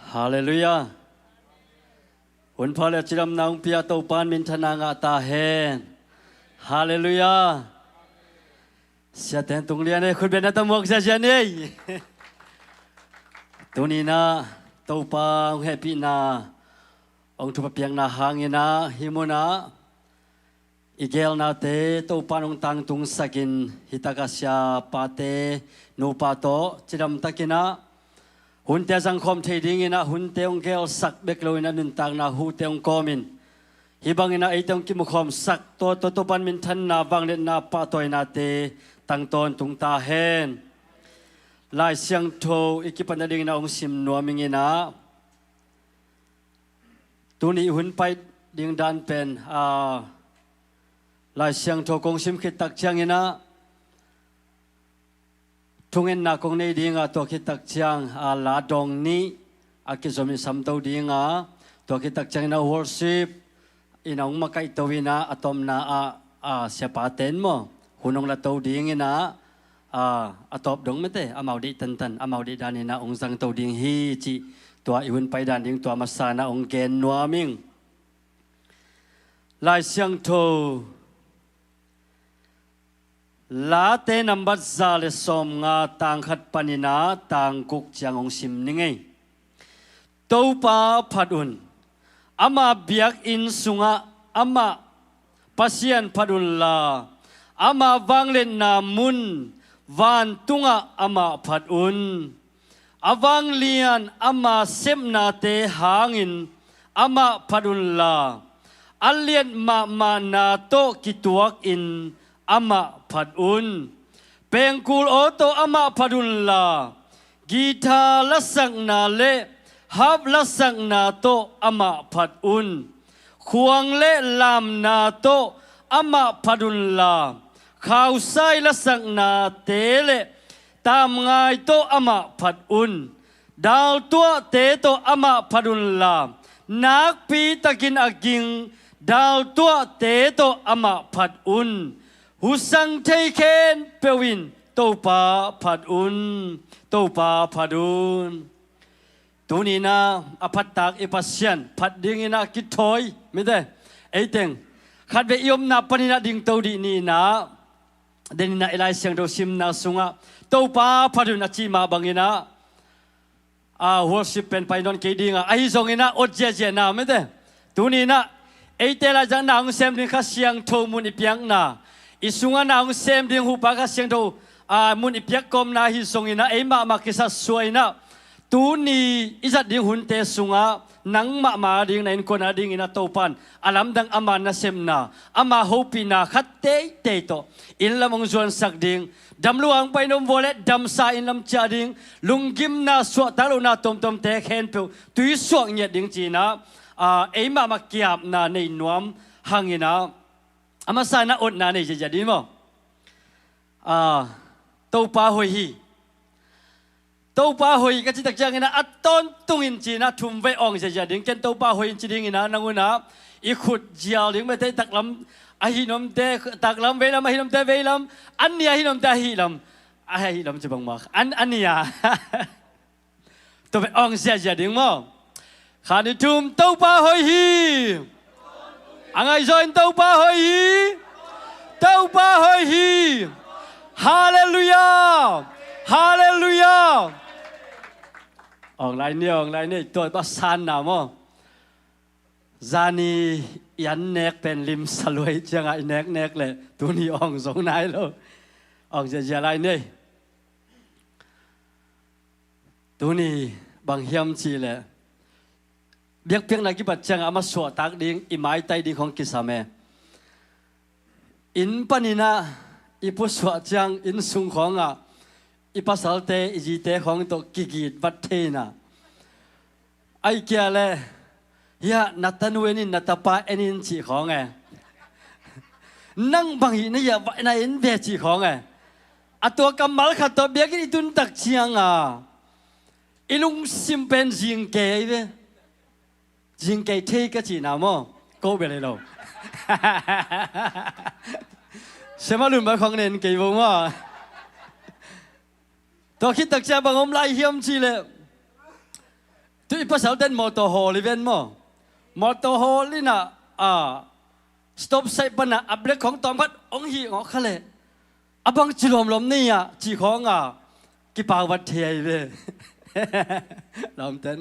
Hallelujah. Hun pala chiram naung pia tau pan min thana nga ta hen. Hallelujah. Sia ten tung lian e khut ben ta mok sia ni. Tuni na tau pa happy na. Ong tu piang na hangina himuna. Igel na te tau panong tang tung sakin hitakasya pate no pato chiram takina. Hun te sang khom thei ding ina hun te ong gel sak bek lo ina nun tang na hu te ong komin hibang ina ai te ong kim khom sak to pan min than na wang le na pa toy na te tang ton tung ta hen lai siang tho ikipan ding na ong sim no ming ina tuni hun pai ding dan pen lai siang tho kong sim khit tak chiang ina Tungen na kong nei dinga to kitak chiang la dong ni akizomi samto dinga to kitak chiang na worship inong makai towina atom na sepaten mo hunong la to ding ina atop dong mete amau di tan amau di dan ina ong sang to ding hi chi to iun pai dan ding to masana ong gen nuaming lai siang tho La te nambat za le som nga tang khat panina tang kuk chiang ong sim ni ngei. Tau pa phadun. Ama biak in sunga ama pasian phadun la. Ama wanglen na mun van tunga ama phadun. Awang lian ama semna te hangin ama phadun la. Alien ma na to kituak in ama phadun pengkul oto ama phadun la gita lasang na le hab lasang na to ama phadun khuang le lam na to ama phadun la khau sai lasang na te le tam ngai to ama phadun dal tua te to ama phadun la nak pi takin aging dal tua te to ama phadun Husang teiken pewin topa phadun tunina apatak ipasyan phading ina kitoy mite eiteng khatbe yom na panina ding todi ni na denina elai siang do sim na sunga topa phadun achima bangina worship pen painon kedinga ai zongina odje na mite tunina eitela jang na ong sem ding kha siang thomun ipiang na Isunga na ang sem ding hupaga siyang do mun ipyak kom na hisongina ay makisa suay na tuni isat ding hunte sunga nang ma ding na inko na ding ina topan alam dang ama na sem na ama hopi na khatte te to inlamong zuan sak ding damluang painom volet dam sa inlam cha ding lunggim na so talo na tom te khen pe tui suak nyet ding china ay makiap na nei nuam hangina ama sana ot na nei jadi mo tau pa hoi ka chi tak chang ina aton tungin china thum ve ong se jadi ken tau pa hoi chi ding ina nanguna i khut jiao ding me te tak lam a hinom te tak lam ve lam a hinom te ve lam an nia hinom te hi lam a hi lam chi bang ma an nia to ve ong se jadi mo khani thum tau pa hoi hi Angai join tau pa hoi hi Hallelujah Hallelujah Ong lai ni tôi ba san na mo Zani yan nek pen lim saloi changa nek le tu ni ong zong nai lo ong je lai ni tu ni bang hiam chi le Biak piang lagi bacang ama suat tak ding imai tai ding kong kisame. In panina ipu suat jang in sung konga ipasal te ijite kong to gigit batena. Ai kia le ya natanuenin natapa enin chi kong Nang bangi na ya na in be chi kong Atua kamal khato biak itun tak chiang Ilung simpen jing ke Jing kay te ka chi na mo go be le lo Sema lun ba khong nen kay bo mo To khit tak cha bang om lai hiam chi le tu ipasal ten motor hall event mo motor hall ni na stop sign pa na ablek ของตอมพัดองหีงอคะเลยabang cilom lom ni ya ji khong ki pa wat thei ve lom ten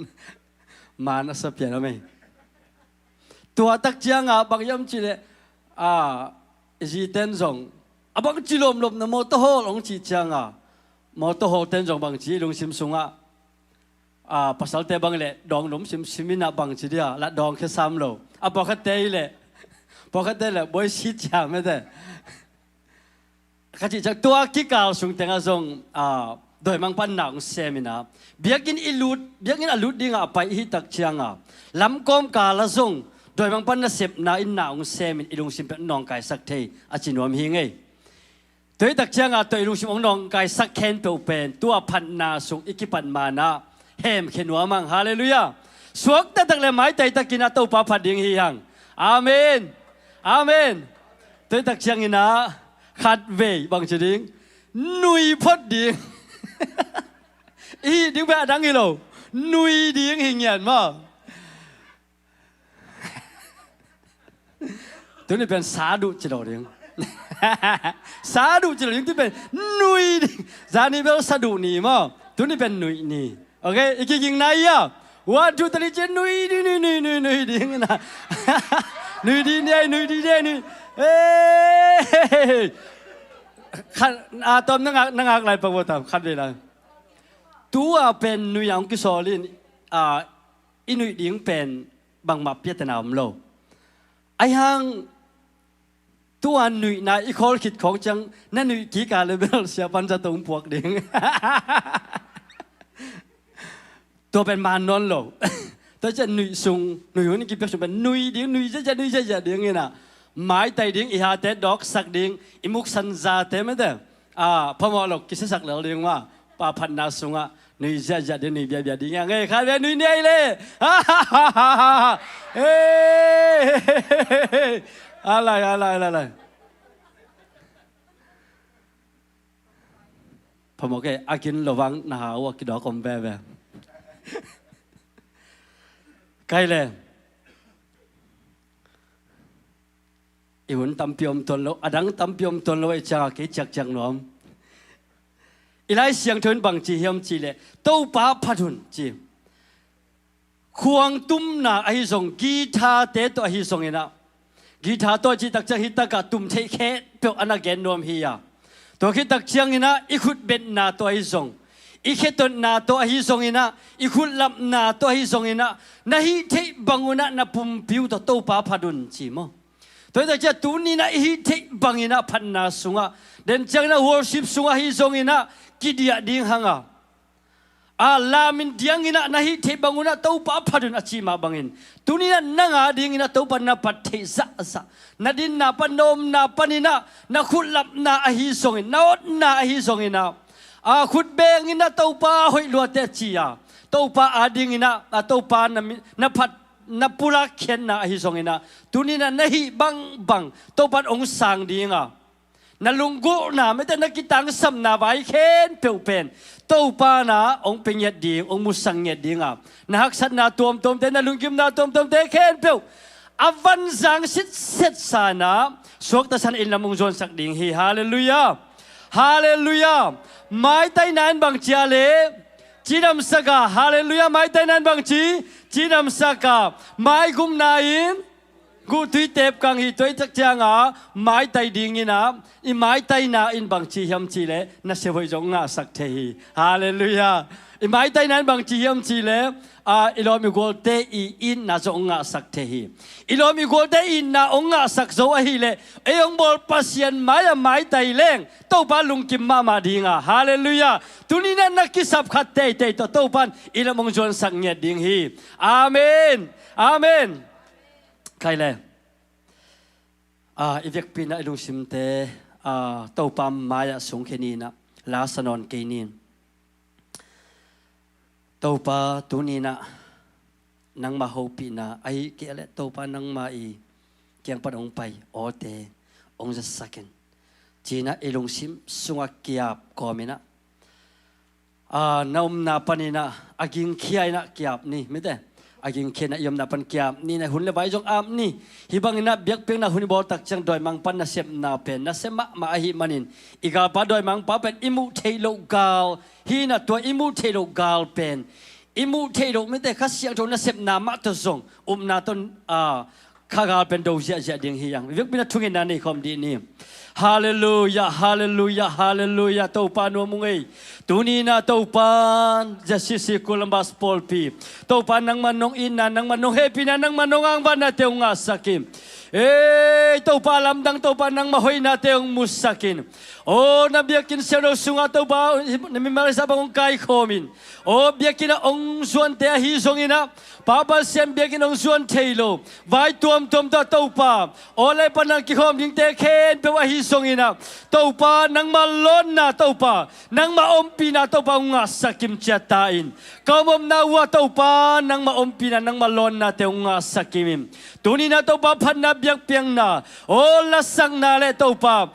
man sa pian lo mai tua tak chiang bang yam chi le ji ten zong abang cilom lom na motor hall ong chi chiang motor hall ten zong bang chi lung sim sunga pasal te bang le dong lom sim simina bang chi dia la dong ke sam lo abang ka te leพอเขาได้เลยบอยชิดจามไม่ได้ขจิจากตัวกิกาวสุงแต่งส่งโดยมังปันหนังเซมินาเบียกินอิลูดเบียกินอลูดดิ้งไปฮิตักเชียงลำกอมกาละส่งโดยมังปันน่ะเสพนาอินหนังเซมินอิลุงสิมเป็นนองกายสักเทอาจินวมหิงไงตัวตักเชียงตัวอิลุงสิมองนองกายสักเคนเปลเป็นตัวพันนาสุงอิกิปันมานะเฮมเขนวมังฮาเลลูยาสวกแต่ตักเลยไม้ใจตะกินตัวปาพัดดิ้งฮิยังอาเมนอาเมนตัวตักเชียงอินะขัดเวบางชดิงนุยพดดิ้งดิ้งแบบดังอีโลนุยดิ้งหิงเงียนมั้งตัวนี้เป็นสาดุจิโรดิ้งสาดุจิโรดิ้งที่เป็นนุยดิ้งจานี่เป็นสาดุนี่มั้งตัวนี้เป็นนุยนี่โอเคอีกยิงไหนว่าดูตอนนี้จะนุยดิ้งนะนุยดิ้งเนี่ยนุยดิ้งเนี่ยนุยขันตอมนั่งอะไรประวัติขันเลยนะตัวเป็นนุยอย่างกิโซลินอินุยดิ้งเป็นบางมาเปียตนามโลไอ้ฮังตัวหนุ่ยนายอีโคลคิดของจังนั่นหนุ่ยกี่การเลเวลเสียปันจะตรงพวกเด้งตัวเป็นมานนโลตัวจะหนุ่ยสูงหนุ่ยคนนี้กี่เปอร์เซ็นต์เป็นหนุ่ยดิ้งหนุ่ยจะเด้งไงนะไม้ไตดิ้งอีหาเตดอกสักดิ้งอิมุกสันซาเตไม่ได้พมอลกกิจสักเหล่าดิ้งว่าป่าพันนาสุงนุยจะเดี๋ยวนุยเบียดิ้งยังไงครับเดี๋ยวนุยเนี่ยเลยอะไรพอบอกแกอากินระวังนะฮะว่ากินดอกคอมแบบใกล้เลยอีหุ่นตำเปียมตนเราอดังตำเปียมตนเราไอ้จากกิจจักน้อมอีไลเสียงทุนบางจีเฮียมจีเลยตู้ป้าพัดุนจีควงตุ้มนาไอ้ส่งกีตาร์เตตัวไอ้ส่งเองนะกีตาร์ตัวจีตักจะฮิตตะกัตุ้มเทเคเปียวอันนั้นแกนนวมเฮียตัวคิดตักเชียงเองนะอีขุดเบ็ดนาตัวไอ้ส่งอีเขตนาตัวไอ้ส่งเองนะอีขุดลับนาตัวไอ้ส่งเองนะนาฮิเทบังอุนะนาปุ่มผิวตัวตู้ป้าพัดุนจีมั้งตัวตักจะตุนีนะฮิเทบังเองนะพันนาสุงะเดินจังนะวอร์ชิปสุงะไอ้ส่งเองนะกิเดียดิ้งหังลามินเดียงอินะนาฮิเทบังอุนะตู้ป้าพัดุนอาชีมาบังอินตุนีนะนังดิ้งอินะตู้ป้านาปัดเทซะนาดินนาปนมนาปนินะนาขุดลับนาอหิสงอินนาอดนาอหิสงอินะขุดเบงอินะตู้ป้าหอยลัวเตจีตู้ป้าดิ้งอินะตู้ป้านาพัดนาปุระเขียนนาอหิสงอินะตุนีนะนาฮิบังตู้ป้าองสังดิ้งนาลุงกุนาไม่แต่นักกิตังสัมนาไว้เข็นเปลวเป็นตู้ป้านะองเป็นเหยียดดิ้งองมุสังเหยียดดิ้งนาฮักสันนาตัวมแต่นาลุงกิมนาตัวมเตเข็นเปลวอวันจังสิทธิ์เสร็จสานะสวกตะสันอินละมุงจวนสักดิ่งฮีฮาเลลูยาฮาเลลูยาไม่ไต่นานบางจีอาเลจีดำสักฮาเลลูยาไม่ไต่นานบางจีดำสักไม่กุมนาอินกูตุยเตบกังฮีตุยจักจางไม่ไต่ดิ่งอินะอีไม่ไต่นาอินบางจียมจีเลน่าเสียไว้จงสักเทฮีฮาเลลูยาอีไม่ไต่นานบางจียมจีเลอีลอมีโกลเตอินน่าจะองค์สักเทฮีอีลอมีโกลเตอินน่าองค์สักโซฮีเลเอองบอลปัสยันไม่ไต่เล่งตู้ปาลุงกิมมาดิ้งฮาเลลูยาตุนีนั้นนักกิสับขัดเตยตู้ปานอีละมงจวนสักเงียดิ้งฮีอาเมนใครเลยอีเวกปีน่าลุงซิมเตตู้ปามมายสงเคนีนะลาสนอนเกนีนตู้ปาตุนีนะนังมาฮูปีนะไอเกลตู้ปานังมาอีเกียงปัดองไปโอเตองจะสักกันจีน่าลุงซิมสุงเกียบกอมินะ naum na panina aging khiai na kiap ni mete aging khena yom na pan kiap ni na hun le bai jong am ni hibang na biak peng na hun bol tak chang doi mang pan na sep na pen na sema ma hi manin iga pa doi mang pa pen imu thailo gal hi na to imu thailo gal pen imu thailo mete khasiang to na sep na ma to zong na ton khagal pen do ja ding hi yang biak pin na thungin na ni khom di ni Hallelujah, hallelujah, hallelujah. Taupan mo ngay. Tunina taupan. ZCC Columbus Polpi. Taupan ng manong ina, ng manong happy na, ng manong ang banateng nga sakim. Taupa lamdang taupan ng mahoy natin musakin. Nabiyakin siya no sunga taupa. Namimaris abang kay komin. Biyakin na ong suwan te ahizong ina. Papa siyang biyakin ong suwan telo. Vai tuam ta taupa. Olay pa ng kikom ding te ken pewa hisong ina. Taupa ng malon na taupa. Nang maompi na taupa nga sakim tiyatain. Kamom nawa taupa ng maompi na ng malon na te nga sakimim. Tuni na taupa panabyak piyang na. Lasang na le taupa.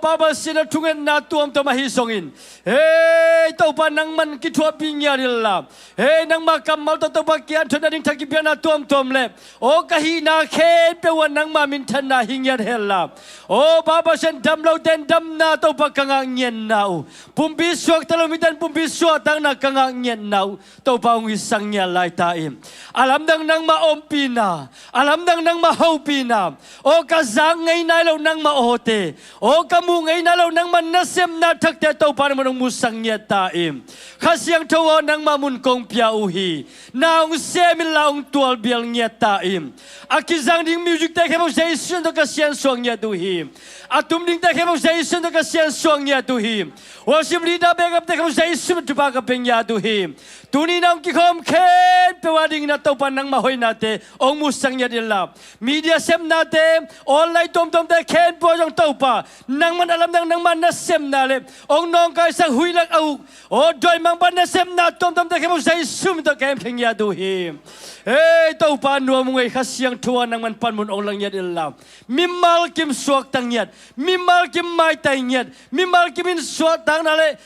Papa siyang tungen na tuam to mahisongin. Taupa ng man kitwa pinyarila. Nang makamal to taupa kiyan to na ding takipyan na tuam le. Kahina ken pewa ng mamintan na hingyar hela. Baba siyan damlaw ten dam na to pagkangangyen na. Pumbiswag talumitan pumbiswag ang nakangangyen na. To pa ang isang niya laytaim. Alam nang maompi na. Alam nang mahawpi na. Kazangay na law nang maote. Kamungay na law nang manasem na takte to pa naman ang musang niya taim. Kasiyang tawa nang mamunkong piyauhi. Naong semin laong tuwal biyang niya taim. Akizang ding music take mo sa isun to kasiyang suang niya duhim. Atum ding take mo sa isun to kasiyang suang niya duhim. Worship leader begap take mo sa isun to pagkapeng niya duhim. Tuni nang kikom ken pewading na taupan nang mahoy nate ong musang niya dilap. Media sem nate online tom te ken po yung taupa. Nang man alam nang man nasem nale. Ong nong kay sang huilag au. Doy mang pan nasem na tom te kemo sa isun to kempeng niya duhim. Taupan nuwa mo ngay kasiyang tuwa nang man panmun ong lang niya dilap. Mimal kim suwak tang yat. Mimal kim may tang yat. Mimal kim in suwak tang nale.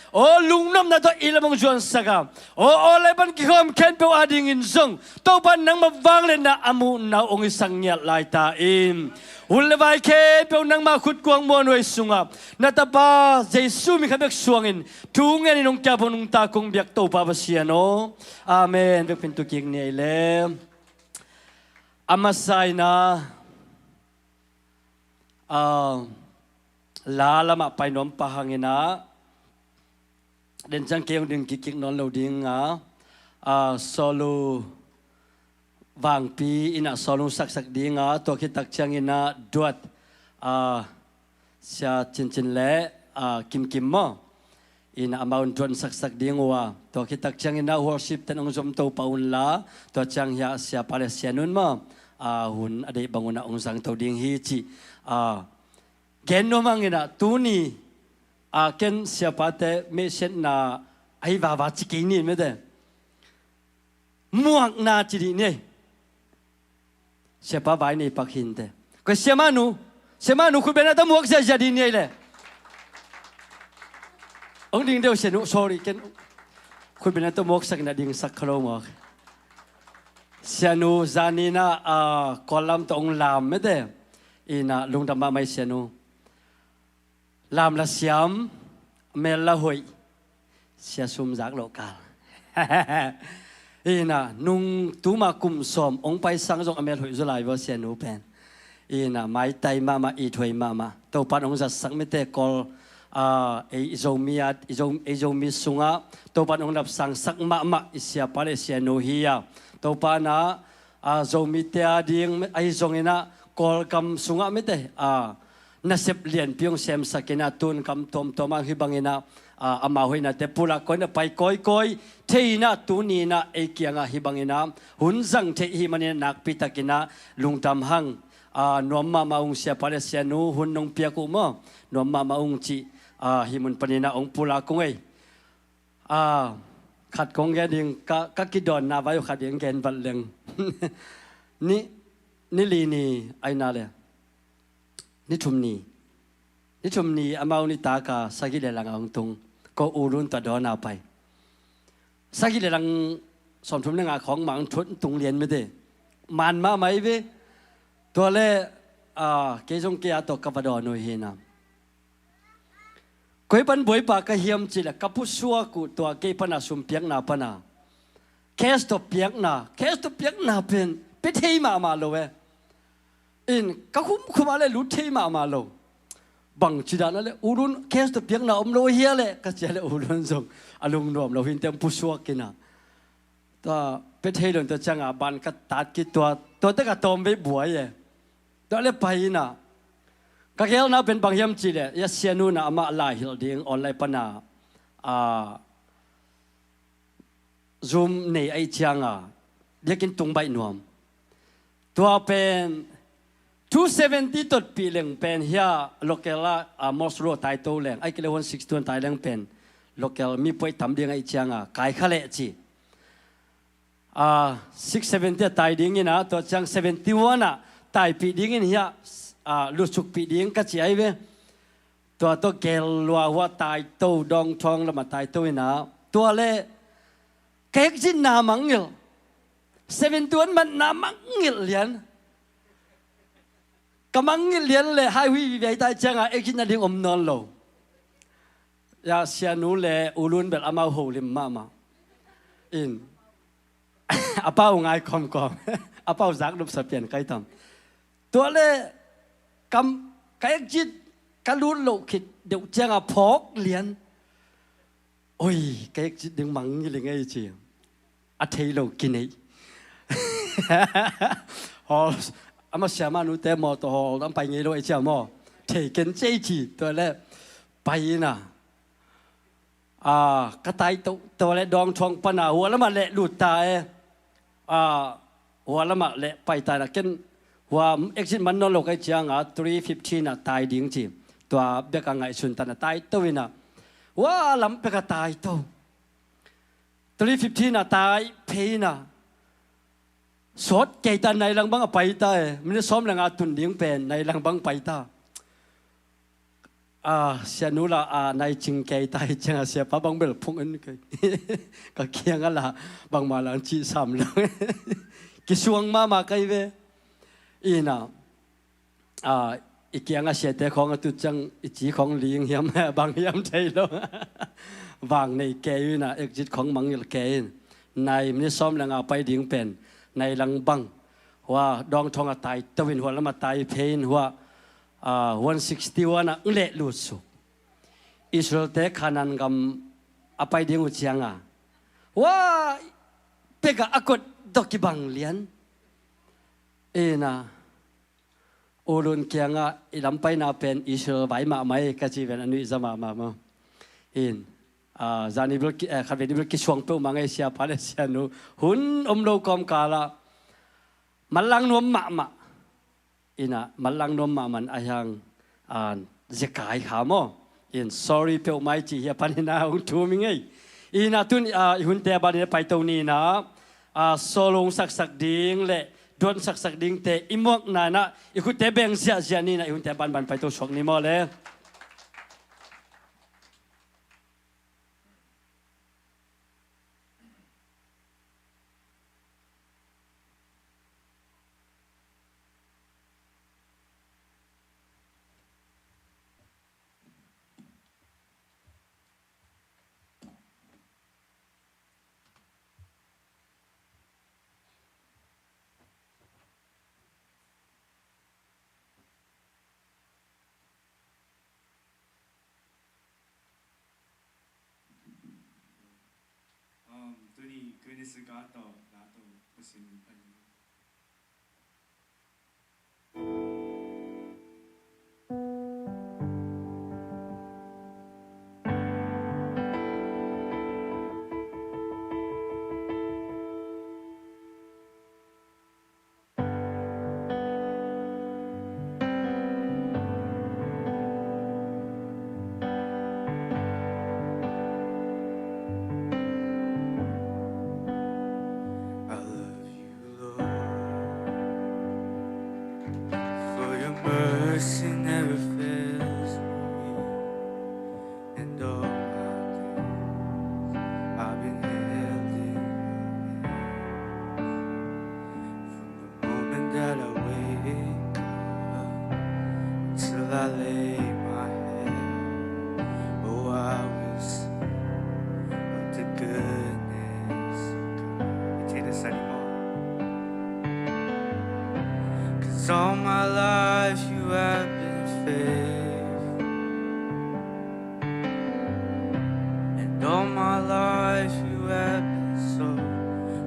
Lungnam na to ilamang juan saka. Olay pan kikom ken pe ading in zong. Taupan nang mabanglen na amu na ong isang yat lay taim. Ulabay ken pe nang makut kuang mo noy sungap. Natapa Jesu mi kabek suangin. Tungen inong kyapon nung takong biyak taupa ba siya no? Amen. Pintuking ni ile. Amasay na lalama pa inom pahangina. Den jang kayong ding kikik non loading solo vangpi ina solo saksak ding to kitak chang ina duat siya cincin le kim mo ina amaun tuan saksak ding wa to kitak chang ina worship tanong zom to paunla to chang ya siya palestianun mo hun aday banguna ong sang to ding hichi genno mangina tuni ken siapate mission na ai va chikini mede muak na chiri ne siapa vai nei pakhinte ko semanu ku bena ta muak sa jadi ne le ong ding deu senu sorry ken ku bena ta muak sak na ding sak khalo mo senu zanina kolam to ong lam mede ina lungdama mai senu làm là xiêm mẹ là hội xia sum giác local ina nung tu ma kum som ong pai sang jong amel hội zulai vo xian nu pen ina mai tai mama i thoi mama to pan ong za sang me te kol zomi sunga to pan ong nap sang sak ma isia pale xian nu hiya to pana zomi te ading ai zong ina kol kam sunga me te nasip lian piong sem sakina tun kam tom hibangina amahoy na te pula ko na pai koi teina tunina ekianga hibangina hunjang te himanin nakpitakina lungtam hang nomma maung sia palesianu hunnong piaku mo nomma maung chi himun panina ong pula kongei khat kong ge ding ka kidon na bayo khat ding gen baleng ni li ni aina le ni chumni amau ni taka sagile lang ang tung ko urun ta dona pai สักทีเรื่องสอนทุ่มเรื่องของหมังทุนตุงเรียนไม่ได้มันมาไหมเว้ตัวเล่เกจงเกียตกกับดอนหน่วยเฮนะคุยปันบวยปากกระเฮียมจิละกับผู้ชัวกูตัวเกปนาสุมเปียกนาปนาเคสตัวเปียกนาเป็นเทมาโลเวอินก็คุ้มอะไรรู้เทมาโลบังจิดานั่นเลยอุรุนเคสตัวเปียกนาโลเฮียเลยก็จะเลยอุรุนส่งอารมณ์รวมเราเห็นเต็มผู้ชัวกินนะตัวเป็นเทเรื่องตัวจังบันก็ตัดกิตัวตั้งแต่ตอมไปบวยเลยตัวเล็บไปนะก็แค่นั้นเป็นบางยามจีเลยยาเสียนูนะอามาลายฮิลดิ้งออนไลน์ปนาซูมในไอเชียงเรียกินตุงใบนวมตัวเป็น270ตัวปีเล็งเป็นเฮียโลเคลมอสโรไตโตเล็งไอเกลวัน60ไตเล็งเป็นโลเคลมีป่วยทำเดียงไอเชียงกายขเลจี670ไตดิ้งนะตัวจัง71ไตปีดิ้งเฮียลูกสุกปีดิ้งก็จะไอเวตัวเกลลัวว่าไตโตดองทองแล้วมาไตโตนะตัวเล่เก่งจินนามังเงล71มันนามังเงลเลียนกำมังเงลเลียนเลยให้วิวิไตจังเอกจินนาดิ้งนอนโลยาเสียนูเลยอุลุนเบลอามาโฮลิมมาอินอาป้าง่ายคอมอาป้าจักรูปสเปียนใครทำตัวเล่กำเอกจิตกันรู้โลคิดเดี๋ยวจังพกเลียนโอ้ยเก๊กดึงมังยังไงจีอัฐิโลกินไอ้ฮอลอามาเสียมานุเตมอตัวฮอลต้องไปไงโลไอ้เจ้ามอเทกันเจจีตัวแรกไปนะกระต่ายตัวแรกดองทองปนาหัวแล้วมาเละหลุดตายหัวแล้วมาเละไปตายนะเกินหัวเอ็กซิมันนอนโลกไอ้เจ้าง315ตายดิ้งจีตัวเบกังไงสุนตันตายตัวนะว่าลำเปกตายโต315ตายเพนะสดเกยตันในหลังบังไปตายมันจะซ้อมหลังตุนดิ้งเป็นในหลังบังไปตาเสียนุละในจิงเกยตายจังเสียป้าบังเบลพงอันนี้ก็เคียงกันละบังมาหลังจีสามหลังกิสวงมาไกลเวอีน่ะอีกอย่างเสียแต่ของตุจังอีจีของเลี้ยงยำบางยำใจลงวางในแกอยู่นะเอกจิตของมังยลแกในมันซ้อมแรงไปดิ้งเป็นในหลังบังว่าดองทองตายตะวินหัวแล้วมาตายเพนหัว161นะเละลุสุอิสราเอลเตะขานันกำไปดิ้งอุจยังว่าเปกะอากดดอกกิบังเลียนนะอุลุนเกียงอิลำไปนาเป็นอิสราเอลใบมาไม่กจีเวนอันนี้จะมาจานิบลขัดเวนิบลกิชวงเป้ามังเอเชียพาเลเซียนูหุ่นโลกอมกาละมันลังนวมมามันลังนวมมามันอายังจะกายขามsorry เป้าไม่จีเฮียพันนาหุ่นทูมิงตุนหุ่นเตบันไปตรงนี้นะโซลงสักดิ้งเละดวนสักดิ้งเตะอิมวกนานะอีกุเตเบงเสียนี่นะอีกุเตบันไปตัวชกนี่มอเลยตัวนี้คือในสื่อการต่อนาตัวประสิทธิ์พัน all my life you have been faithful, and all my life you have been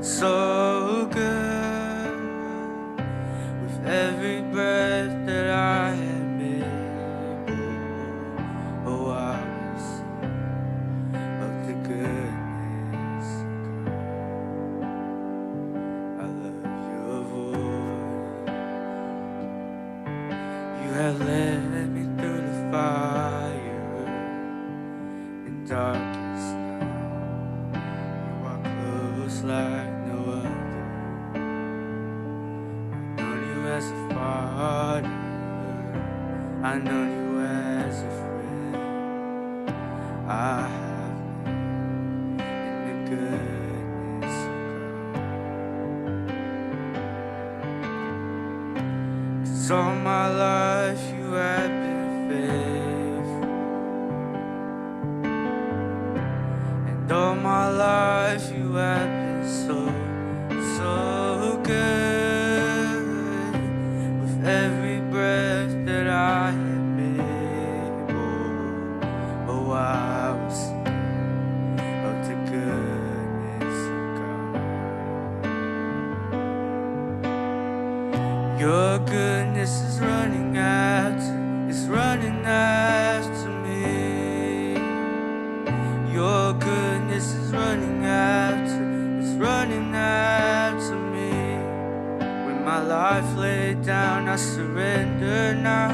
so good. With every breath that I am able, oh, I will sing of the goodness of God. I love your voice. You have led me through the fire and darkest night. You are close like no other. I know you as a father, I know you as a friend. I have lived in the goodness of God. 'Cause all my life you have been faithful, and all my life you have been so good. With every breath that I am able, oh, I will sing of the goodness of God. Your goodness is running after me. Your goodness is running after me. When my life laid down, I surrender now.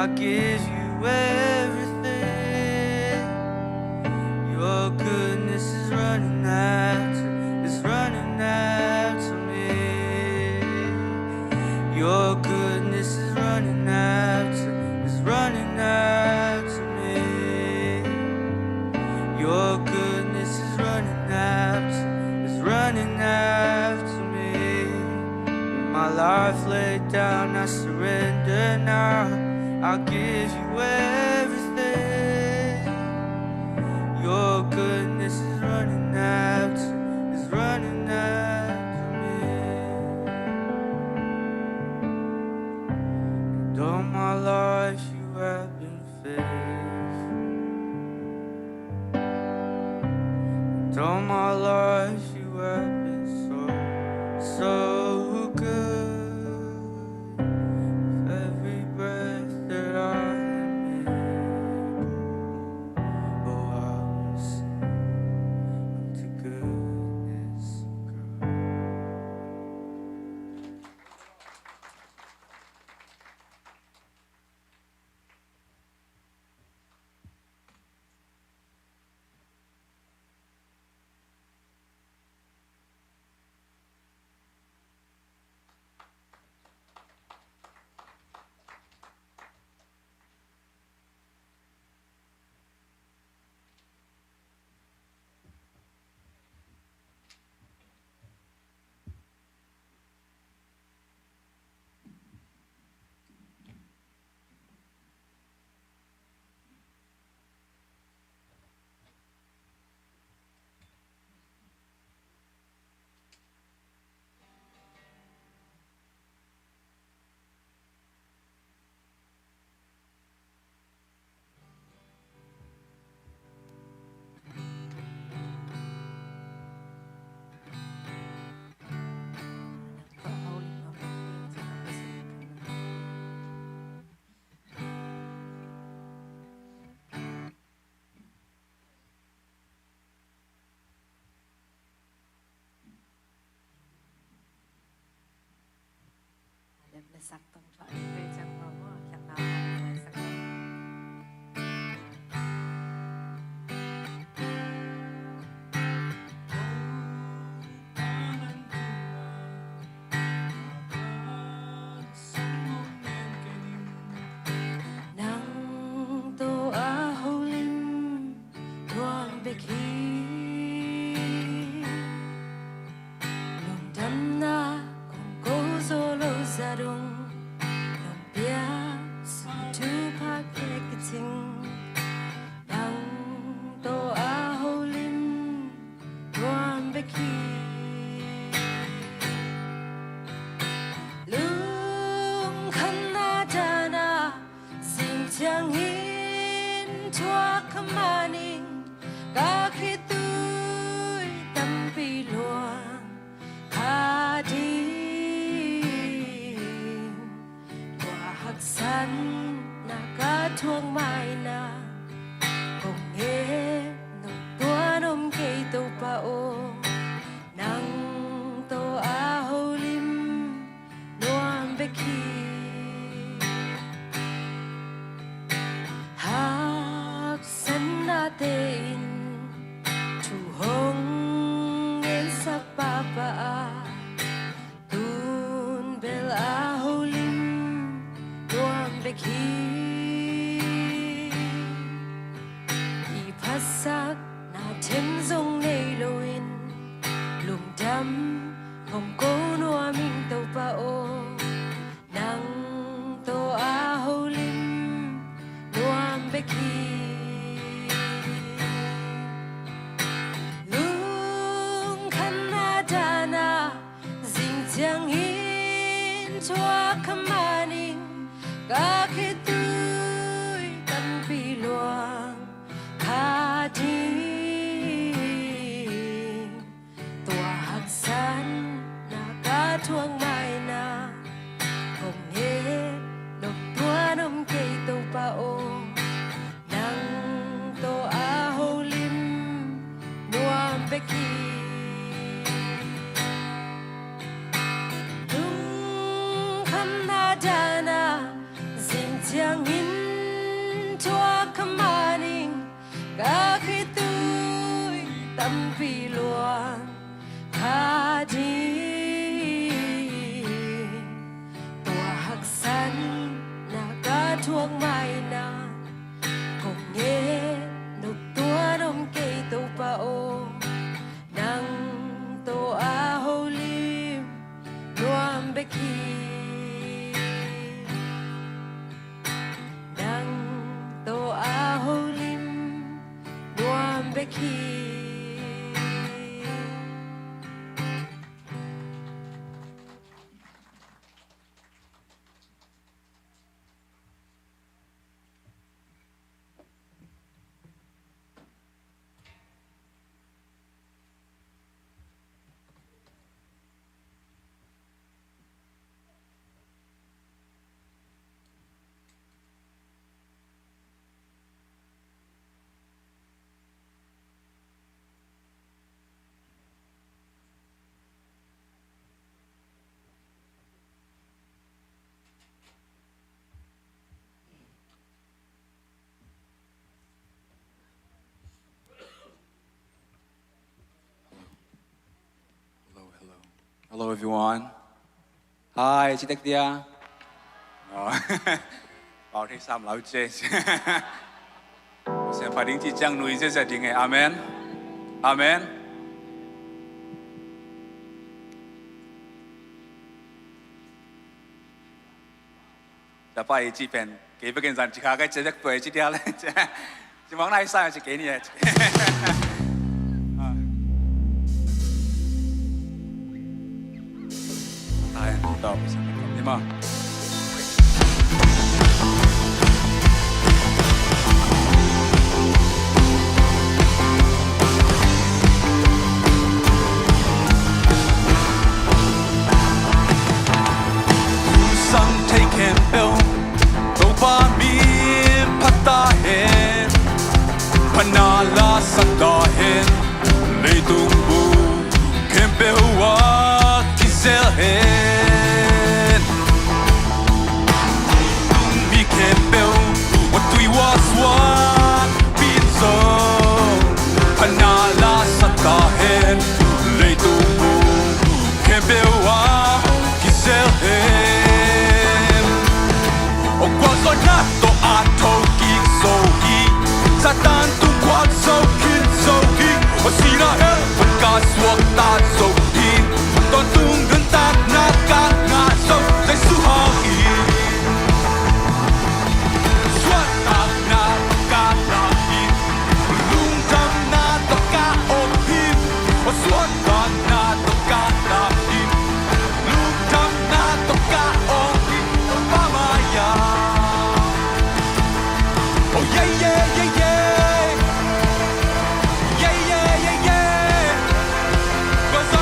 I give you everything. Your goodness is running after me. Your goodness is running after me. Your goodness is running after me. My life laid down, I surrender now. I give you everything. Your goodness is running after me. And all my life you have been faithful. And all my life you have been so good. With every breath that I am able, oh, I will sing of the goodness of God. sắc tông thoại về chẳng ngờ chẳng nào ngoài sắc nang to a holim tuang be khi nong tam na kong ko solo sa dong ทวงไม่นาคงเห็นนกตัวนมเกยตัวปะโอนังตัวอาโฮลิมนวมเบคีหากสันนาเตอินทูหงเงินสับปะปะตูนเบลอาโฮลิมนวมเบคีอีพัสสักนาเทมซงในโลอินลุงดำผมโกนัวมิงตัวปะโอนังตัวอาโฮลิมนวมเบคีลุงคันนาดานาสิงเจียงหินชัวขมานิงกาคิตุยตันปีหลวงคาดีตัวหักสันนากาทวงไม่นาคงเห็นนกตัวนมเกยตัวปะโอนังตัวอาโฮลิมนวมเบกีลุงคำนาดานาสิงเจียงหินชัวขมานิงกาคิตุยตัมปีหลวงคาดีตัวหักสันนากาทวงไม่นาคงเห็นนกตัวนมเกยตัวปะโอนังตัวอาโฮลิมรวมเบคีนังตัวอาโฮลิมรวมเบคี Hello everyone. Hi, chị Tech Tia. Bảo thế sao lão chết. Sẽ phải đến chị Trang núi sẽ tiếng ngày Amen. Amen. Đã phải chị bèn kể với cái dân chị khá cái chế giấc tuổi chị Tia lên. Chị mong này sao chị kể như vậy. Stop. Lima. Sun taken bill. Toba mi patahin. Panala sakahin. Leitumbu. Kempewa kiselhin. What been so Panala satahin Leito mo Kebewa Kiselhin O kwaso na to ato Gig so gi Satan tung kwat so kin so gi O sira he Pagkas wak tat so gi Ton tung gantak na ka nga so Say suhagi Cause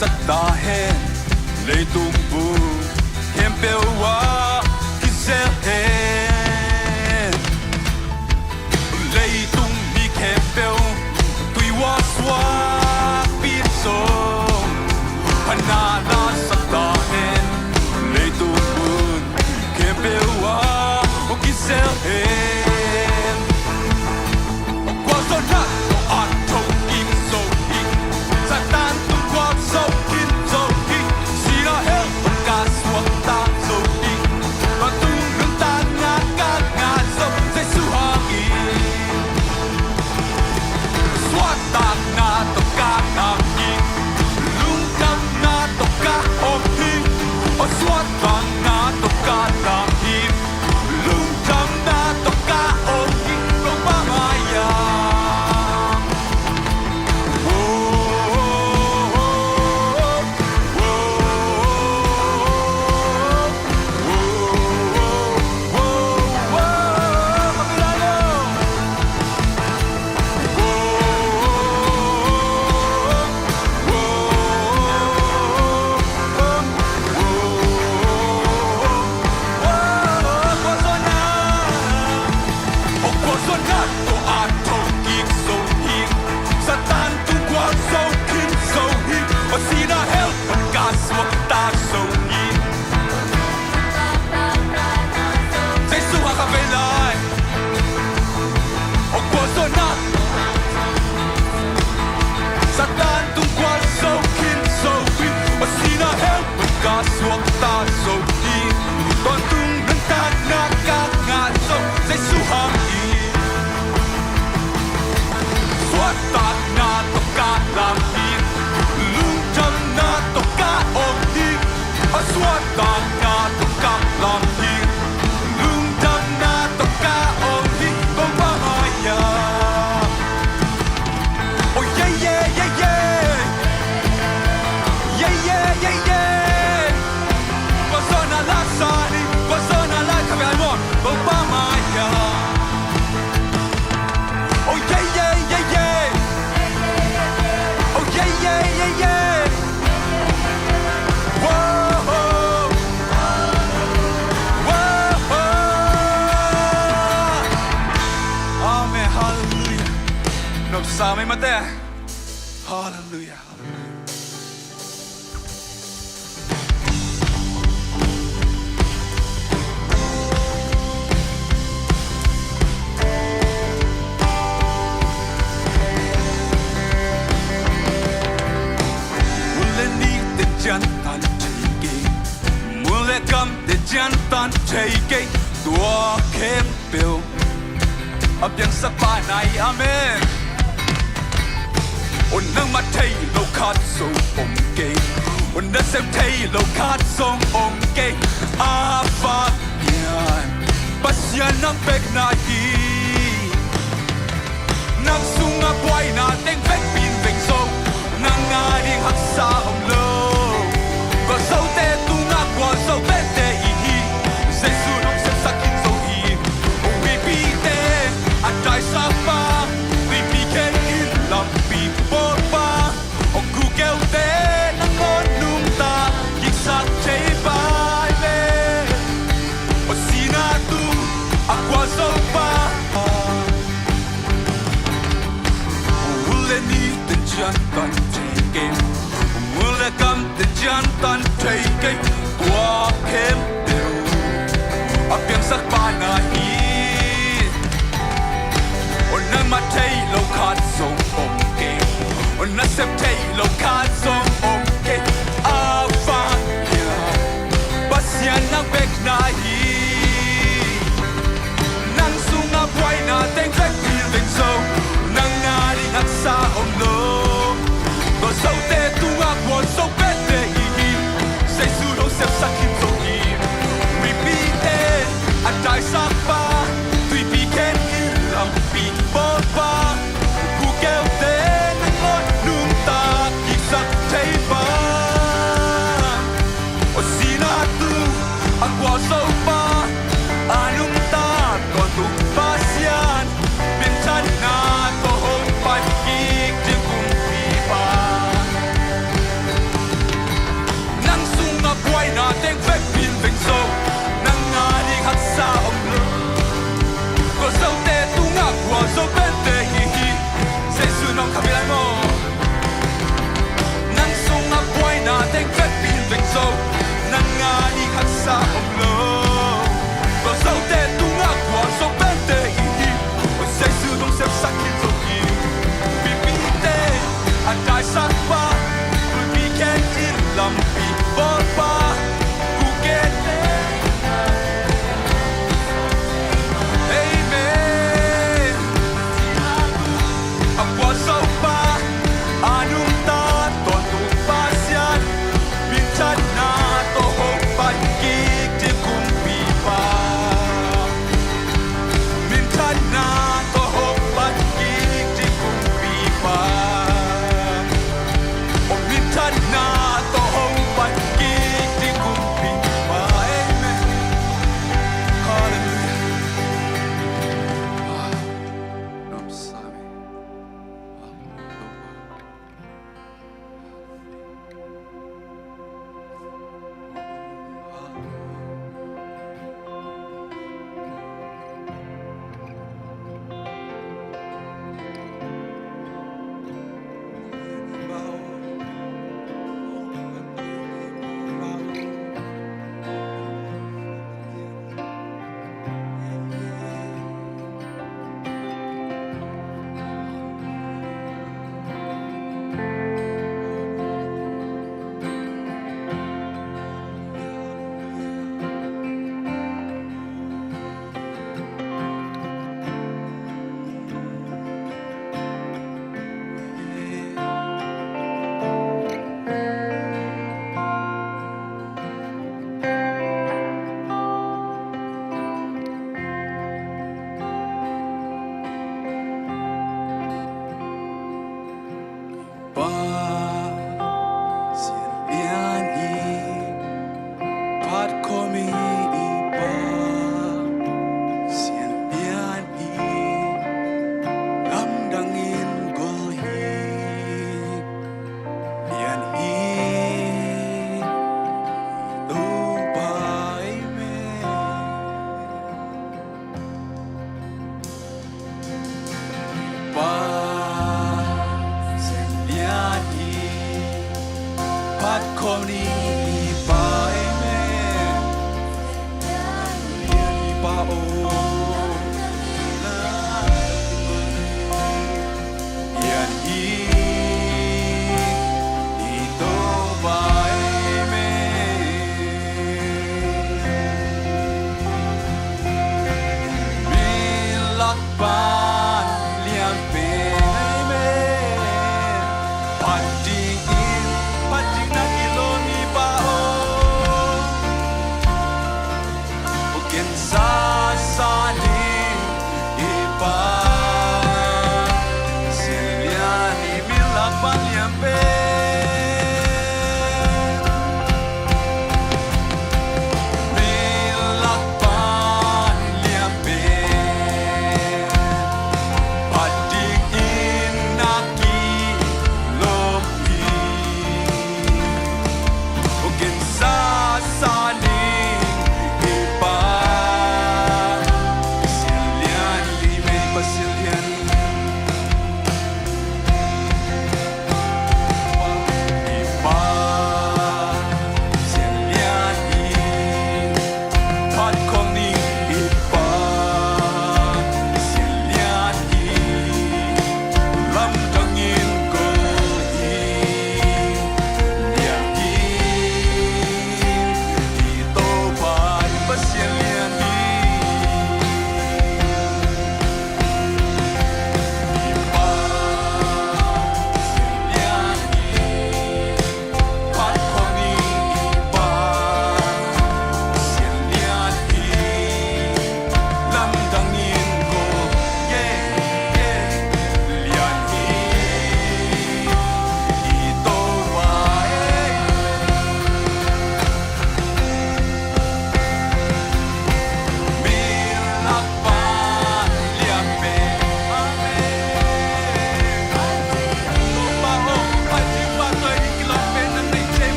sắc ta hen lấy tung bu kem bèo wa kisel hen lấy tung mi kem bèo tui wa swa pin so panana sắc ta hen lấy tung bu kem bèo wa kisel hen qua gió nát an thâu kim so sa tan tung qua so kim so si na hel ka suak ta so và tung nâng ta nga so se su ha gi swat ta na to ka na gi lung tam na to ka om hi o swat ta na to ka na hi lung tam na to ka om hi lo ba ma ya suốt ta rồi đi toàn tung nâng ta na ca ngàn sông dây su hàng đi suốt ta na to ca làm đi lung trăm na to ca ôm đi suốt ta na to ca làm đi lung trăm na to ca ôm đi con ba hai ya oh yeah yeah yeah yeah yeah yeah yeah yeah Sa mai mate hallelujah mule ni te jantan cheke mule kam te jantan cheke tua kem peo abyang sa pa nai amen und nang ma thei lo khat so om ke und na sem thei lo khat song om ke a fa yan pasyan nang pek na hi nang sunga boy na teng pek pin veng so nang nga ding hak sa om lo ko so te tu nga kwa so pek te hi se su nong sem sakin so hi o we bi te a dai sa pa we bi ken in lam pi jantan cheke mule kam te jantan cheke tua kem teu apiang sak pa na hi onang ma thei lo khat song om ke on na sep thei lo khat song om ke a fa ya pasyan na bek na hi nang sunga boy na teng pek bil veng so nang na ding hak sa om lo có sâu tê tu ác buồn sâu bét tê hi hi say su đâu xem sắc kim sâu hi repeat it anh trai sắc ba tùy bị khen như lòng bị bó ba cu kêu tên anh ngót nung ta kịp sắc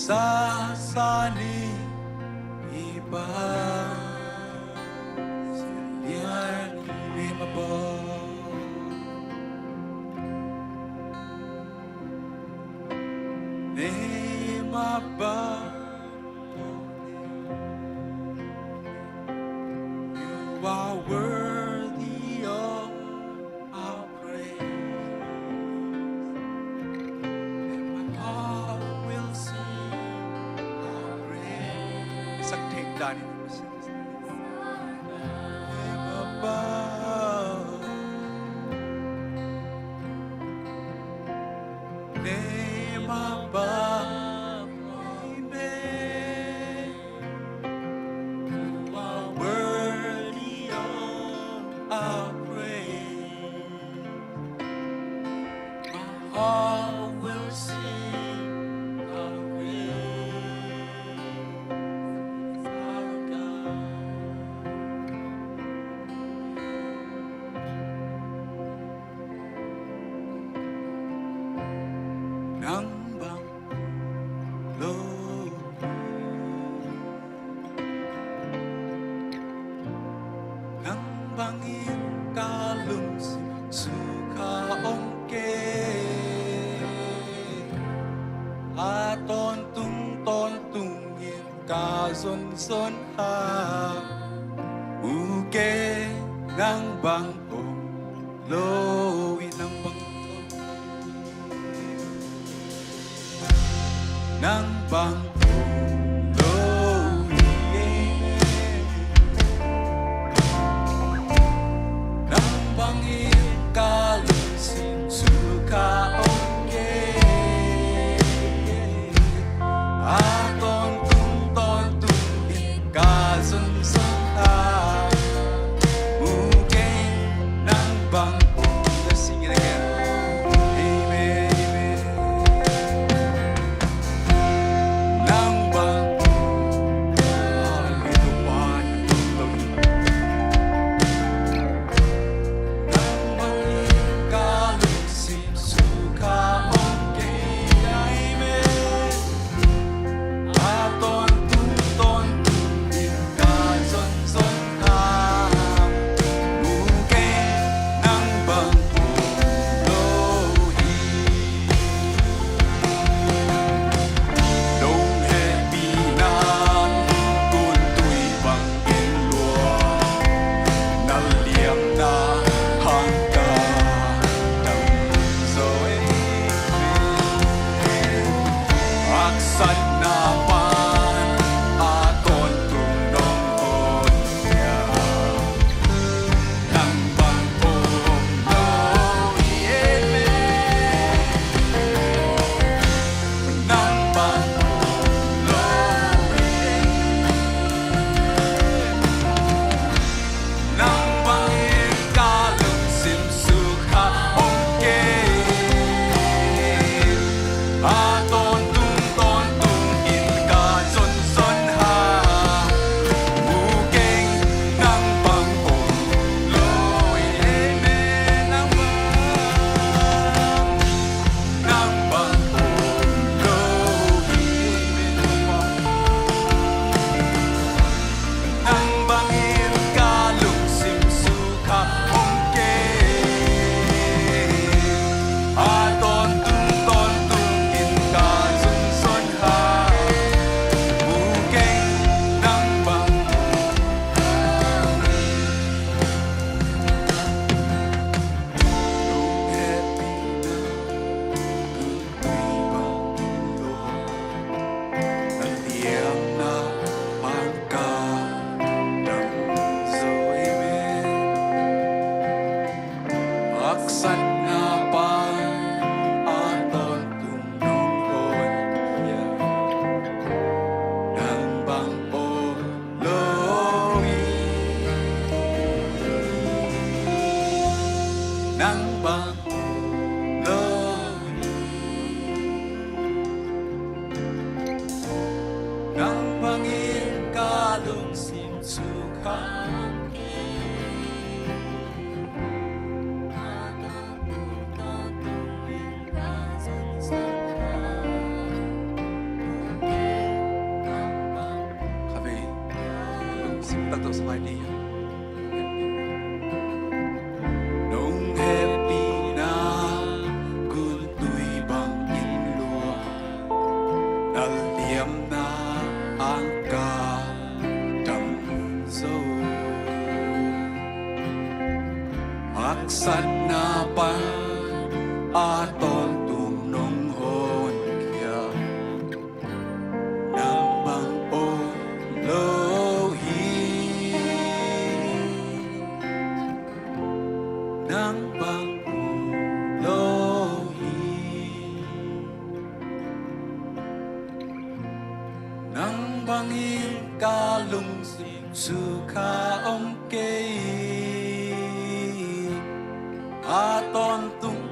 sasani iba silian lima ba lima ba you are worthy of our praise and my heart will sing our praise isang take down son ha uke ng bangko lowi ng bangko ng bangko lowi ng bangin kalusin suka onke aton tổ sai đi nông happy na kun tui bang in lua dal liam na ang ka tam so hak sat na pa a ton tum nong hon kia nang bang o lo hi nang bang o lo hi nang bang in ca lung su kha ông kê a ton tung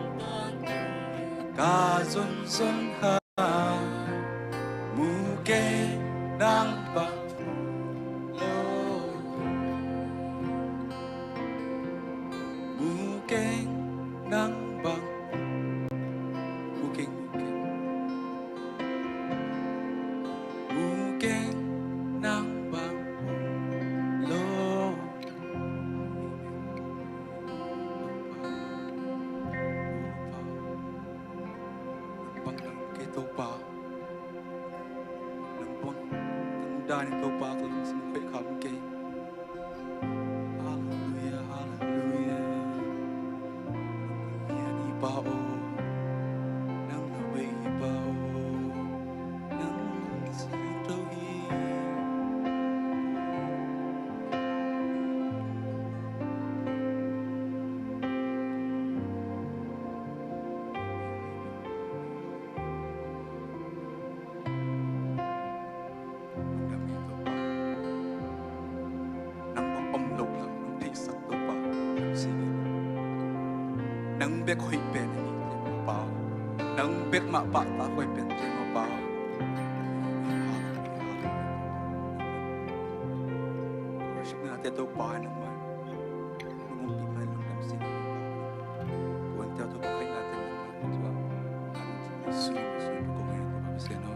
ca zun zun ha mu ke nang ba lo mu ke nang ba mu ke nang ba lo bang nang ke to pa nang bang nang da ni to pa ko lung sin khoi kham ke hallelujah hallelujah ya ni pa o nang na wei pa o nang si to hi nang bek hoi pen ni te ma pa nang bek ma pa ta hoi pen te ma pa worship na te to pa nang man nung pi man lung nam sin tuan te to kai na te nang ma tua su ko ngai to ma se no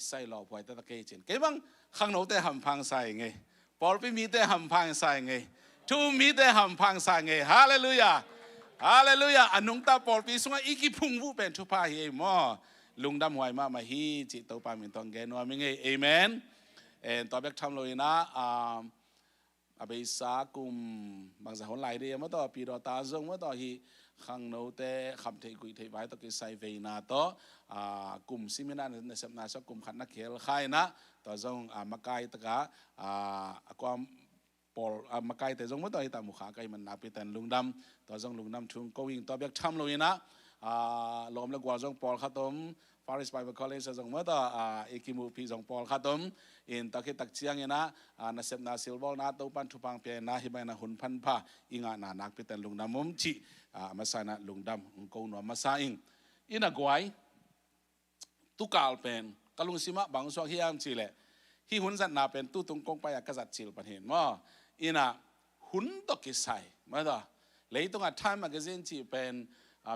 ใส่หล่อพวยตะเกยจินเก็บังข้างโน้แต่หำพังใส่ไงปอลไปมีแต่หำพังใส่ไงทูมีแต่หำพังใส่ไงฮาเลลูยาฮาเลลูยาอันนุงตาปอลปีสุงอีกิพุงวูเป็นทุพาเฮมอลุงดำหวยมาฮีจิตตัวปามินตองแกนัวมิงไงเอเมนต่อไปทำเลยนะอาไปสากุมบางสาวหลายเดียมาต่อปีรอตาจงมาต่อฮีข้างโน้แต่คำเทกุยเทไว้ต่อกิไซเวนาต่อกลุ่มซิมินาในสัปดาห์สักกลุ่มขันนักเขียนใครนะต่อจงมาไกลตะกะความปอลมาไกลแต่จงมาต่อฮีตามุขาไกมันนาปีแต่ลุงดำต่อจงลุงดำทุ่งก็วิ่งต่อไปทำเลยนะลมแล้วกว่าจงปอลข้าต้มParis Bible College จงมาต่อเอกิมูพีจงปอลข้าต้มอินตะคิตักเชียงนะนักเสพนาซิลบอลนาตัวปันทุพังเปียนะฮิบายนะหุ่นพันผ้าอิงานานักปีแต่ลุงดำมุมจีมาสานะลุงดำองค์กรนัวมาสาอิงอินากวยตุกาลเป็นกลุงสิมาบางส่วนที่ยามจีเลยที่หุ่นสันนาเป็นตู้ตุงกงไปกษัตริย์จิลประเทศมั้งอินะหุ่นตกกิไซมาต่อเลยตรงอัฐานมาเกจินจีเป็น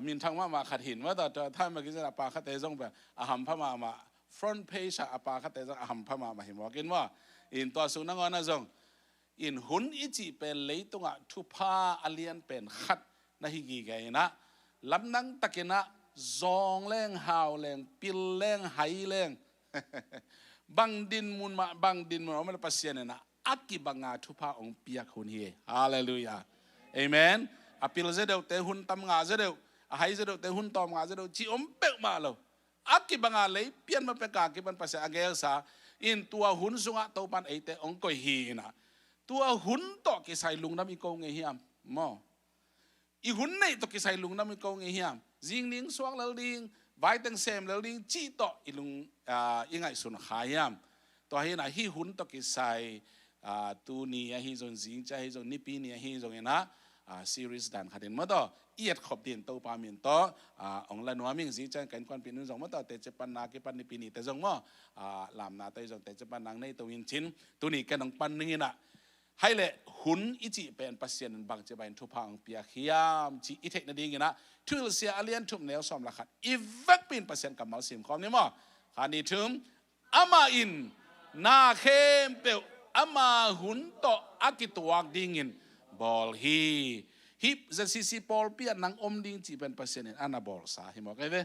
มินทางมาขัดหินว่าแต่ท่านเมื่อกี้จะปาขัดเตจงแบบอาหารพม่ามา front page ปาขัดเตจงอาหารพม่ามาเห็นว่ากินว่าอินตัวสุนัขนั่นจงอินหุ่นอีจีเป็นเลยตรงอ่ะทุพาอเลียนเป็นขัดนะฮิกิไงนะลำนังตะกินะจองแรงหาวแรงปิลแรงไหแรงบังดินมุนมาบังดินมุนเราไม่ได้ปัสเซียนนะอักกิบังอาทุพาองเปียกหุ่นเฮฮาเลลูยาเอเมนอปิลเจเดวเตหุ่นตำงาเจเดวหายจะดูแต่หุ่นตอมงาจะดูจีอมเป๊กมาแล้วอักกิบังอาเลยเปลี่ยนมาเป็นกากิบันภาษาอังกฤษซะอินตัวหุ่นสุงะตัวปันไอเตองก็ฮีนะตัวหุ่นต่อกิใส่ลุงน้ำอีกงเฮียมมออีหุ่นในต่อกิใส่ลุงน้ำอีกงเฮียมจิงลิงสวงแล้วลิงไว้ตั้งเซมแล้วลิงจีต่ออีลุงยังไงสุนขายามตัวเฮียนะฮีหุ่นต่อกิใส่ตัวนี้ฮีจงจิงใจฮีจงนิปีนี้ฮีจงนะซีรีส์ดันขัดเด่นมาต่อเอียดขอบเด่นตัวปามินต่อองละนัวมิงสิจังกันควันปีนึงจงมาต่อแต่จะปันนาเก็ปันในปีนี้แต่จงว่าลำนาแต่จงแต่จะปันนางในตัววินชินตัวนี้กันองปันนี่นะให้เลยหุ่นอิจิเป็นปัสเซียนบางจะเป็นทุพังเปียขียามจีอิเทคนาดีงี้นะทุลเสียอเลียนทุบแนวซ้อมละขัดอีเวกเป็นปัสเซียนกับมาสิมคอมนี่มั้งขันนี้ถึงอามาอินนาเข้มเปลอามาหุ่นต่ออากิตัวดิ่งินบอลฮิปZCC Paulเปียนังอมดิ้งจีเป็นเปอร์เซ็นต์อันน่ะบอลสาหิมอกไอเว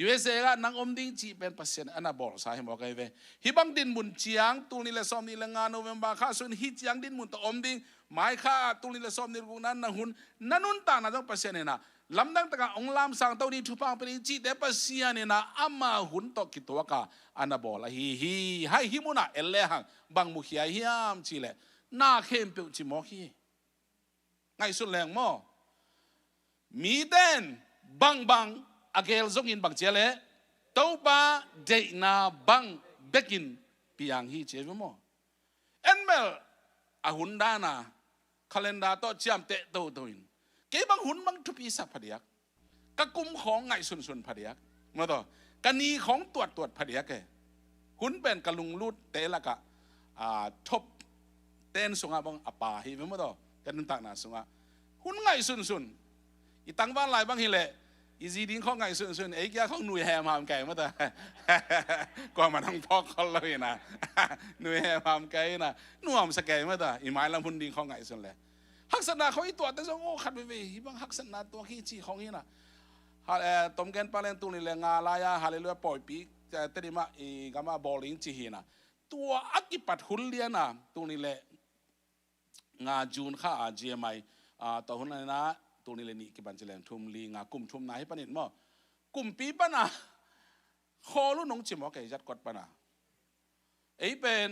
USA ก็นังอมดิ้งจีเป็นเปอร์เซ็นต์อันน่ะบอลสาหิมอกไอเวฮิบังดินมุนเจียงตูนี่ละซ้อมนี่ละงานโนเวมบาข้าส่วนฮิเจียงดินมุนต่ออมดิ้งหมายข้าตูนี่ละซ้อมนี่กูนั้นนะหุ่นนั่นนุ่นต่างนะต้องเปอร์เซ็นต์เนี่ยนะลำดังตะกะองลามสังตัวนี้ทุพังเป็นจีเดปเซียเนี่ยนะอามาหุ่นต่อกิตัวกะอันน่ะบอลฮิให้ฮิมุนะเอลเลหังบังมุขยาฮิยามจีเลน่าเข้มเปียวจีมอฮีไงสุดแรงมั้งมีเด่นบังอาเกลจงอินบังเจเลตัวป้าเดน่าบังเบกินปียังฮีเจวิโมเอ็นเมลอาหุนดานาคาเลนดาโตจามเตโตตัวอินเก็บังหุนบังทุปีสับพเดียกกะกุมของไงสุนพเดียกมาต่อกันนีของตรวจพเดียกแกหุนเป็นกะลุงลูดเตละกะทบเต้นสงะบังอปาฮีวิโมต่อกันนั่นต่างนาสงะหุนไงสุนอีตั้งบ้านหลายบางทีแหละอีจีดิ้งข้องไงส่วนไอ้แกข้องหนุ่ยแฮมหามไก่มาแต่ก็มาทั้งพ่อเขาเลยนะหนุ่ยแฮมหามไก่นะนุ่มสแกมาแต่อีไม้ลำพุนดิ้งข้องไงส่วนแหละฮักษณะเขาอีตัวแต่จงโอ้ขัดไปเว้ยบางฮักษณะตัวขี้จีของนี่นะต้มแกนปลาเลนตุนี่แหละงาลายาฮาเลลูยาปล่อยปีแต่ดีมาอีกามาบอลลิงจีฮีนะตัวอักกิปัดหุ่นเลียนะตุนี่แหละงาจูนข้าเจียไม่ต่อหุ่นอะไรนะตัวนี้เลยนี่กิบันเจริญทุ่มลีงากุมทุ่มนายปนิดมั้งกุมปีปนะคอลุ่นน้องจิมว่าแกยัดกดปนะไอ้เป็น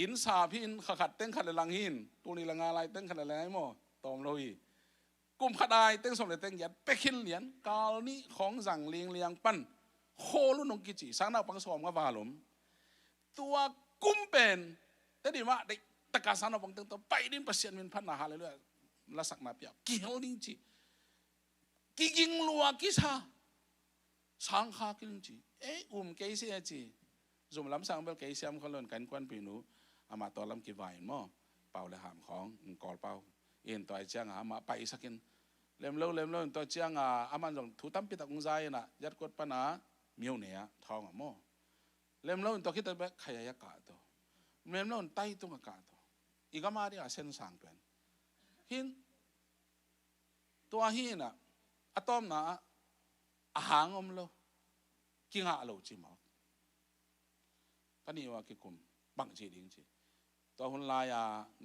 อินซาพินขัดเต้นขัดเลยลังหินตัวนี้ละงาลายเต้นขัดเลยไงมั้งตอมเราอีกุมขัดได้เต้นสมเลยเต้นยัดไปขินเหรียญกาลนี้ของสั่งเลียงปั้นคอลุ่นน้องกิจิสางนาปังสอมก็วาลมตัวกุมเป็นแต่ดีว่าได้ตะการสางนาปังตึงตัวไปดิ้นเปอร์เซ็นต์มันพันนาฮาเลยเลยละสักมาเปียกี่เฮลลิงจีกี่ยิงลัวกี่ชาสังขากินจีเกยเสียจีจุ่มล้ำสังเบลเกยเสียมเขาเล่นกันควันปีนูอามาตอล้ำกี่วายมั้งเป่าเลยหามของกอลเป่าตัวไอ้เจ้าหามาไปสักกินเล่มเล่ตัวเจ้าอามันจงถูตั้มปิดตะกุงใจน่ะยัดกดปนาเมียวเนี่ยทองมั้ง เล่มแล้วตัวคิดแต่แบบขยายกาตัวเล่มแล้วไตตรงอากาศตัวอีกมาที่อาเซนสังเป็นหินตัวหินอ่ะอะตอมนะอาหางอมโลกิงอาโลจิมอกกันนี่ว่ากิคุมบังจีดิ้งจีตัวคนลาย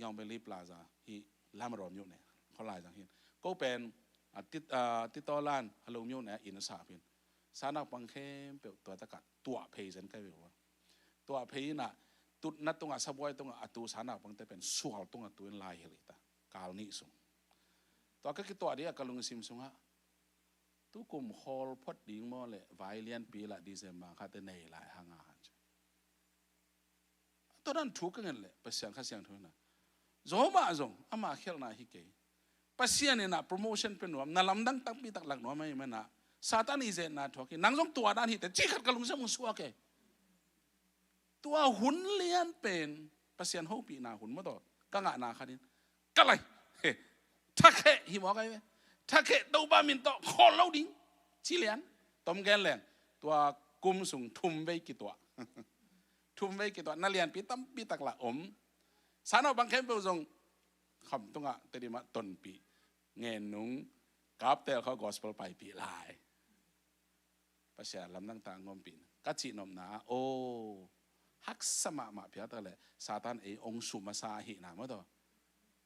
ยองเบลีพลาซาฮีลามารอมอยู่เนี่ยคนลายจังหินก็เป็นติดต่อล้านฮัลโหลมิวเนี่ยอินสาพินสานักบังเข้มเปิดตัวตะกัดตัวเพย์เซนใกล้เวลาตัวเพย์น่ะตุดนัดตรงอ่ะสบายตรงอ่ะตัวสานักบังแต่เป็นสวลตรงอ่ะตัวลายเฮลิตากาลนิสุงตัวก็คือตัวเดียกาลุงซิมสุงฮะตุกุมฮอลพอดดิ้งมอเลยไวเลียนปีละดิเซมมาคาเตเนยหลายหางานตัวนั้นถูกกันเลยภาษาข้าเสียงทุนนะโจมาจงอามาเขียนนาฮิเกภาษาเนี่ยนะโปรโมชั่นเป็นว่านาลำดังตั้งปีตักหลักหน่วยไม่นะซาตานิเจน่าทอกินังจงตัวด้านฮิตแต่จีขัดกันลงเสียมุสวะเกตัวหุ่นเลียนเป็นภาษาเขาปีนาหุ่นมาต่อกังอานาคดินกันเลยถ้าแค่หิมอกไงไหมถ้าแค่ตัวบ้ามินต่อคอเล่าดิ้งชิเลียนต้มแกนแหลงตัวกุมสูงทุ่มไว้กี่ตัวทุ่มไว้กี่ตัวนักเรียนปีตั้มปีตักละสารเอาบางแคมป์ไปส่งคำตรงอ่ะแต่ดีมาต้นปีเงินนุ่งกับแต่เขากอสเปลไปปีลายภาษาลำต่างๆงอมปีนกัจจินอมนาโอฮักสมามาเพียตะเลยซาตานองสุมาซาหินามาต่อ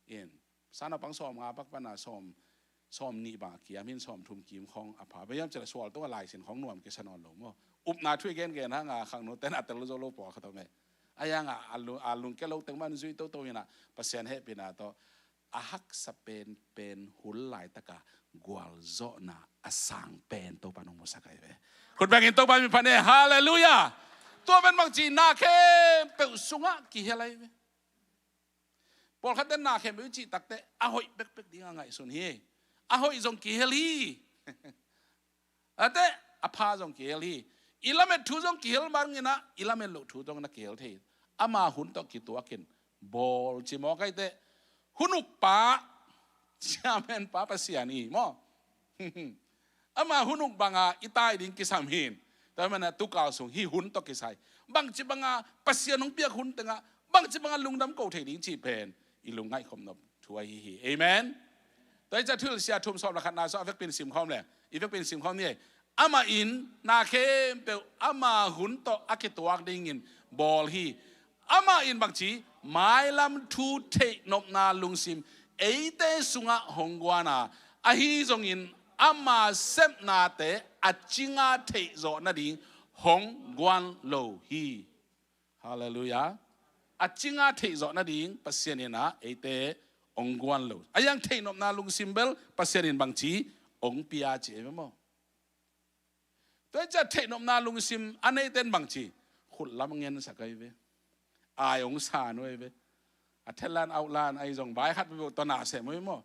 เอ็นสารเอาปังซ้อมงาปักปนาซ้อมนีบากียามินซ้อมทุ่มกีมของอภาพยายามจะสวลตัวลายสินของหน่วมเกษนอนหลงมั้งอุปนาช่วยเกณฑ์เกณฑ์ฮะงาขังโนเต้นอัตโลโซโลปอเขาทำไงอายังอาลุงแกเราตั้งมันจุยโตๆนะภาษาเฮปินาโตอาฮักสเปนเป็นหุ่นลายตะกากวลโซนาอาสังเป็นตัวปานงมุสกายเวคุณแบ่งอินตัวปานมีพันเนฮาเลลูยาตัวเป็นบางจีนาเข้มเปอุสุงะกี่เฮลัยเวพอเขาเดินนาเข้มเปอุจีตักเตะอาหอยเป๊กๆดีง่ายสุนเฮอาหอยจงกี่เฮลีแต่อาพาจงกี่เฮลีอิลาเมทูจงกี่เฮลบางงี้นะอิลาเมลุทูจงนักกี่เฮลเทอามาหุ่นตอกี่ตัวกินบอลจิมอไกเตหุ่นุป้าจาเมนป้าภาษานี่มั้งอามาหุ่นุบางอิตาดินกิสามหินแต่มันตุกเอาส่งฮีหุ่นตอกิไซบางจิบางภาษาน้องเปียหุ่นแต่งบางจิบางลุงดำโกเทดินจีเป็นอิลุงไงคมนบถวยฮีเอเมนแต่จะทุลเสียทุ่มสอบละขันนาสอบเวกเป็นสิมคอมเลยอีเวกเป็นสิมคอมนี่อามาอินนาเข้มเปลอามาหุ่นตออากิตัวดิ่งินบอลฮีอามาอินบางทีไม่ลำทูเทนบนาลุงซิมเอเตสุงะฮงกวานาอาฮีจงอินอามาเซมนาเตอจิงาเทโซนาดิงฮงกวนโลฮีฮาเลลูยาอจิงาเทโซนาดิงปัสเซียนินะเอเตองกวนโลอายังเทนบนาลุงซิมเบลปัสเซียนินบางทีองปิอาเจมั้งมั้งตัวจะเทนบนาลุงซิมอันนี้เต้นบางทีขุดลำเงินสักไงเว้อายองศาหน่อยเว้อเทลานเอาลานไอจงใบขัดไปบอกตนาเสียมั้ยมั้ง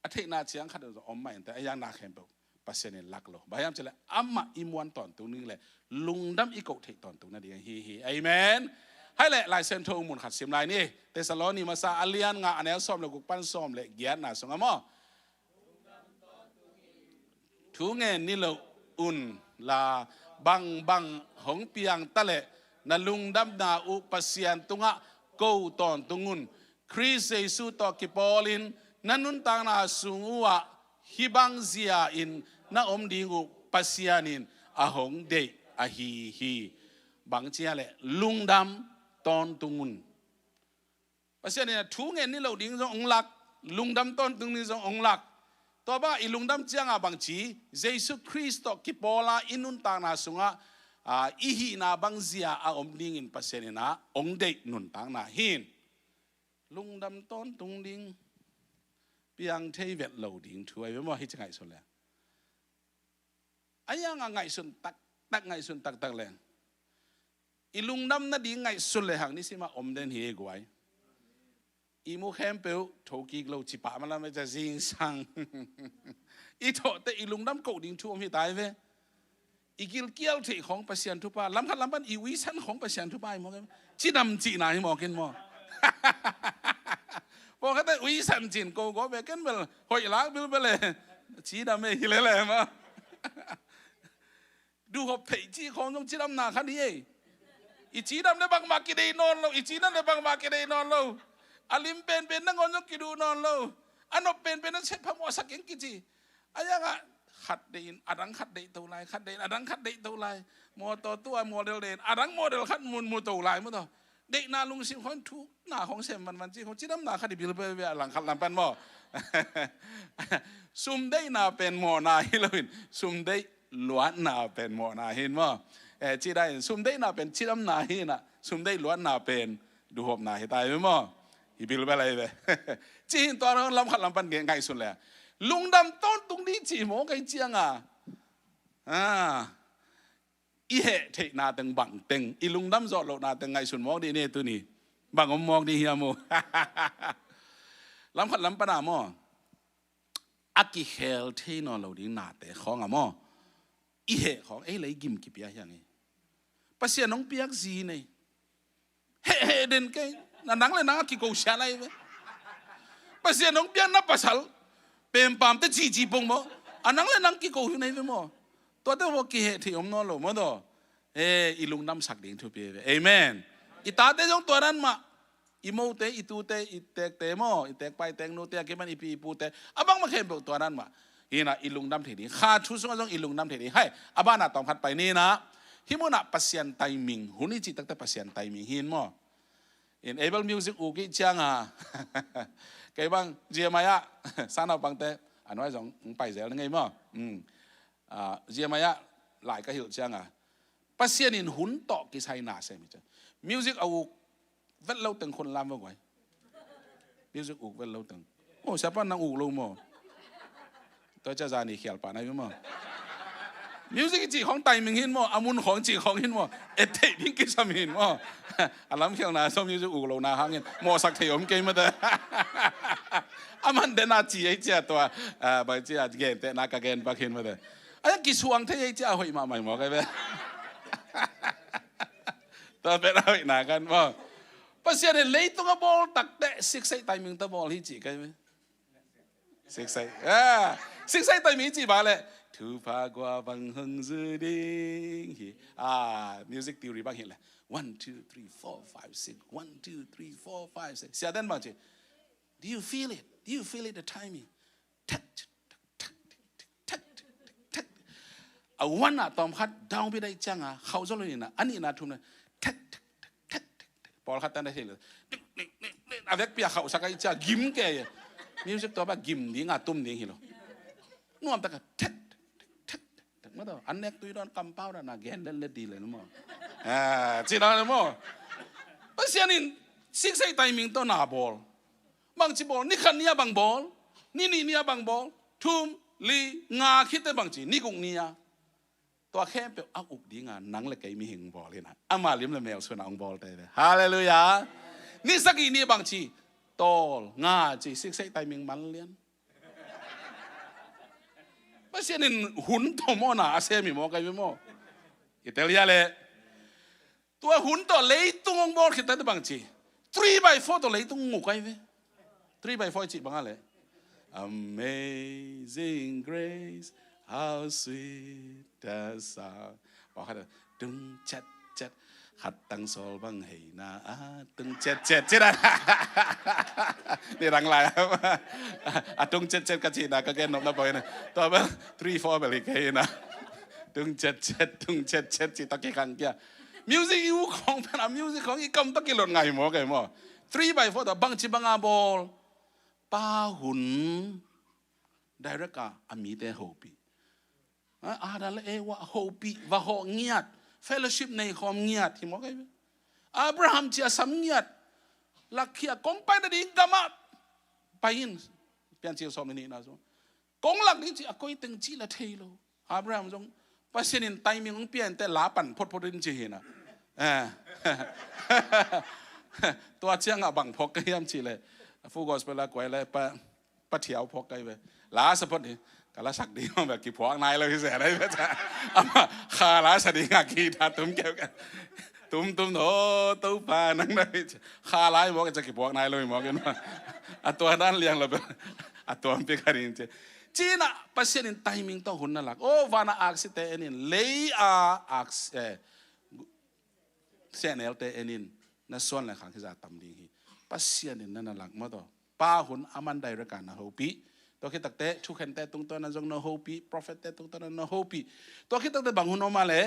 อเทนาเชียงขัดจะอมไม่แต่ยังนาเข้มเปล่าปัสเซนินลักโลใบยามจะเลยอัมมาอิมวันตอนตรงนี้เลยลุงดำอีกเทตอนตรงนั้นเดียวฮีเอเมนให้แหละลายเส้นทงมุนขัดเสียมลายนี่เตสโลนีมาซาอาเลียนงาอันนี้ซ้อมเลยกุปั้นซ้อมเลยเกียรติน่ะสงฆ์มั้งทุกเงินนี่เราอุ่นลาบังหงเปียงตะเลนลุงดำนาอุปเสียนตุงะกูตอนตุงุนคริสเยซูตอกิปอลินนันนุนตางนาสุงวะฮิบังเซียอินนาอมดิงอุปเสียนินอาหงเดอาฮีบางเจียเลลุงดำตอนตุงุนปเสียนินทุกเงินนี่เราดิ้งจงองหลักลุงดำตอนตุงนี้จงองหลักตัวบ้าอิลุงดำเจียงบางจีเยซูคริสต์กิปอลาอินุนตางนาสุงะอีฮีนาบังเซียอาอมดิงอินปัสเซนินาองเดกนุนตางนาหินลุงดำต้นตุงดิงเปียงเทเวตเหลาดิงถวยไม่ว่าให้จะไงสุดแล้วไอ้ยังไงสุดตักไงสุดตักแรงอีลุงดำนั่นดิงไงสุดเลยหางนี่สิมาอมเดนเฮกไว้อีมูเข้มเปลโถกีกเราจิปะมันแล้วไม่จะซิงซังอีโถแต่อีลุงดำโกดิงช่วงที่ตายเว้อีกิลเกียวที่ของประเสียนทุบป้าล้ำคันล้ำบันอีวิสันของประเสียนทุบป้ามองกันจีดำจีน่าให้มองกันมองพอเขาแต่วิสันจีนโกโก้เบกันเบลหอยล้างเบลเลยจีดำไม่ฮิเลเลยมั้งดู ดูหอบเพจีของจงจีดำนาคันนี้อีจีดำได้บางมากินได้นอนเราอีจีนั่นได้บางมากินได้นอนเราอาลิมเป็นนั่งอนจงกิดูนอนเราอันนบเป็นนั่งเช็ดพมอสักยังกิจีอายังอ่ะขัดเดินอาดังขัดเดินตัวไรขัดเดินอาดังขัดเดินตัวไรโมตัวโมเดลเดินอาดังโมเดลขัดมูตัวไรมั้งต่อเด็กนาลุงสิคนทุกหน้าของเซมมันจีของจีดำนาขัดบิลเบลหลังขัดหลังเป็นหม้อซุ่มได้นาเป็นหม้อนาฮิโลวินซุ่มได้ล้วนนาเป็นหม้อนาฮินหม้อจีได้ซุ่มได้นาเป็นจีดำนาฮินะซุ่มได้ล้วนนาเป็นดูหอบนาฮิตายไหมหม้อฮิบิลเบลอะไรไปจีนตัวเราลำขัดลำปันเก่งไงสุดเลยลุงดำต้นตรงนี้จีโมไงเจียงอีเหตุเทนาตึงบังตึงอีลุงดำจอดโลนาตึงไงสุดมองดีเนี่ยตัวนี้บังอมมองดีเฮียโมลำขัดลำปนามออากิเฮลเทนอเราดีนาแต่ของอะมออีเหตุของเลยกิมกิเปียอย่างนี้ภาษาน้องเปียกซีนี่เฮเด่นแกนังเลยนังกิโกชาไลเว้ภาษาน้องเปียกนับภาษาเป็นปามแต่จีปงมั้งอันนั้นเลยนังกิโกอยู่ในเว้มั้งตัวเดียวว่ากิเหตุที่อมนอโลมั้งตัวอีลุงน้ำสักดิ่งทุบเป้เอเมนอีตาเตจงตัวนั้นมาอีโมเตอีตูเตอีเตกเตมออีเตกไปเตกโนเตกิมันอีปีปูเตอาบังมาเข้มบอกตัวนั้นมาอีน่ะอีลุงน้ำเทนี้ข้าทุสงจงอีลุงน้ำเทนี้ให้อาบ้าน่ะต้องพัดไปนี่นะฮิโมน่ะปัสยันไตมิงหุ่นนี่จิตตั้งแต่ปัสยันไตมิงหินมั้งin able music uki changa cái bang dia maya sana bang te anh nói rằng phải dễ ngay mà dia maya lại cái hiệu changa pasien in hun to cái sai na xem chứ music au vất lâu từngคนlàm vào vậy music u vất lâu từng sao bạn năng u lâu mà tôi cho ra này khéo bạn này mà music จีของไตมิงหินมั้งอามุนของจีของหินมั้งเอเทพิงกิสามินมั้งอาล้ำเขียวนาส้ม music อู่โลนาหางเงินมัวสักเทียมเกมมาเด้ออามันเดน่าจีไอเจ้าตัวบางจีอาเกนเตนักเกนปักหินมาเด้อไอ้กี่ช่วงที่ไอเจ้าหอยมาใหม่หมอกันเว้ยตัวเป็นอะไรหนากันมั้งภาษาเนี่ยเลยต้องบอลตักเตะซิกไซไตมิงตัวบอลที่จีกันเว้ยซิกไซซิกไซไตมิงจีมาเลยทุพากว่าบังหงสือดิ่งmusic theory บ้างเห็นเลย 1 2 3 4 5 6 1 2 3 4 5 6เสียดันบ้างจี do you feel it do you feel it the timing เอาวันน่ะตอมคัดดาวไปได้จังเขาจะเลยนะอันนี้นะทุ่มเลยพอคัดตั้งได้เลยเอาเด็กเปียเขาสักไอ้จ้ากิมแก music ตัวบ้ากิมดีงาตุ้มดีเห็นหรอนวมตะกันมาต่ออันนี้ตัวโดนกำเป้าแล้วนะแกนเล่นเล่นดีเลยนะมั้งจีน่าเลยมั้งภาษานี่ซิกไซไตมิงตัวหน้าบอลบางจีบอลนี่ขันนี้บางบอลนี่บางบอลทุ่มลีงาคิดแต่บางจีนี่กุ้งนี่ตัวแค่เป็นอักอุกดีงานนังเลยไกมีหิงบอลเลยนะอามาลิมเลยแมวส่วนอังบอลได้เลยฮาเลลูยานี่สักอีนี่บางจีโตงาจีซิกไซไตมิงมันเลี้ยนภาษาเนี่ยหุ่นตัวมอน่ะอาเซมิมอกันไปมออิตาลีเลยตัวหุ่นตัวเลยตุ้งบอลคิดแต่บางที3x4ตัวเลยตุ้งงูกันไป3x4จีบางอะไร Amazing Grace how sweet the sound บอกเขาเลยตึงจัดขัดตังโซลบังเฮนาตึงเจ็ดนะนี่รังลายตึงเจ็ดกันจีนะก็แกนนกนะบอยนะตัวแบบ3-4แบบนี้แกนะตึงเจ็ดจีตะกี้กันเกี่ยมิวสิกยูของเป็นมิวสิกของอีกำตะกี้หล่นไงหมอไงหมอ3x4ตัวบังจีบังอาบอลป้าหุ่นได้รักอามีแต่โฮปีดันเลยว่าโฮปีว่าโฮเงียดfellowship ในความเงียบที่มองไงอับราฮัมเจียสำเงียบลักเขียกงไปได้ดีกามาไปยินเปลี่ยนเจียวสอบนี้นะจ๊ะกงหลักนี้จีอากอยตึงจีละเทโลอับราฮัมจงภาษาเนี่ยไตมีของเปลี่ยนแต่ลาปั่นพดดินจีเห็นนะตัวเชียงบังพกกันยามจีเลยฟูกอสเปล่ากวยเลยปะเถียวพกกันไปลาสะพดนี่กะละสักดีมันแบบกี่พวกนายเลยที่เสียได้ไหมจ๊ะข้าละสักดีงากีตาตุ้มเกี่ยวกันตุ้มโอ้ตุ้มปานั่งได้ข้าละบอกจะกี่พวกนายเลยบอกกันว่าตัวนั้นเลี้ยงเราเป็นตัวมันเป็นการินเจ จีน่ะปัสยานินไทมิงต้องหุ่นนั่นหลักโอ้วานาอักสิเตเอนินเลยอักเซเนลเตเอนินนั่นส่วนแหละข้างที่จะตำดีปัสยานินนั่นหลักมาต่อป้าหุ่นอามันได้ระกันนะฮูปีตัวคิดตักเตะชุกเห็นเตะตรงตัวนั้นจงนะฮูปีโปรเฟตเตะตรงตัวนั้นนะฮูปีตัวคิดตักเตะบางหุ่นออกมาเลย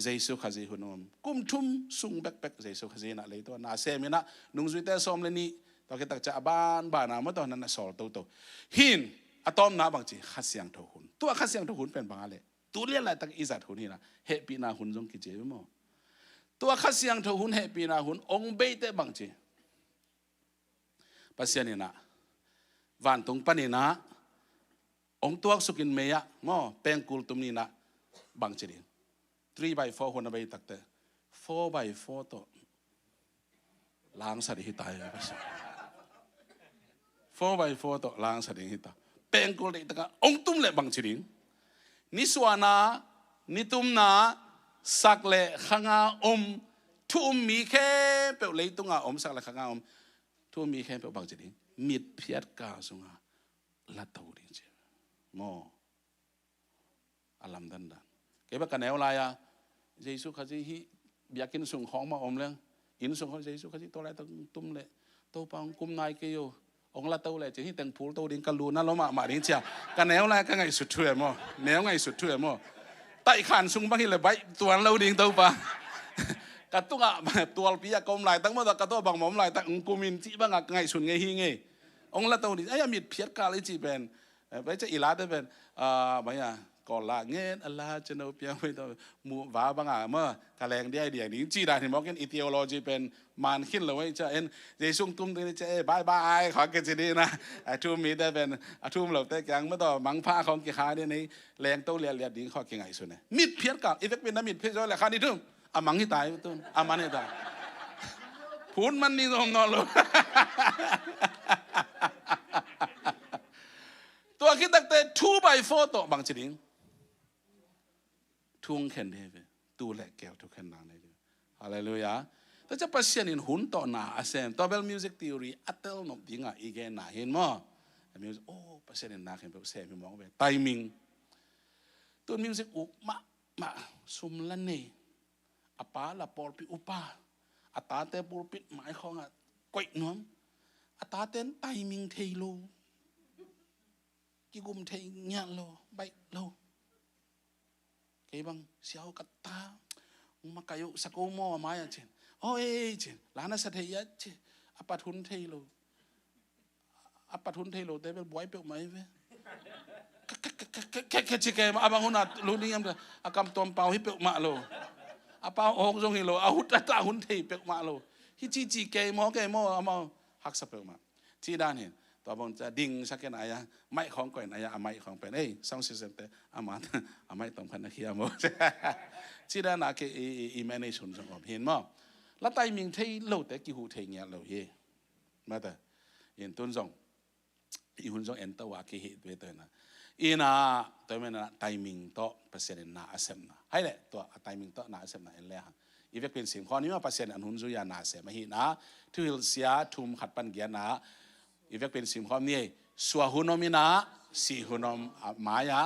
เจสุขจีหุ่นอมกุมทุ่มสุงเบกเบกเจสุขจีน่ะเลยตัวน่าเซมินะนุ่งจุยเตะซ้อมเลยนี่ตัวคิดตักจะบ้านนะมาตัวนั้นน่ะสอลตัวหินอะตอมน้าบางจีขัดเสียงทุกหุ่นตัวขัดเสียงทุกหุ่นเป็นบางอะไรตัวเลี้ยงอะไรตักอิจฉาหุ่นนี่นะเฮปีนาหุ่นจงกิจเจมั้งตัวขัดเสียงทุกหุ่นเฮปีนาหุ่นองเบยเตะบางจีปัสยานินะวันตรงปนินะองตัวสุกินเมียมอเป็นกุลตุมนี่นะบางจีดิ3x4คนเอาไปตักเตะ4x4ตัวล้างสัตว์หิตายไปสิ4x4ตัวล้างสัตว์หิตาเป็นกุลติตะองตุมเละบางจีดินิสวานานิตุมนาสักเละข้างอาทุ่มมีแค่เปลวเลยตุงอาสักเละข้างอาทุ่มมีแค่เปลวบางจีดิมิดเพียดกาสุงาลัดตัวดิเจมออัลลัมดันดันเก็บกันแนวลายเยซูขจีฮิอยากกินส่งของมาอมเรื่องอินส่งของเยซูขจีตัวอะไรตุ้มเละตัวปังกุมนายเกยองละตัวเลยจะฮิแต่งพูลตัวดิ้งกันลูนั่นล้มาดิ้งเชียกันแนวลายกันไงสุดเถื่อนมั้งแนวไงสุดเถื่อนมั้งไต่ขานส่งบางทีเลยใบตัวเราดิ้งตัวปังกัตุกะตัวปีกกลมลายตั้งหมดกัตัวบางหมอมลายตั้งกุมินจีบางไงสุดไงฮิไงองละตัวนี้ไอ้ยามีเพียรกาลิจีเป็นไปจะอีลาได้เป็นไม่อะก่อนละเงี้ยอัลลาจะเอาเพียงไปตัวมูว่าบางอ่ะเมื่อกระแรงได้เดียนี้จีได้ที่มองกันอีเทียโลจีเป็นมันขึ้นเลยว่าจะเอ็นเจสุงตุ้มตัวนี้จะบายบายขอเกิดจะดีนะทุ่มมีได้เป็นทุ่มเหล่าแต่ยังเมื่อต่อมังผ้าของกี่ขาเนี่ยในแรงโตเลียดีข้อเก่งไงส่วนเนี่ยมิดเพียรกับอีเฟกเป็นน้ำมิดเพียรเลยขานี่ทุ่มอามังที่ตายตุ้มอามันที่ตายพูนมันนี่ตรงนอนเลยตัวคิดตั้งแต่2x4ตัวบางจริงทุ่งแขนเดวตัวเล็กแก้วทุกแขนนางเลยฮาเลลูยาแต่จะปัสยานินหุ่นต่อหน้าอาเซมตัวเบลมิวสิกทีโอรีอัตเตลนบดิ้งอ่ะอีกแกน่าเห็นมั้ยมิวสิกโอ้ปัสยานินน่าเห็นแบบเซมมองไปไทมิ่งตัวมิวสิกอุมาสุมลันเน่อปาละปอลปิอุปาอัตาเตปอลปิหมายของอ่ะก้อยน้อมอัตาเต้นไทมิ่งเทโลกิกุมเทงยันโลใบโลเก็บังเสียวกัตตามาkayu sakomo amaya chen oh chen lana satheya chen apatun thelo tebel boy pe mai ve ke chike abang huna luni am akam tom pau hi pe ma lo apa ok jong hi lo ahut ta hun thei pe ma lo hi chi ke mo ama hak sa pe ma chi dan hinตัวบนจะดิ่งสักแค่ไหนอะไม่ของก่อยไหนอะไม่ของเป็นซ่องซิสเต็มเตอามาไม่ต้องพันนักเขียนมั้งที่ด้านนักอีเมนิชนสงบเห็นมั้งแล้วไต่มิงที่โลแต่กี่หูเทียงเงี้ยเราเย่มาแต่เห็นต้นส่งอีหุ่นส่งเอ็นตัวว่ากี่เหตุเวทนะอีน่ะตัวมันน่ะไต่มิงโตเปอร์เซ็นต์น่าเสมนะให้เลยตัวไต่มิงโตน่าเสมนะเอ็นเลยฮะอีเวกเป็นสิ่งข้อนี้ว่าเปอร์เซ็นต์อันหุ่นสุยาน่าเสมมาหินะที่เสียทุ่มขัดปันเกียร์นะอีเวกเป็นสิ่งข้อนี้สวหุนอมินะสีหุนอมมายา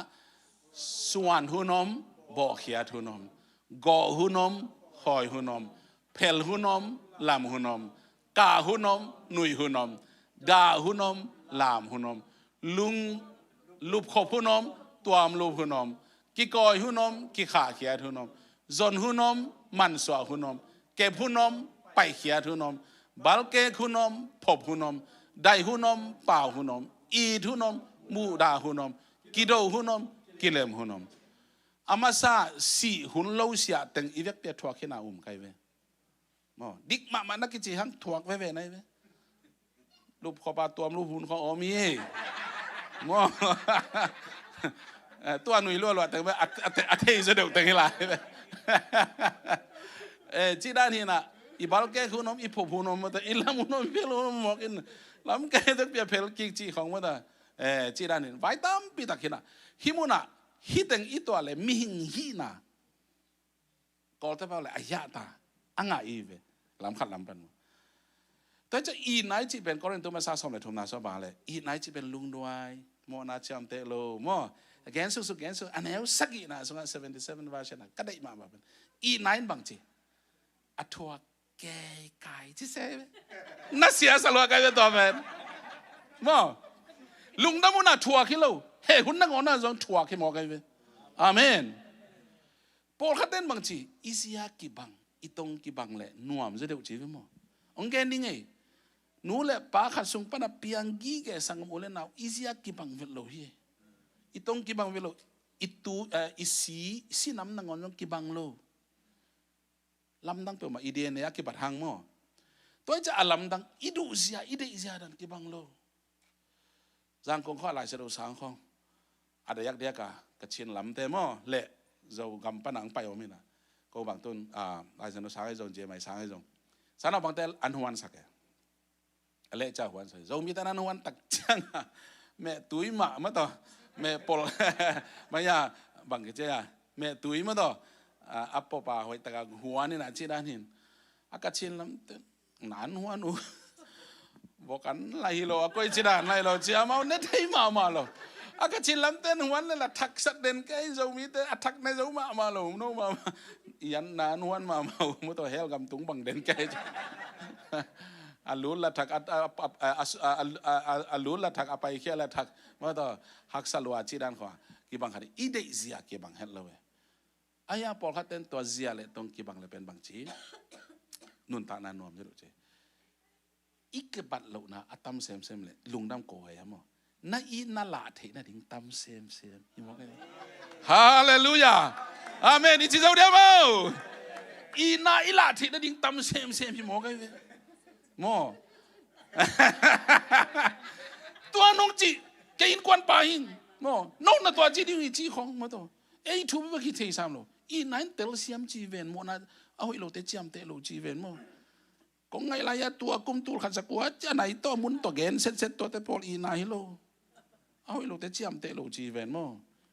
ส่วนหุนอมบ่อเขียหุนอมก่อหุนอมหอยหุนอมเพลหุนอมลำหุนอมกาหุนอมหนุยหุนอมดาหุนอมลามหุนอมลุงลูบขบหุนอมตัวมลูบหุนอมกิกอยหุนอมกิขาเขียหุนอมจนหุนอมมันสวหุนอมเก็บหุนอมไปเขียหุนอมบัลเกหุนอมพบหุนอมได้หุนอมเปล่าหุนอมอีหุนอมมูดาหุนอมกิโดหุนอมกิเลมหุนอมอามาซาสีหุ่นเล่าเสียแต่งอีเวกเปียทวกขึ้นอาใครเว้มอดิกมานักกิจหังทวกไว้ไหนเว้รูปขอบตัวรูปหุ่นของมีมอตัวหนุ่ยล้วนๆแต่ว่าอัฐิจะเดือดแต่งให้ลายเว้จีด้านนี้นะอีบาลแกหุ่นอมอีพบหุ่นอมแต่อีลำหุ่นอมเพียรหุ่นอมกินลำแกจะเปียเพลกิจของมันแต่จีด้านนี้ไว้ตามปีตักขึ้นหิมุนะฮิตังอีตัวเลยมิหิงฮีนะก็จะเป็นอะไรอายะตาอ่างอีเวลำขัดลำเป็นแต่จะอีไหนจีเป็นก็เรื่องตัวมาซาสมเลยทุนนาสบาเลยอีไหนจีเป็นลุงด้วย โมนาจำเตโลโมแกนสุกแกนสุอันนี้สักอีนะสุง77 version นะก็ได้มาแบบอีไนน์บางทีอัฐวแกไก่ที่เซ่น่าเสียสละกันตัวเป็นโมลุงดำมุนาทัวคิโลเฮ้หุ่นนักงอนน่ะจงทัวคิโมกันเป็นอาเมนพอขัดเต้นบางทีอิสยากิบังอิตงกิบังเลยนัวมจะเดือดจีบมั้งองแกนี่ไงนู่นแหละป้าขัดส่งปนับเปียงกี้แกสังโมเลนเอาอิสยากิบังเวลโลฮีอิตงกิบังเวลโลอิตูอิสีน้ำนังอนจงกิบังโลลำดังเปิดมาอีเดียเนี่ยกิบัดหางมั้งตัวจะลำดังอิดูเสียอิเดอิเสียดันกิบังโลจังคงข้อหลายเสด็จสังคงอาจจะยักเดียกะชินลำแต่มั้งเละเรากำปนังไปว่าไม่นะก็บางต้นหลายเสด็จสังให้จงเจไม่สังให้จงสารบางแต่อันหวนสักเละเจ้าหวนสักเรามีแต่อันหวนตักจังแม่ตุ้ยหมาต่อแม่ปลไม่ยาบางกิจยาแม่ตุ้ยมาต่ออัปปะหอยตะกหัวนี่นะชีด้านหินอากาศชินลำหนานหัวหนูบอกกันไล่เราก็อีชีด้านไล่เราเจ้ามาเน็ตให้มาเราอากาศชินลำเต้นหัวนี่แหละทักสัตเด่นแก่เรามีแต่ทักในเรามาเราโน้มายันนานหัวมามุตัวเฮลกำตุงบังเด่นแก่อัลลุลละทักอัลลุลละทักอภัยเขี้ยละทักมาต่อฮักสลัวชีด้านขวากีบังขัดอีเดเซียกีบังเฮลเลยอายาพอขัดเต้นตัวเซียเลยตรงกีบังเลยเป็นบางชีนุนตานานวมจะรู้เจอีกบัดเหล่านะอัตมเซมเลยลุงดำโกยมั้งน่าอีน่าละเทน่าดิ้งตำเซมยี่มองกันฮาเลลูยาอาเมนอีจิเจ้าเดียวมั้งอีน่าอีละเทน่าดิ้งตำเซมยี่มองกันโมตัวน้องจีแกอินควันไปอินโมน้องน่ะตัวจีดิ้งอีจีของมาตัวเอ้ยทุบไปคิดเทสามโลอีนั่นเตลเซียมจีเวนโมน่ะเอาอีโลเตจียมเตลโลจีเวนโมก็ไงล่ะยาตัวกุมตูขัดสักว่าจะไหนตัวมุนตัวเกนเซ็ตตัวเตปอลอีน่าฮิโลเอาอีโลเตจียมเตลโลจีเวนโม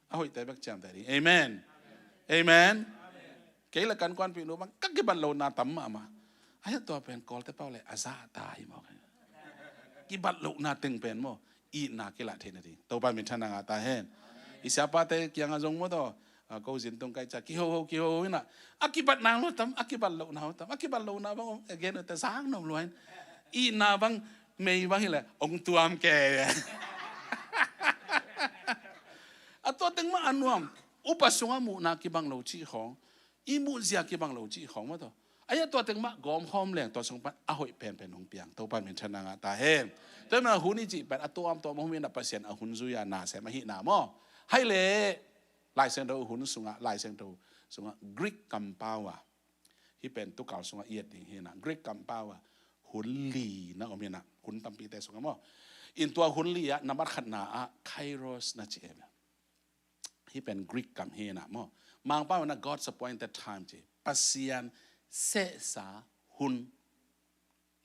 เอาอีเตบักจียมเตลีเอเมนเอเมนเกล้ากันควันปีโนบังกักกิบันโลนาตัมมาไอ้ตัวเป็นกอลแต่เป้าเลยอาซาตายมั้งกิบัดลุกนาตึงเป็นมั้งอีนาเกละเทนดีตัวไปมีท่านางตาเห็นอิสยาปาเตกียงอาจงมั้งตัวก็จินตรงไกจากกิโฮวินะอากิบัดนางลุตัมอากิบัดลุกนาตัมอากิบัดลุกนาบังเกณฑ์แต่สางนมล้วนอีนาบังไม่บังเห็นเลยองตัวมแก่อัตัวตึงมาอันวมอุปสงฆ์มูนากิบังโลจีของอีมูเซียกิบังโลจีของมั้งตัวไอ้ตัวตึงมากอมหอมแหลงตัวสงปันอาหอยเป็นหงเปียงตัวปันเป็นชนะตาเห็นแต่เมื่อหุ่นนี่จีเป็นตัวตัวมหมีนับเปอร์เซ็นต์หุ่นซุยานาเสมาหินาหม้อให้เล่ลายเส้นตัวหุ่นสุงะลายเส้นตัวสุงะกรีกกัมปาวะที่เป็นตัวเก่าสุงะเอียดดิ่งเห็นนะกรีกกัมปาวะหุ่นลีนะอมนะหุ่นตัมปีแต่สุงะหม้ออินตัวหุ่นลีอะนับขนาอะไคโรสนะเจมที่เป็นกรีกกัมเฮนะหม้อมังป้าวนะ God's appointed time จีปัสเซียนเสสาหุ่น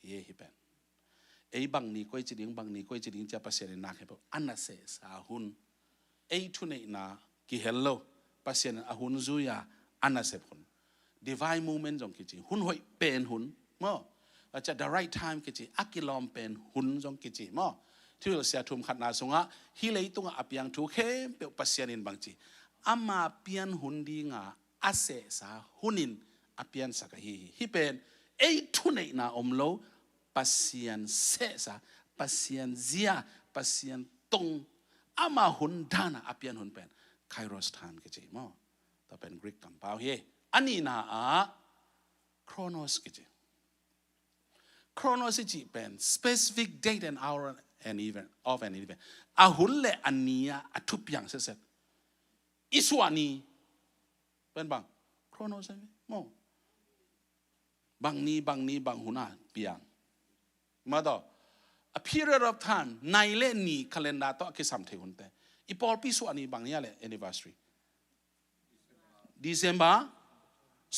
เย่ฮิเป็นไอ้บางนี้ก็จะดิ้งบางนี้ก็จะดิ้งจะภาษาในนักให้บอกอันนั้นเสสาหุ่นไอ้ทุนในนากิเฮลโลภาษาในหุ่นจุยาอันนั้นเสพหุ่น divine moment จงกิจหุ่นหอยเป็นหุ่นมั้งอาจจะ the right time กิจอักิลอมเป็นหุ่นจงกิจมั้งที่เราเสียทุ่มขัดนาสงะฮิเลยตุงอับยังทุกเข้มเป็นภาษาในบางจีอามาเปียนหุ่นดีงาอาเสสาหุ่นินอาเปียนสักฮิเป็นไอ้ทุนในนาอมโลปัสยานเสสาปัสยานเซียปัสยานตงอามาหุ่นดานะอาเปียนหุ่นเป็นไคโรสทานก็จริงมั้งแต่เป็นกรีกกัมปาวเฮอันนี้นะโครโนสก็จริงโครโนสจีเป็น specific date and hour and event of an event อาหุ่นเละอันนี้อาทุบอย่างเสร็จอิสวานีเป็นบางโครโนสใช่ไหมมั้งบางนี้บางหุ่นอ่ะเปียงมาต่อ a period of time ในเล่นนี้ calendar ต่อคิดสัมเทหุ่นแต่อีพอลพิสุอันนี้บางนี้แหละ anniversary December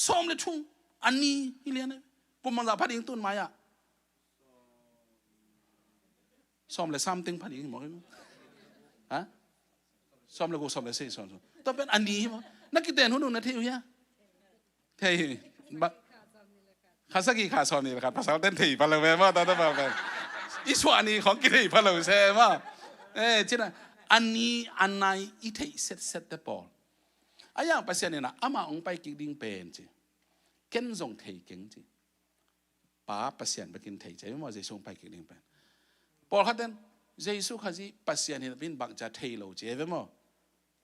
ซ้อมเลยทุ่งอันนี้ฮิเลียนเนี่ยผมมันจะพัดยิงต้นไม้อะซ้อมเลยsomethingพัดยิงมั้งฮะซ้อมเลยกูซ้อมเลยสิซ้อมต้องเป็นอันนี้มั้งนักกีฬาหุ่นนู่นนะเที่ยวเนี่ยเที่ยวข้าสักกี่ข้าซ้อมนี่แหละครับภาษาเต้นถี่พลังแม่มาตอนนั้นแบบอีสวานีของกินถี่พลังเซ่มาจิน่ะ อันนี้อันไหนอีเทเซตเตปอลอายังภาษาเนี่ยนะอามาองไปกินดิ้งเป็นจีเก่งส่งเทเก่งจีป้าภาษาไปกินเทใจไม่ว่าจะส่งไปกินดิ้งเป็นปอลขัดเด่นเยซูข้าจีภาษาเนี่ยเป็นบังจะเทโลเจ้ไม่ว่า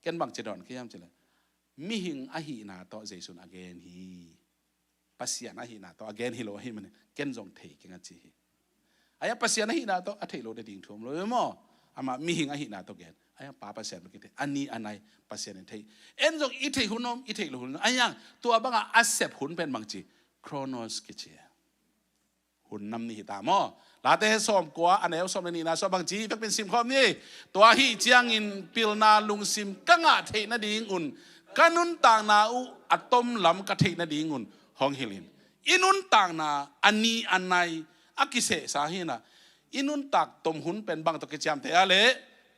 เก่งบังจะดอนขี้ยามจีเลยมิหิงอาหินาต่อเยซูอเกนฮีภาษาอาหินาต่ออเกนฮิโลฮิมันเก่งส่งเทเก่งจีอายะภาษาอาหินาต่ออเทโลได้ดิ้งทุ่มเลยมั้งอามามิหิงอาหินาต่อเกนอายะป้าภาษาไปกินเทอันนี้อันไหนภาษาเนี่ยเทเอ็นส่งอีเทหุ่นนมอีเทโลหุ่นอายังตัวบังอาเซปหุ่นเป็นบังจีโครโนสกิเชียหุ่นนำนี่ตามอลาเตสอมกัวอันไหนสอมนี่นะสอมบางจีเป็นซิมคอมนี่ตัวฮีเจียงอินปิลนาลุงซิมกังอาเทนดีงุนกันุนต่างนาอุอัตมลำกะเทนดีงุนฮองฮิลินอินุนต่างนาอันนี้อันไหนอากิเสสาฮีนะอินุนตักตมหุ่นเป็นบางตะกิจามเตอะเล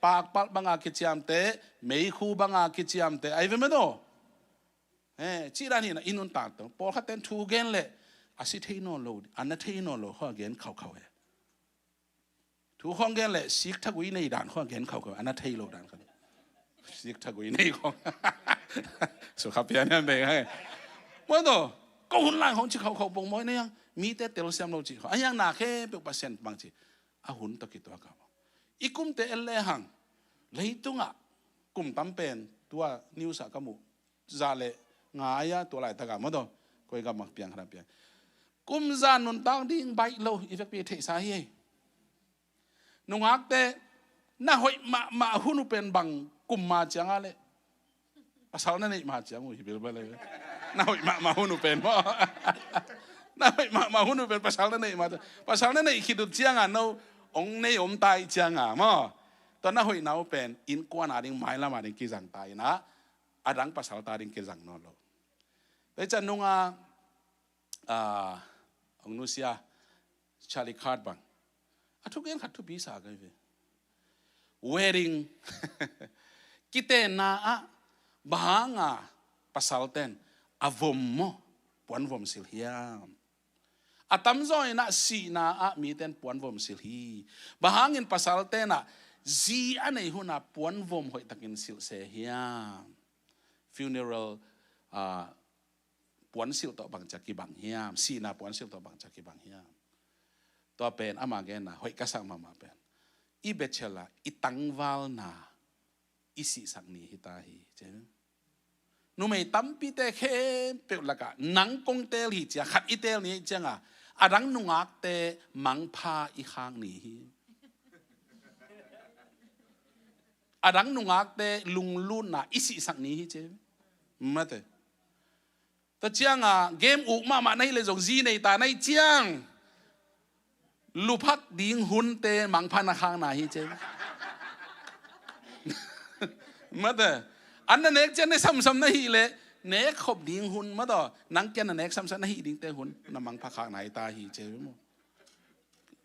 ปากปักบางอากิจามเตไม่คู่บางอากิจามเตไอเวมโดจีรานี่นะอินุนต่างตมพอเขาเต้นทูเกนเลยอาศัยเทโนโลดอันนั้นเทโนโลข้อเกนเขาทุกห้องเกนเลยสิกทักวิในด่านข้อเกนเขาอันนั้นเทโลด่านเขาสิกทักวิในของสุขภาพเนี่ยเป็นไงเมื่อตัวก็หุ่นล่างของจีเขาบ่งมวยเนี่ยยังมีแต่เตลเซียมโลจีเขาอันยังหนาแค่เป็นเปอร์เซ็นต์บางทีอาหุ่นตะกี้ตัวเขาอีกุมเตเอลเลหังเลยตุงอ่ะกุมตั้มเป็นตัวนิวส์กามุซาเลงายะตัวไหลตะกาเมื่อตัวก็ยังมักเปียงขนาดเปียงกุมจานุนตังดิ้งใบโลอีเฟกปีเทสาเฮนุ่งฮักเตน่าหอยมาหุ่นเป็นบังกุมมาจังอะไรภาษาเนี่ยมาจังมุ้ยเบลไปเลยน่าหอยมาหุ่นเป็นเพราะน่าหอยมาหุ่นเป็นภาษาเนี่ยมาภาษาเนี่ยคิดดูจังอ่ะโนองค์เนี่ยอมตายจังอ่ะมั้งตอนน่าหอยน่าเป็นอินกวนอาดิ้งไม่ละมาดิ้งกิจังตายนะอาดังภาษาตาดิ้งกิจังนอโลแต่จันนุ่งองนุเซียชาลิคาร์ดบังทุกอย่างขัดทุกปีศาจกันเลยwedding กิเตน่าบางภาษาเต้นอาวมโมปวนวมสิลฮียมตั้มจอยน่ะสีน่ามีเต้นปวนวมสิลฮีบางอินภาษาเต้นน่ะจีอันไหนหุ่นน่ะปวนวมหอยตักินสิลเสียม funeral ปวนสิลต่อบางจากกี่บางเฮียมสีน่ะปวนสิลต่อบางจากกี่บางเฮียมตัวเป็นอามาเกน่ะหอยกระสังมาเป็นอีเบชล่ะอีตังวาลน่ะอีสิสังนี้ฮิตาฮีเจ้านุ่มไอ้ตั้มปีเตเข้เปิดละกะหนังกงเตลฮีเจ้าขัดอีเตลนี้เจ้าอาดังนุ่งอักเตมังพาอีข้างนี้อาดังนุ่งอักเตลุงลุนน่ะอีสิสังนี้เจ้ามาเตแต่เจ้าเกมอุกมาในเลยจงจีในตาในเจ้าลูพัดดิ้งหุ่นเตมังพันข้างไหนเจ้ามาเถอะอันนั้นเอกเจ้าในซ้ำๆนั่นฮีเลยเนกขบดิ้งหุ่นมาต่อนังเจ้านั่นเอกซ้ำๆนั่นฮีดิ้งเตหุ่นน้ำมังพันข้างไหนตาฮีเจ้ามั้ง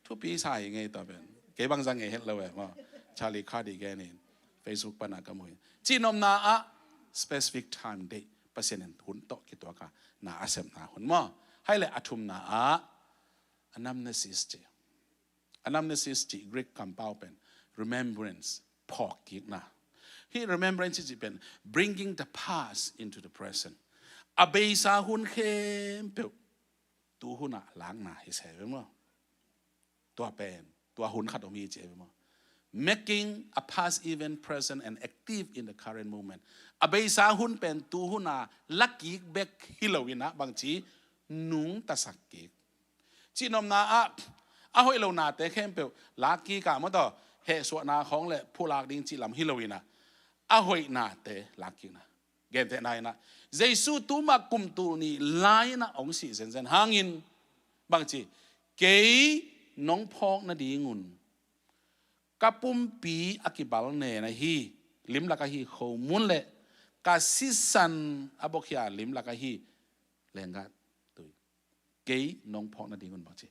ทุกปีใส่ไงต่อเป็นเก็บบางจังไงเห็นเลยว่าชาลีคาร์ดีแกนี่เฟซบุ๊กปนากระมวยจีนอมนาอะ specific time day เปอร์เซ็นต์หุ่นโตกี่ตัวกันนาอาเซมนาหุ่นมั้งให้เลยอัตุมนาอะanamnesis เจ้anamnesis จีกรีกคำเป้าเป็น remembrance พอกกิกนะที่ remembrance จีเป็น bringing the past into the present อเบยสาหุ่นเข้มเปล่าตัวหุ่นอะล้างหน้าให้เสร็จมั้งตัวเป็นตัวหุ่นขัดอมีเจ็บมั้ง making a past event present and active in the current moment อเบยสาหุ่นเป็นตัวหุ่นอะลักกิกเบกฮิโลวินะบางทีนุ่งตะสักกิกจีนอมนาอะหอยเราหนาแต่เข้มเปล่าลักกี้กะมาต่อเหตุส่วนนาของเลยผู้ลักดิ้งจีลำฮิโลวินะหอยหนาแต่ลักกี้นะเกณฑ์แต่ไหนนะเยซูตัวมากุมตัวนี้ไล่นะองค์สี่เซนหางินบางทีเกย์น้องพอกนะดีงุนกับปุ่มปีอากิบาลเนนะฮีลิมลักฮีเขามุนเลยกาซิสันอาบอกยาลิมลักฮีเลงกัดตัวเกย์น้องพอกนะดีงุนบางที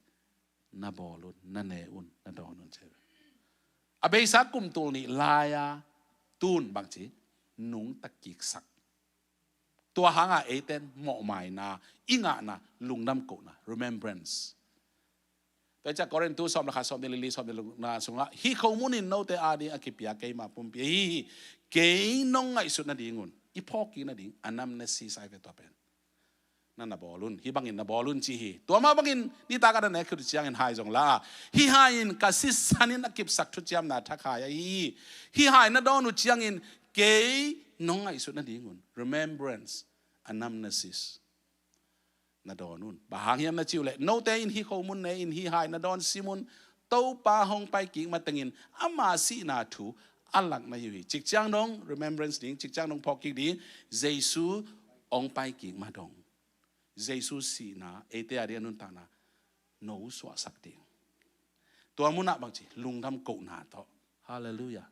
นาบอลุนนาเนอุนนาดอนุนเชอเบยสักกุมตัวนี้ลายตูนบางทีนุ่งตะกิกสักตัวหางเอเตนเหมาะใหม่นาอิงะนะลุงน้ำโกนะ remembrance แต่จากกรณีตู้สอบราคาสอบเดลิลีสอบเดลินาสงละฮีเขามุนินโนเตอาดีอากิปยาเกยมาปุ่มเปียฮีเกยน้องไงสุดนาดีงุนอีพอกีนาดีอันนั้นเนสีไซเวตัวเป็นนั่นน่ะบอลุนฮีบังอินน่ะบอลุนจีฮีตัวมาบังอินนี่ตากันนั่นคือเจียงอินไฮจงละฮีไฮอินกัสิสันินอากิปสักทุจยามนาทักหายฮีไฮน่ะดอนุเจียงอินเกยน้องไงสุดนาดีงุน remembrance อันนั้นเนสิสนาดอนุนบางอย่างน่าจิวเลยโนเตอินฮีเขามุนเนอินฮีไฮนาดอนซิมุนโตปาฮงไปกิ่งมาตังอินอามาสีนาทูอัลลักนาอยู่จิกจังน้อง remembrance ดิ้งจิกจังน้องพอกิ่งดิ้งเยซูองไปกิ่งมาดองเยซูสีนาเอเตอาเดียนุนตานาโนสวาสักดิ้งตัวมุนับบางทีลุงทำโกนาต่อฮาเลลูยา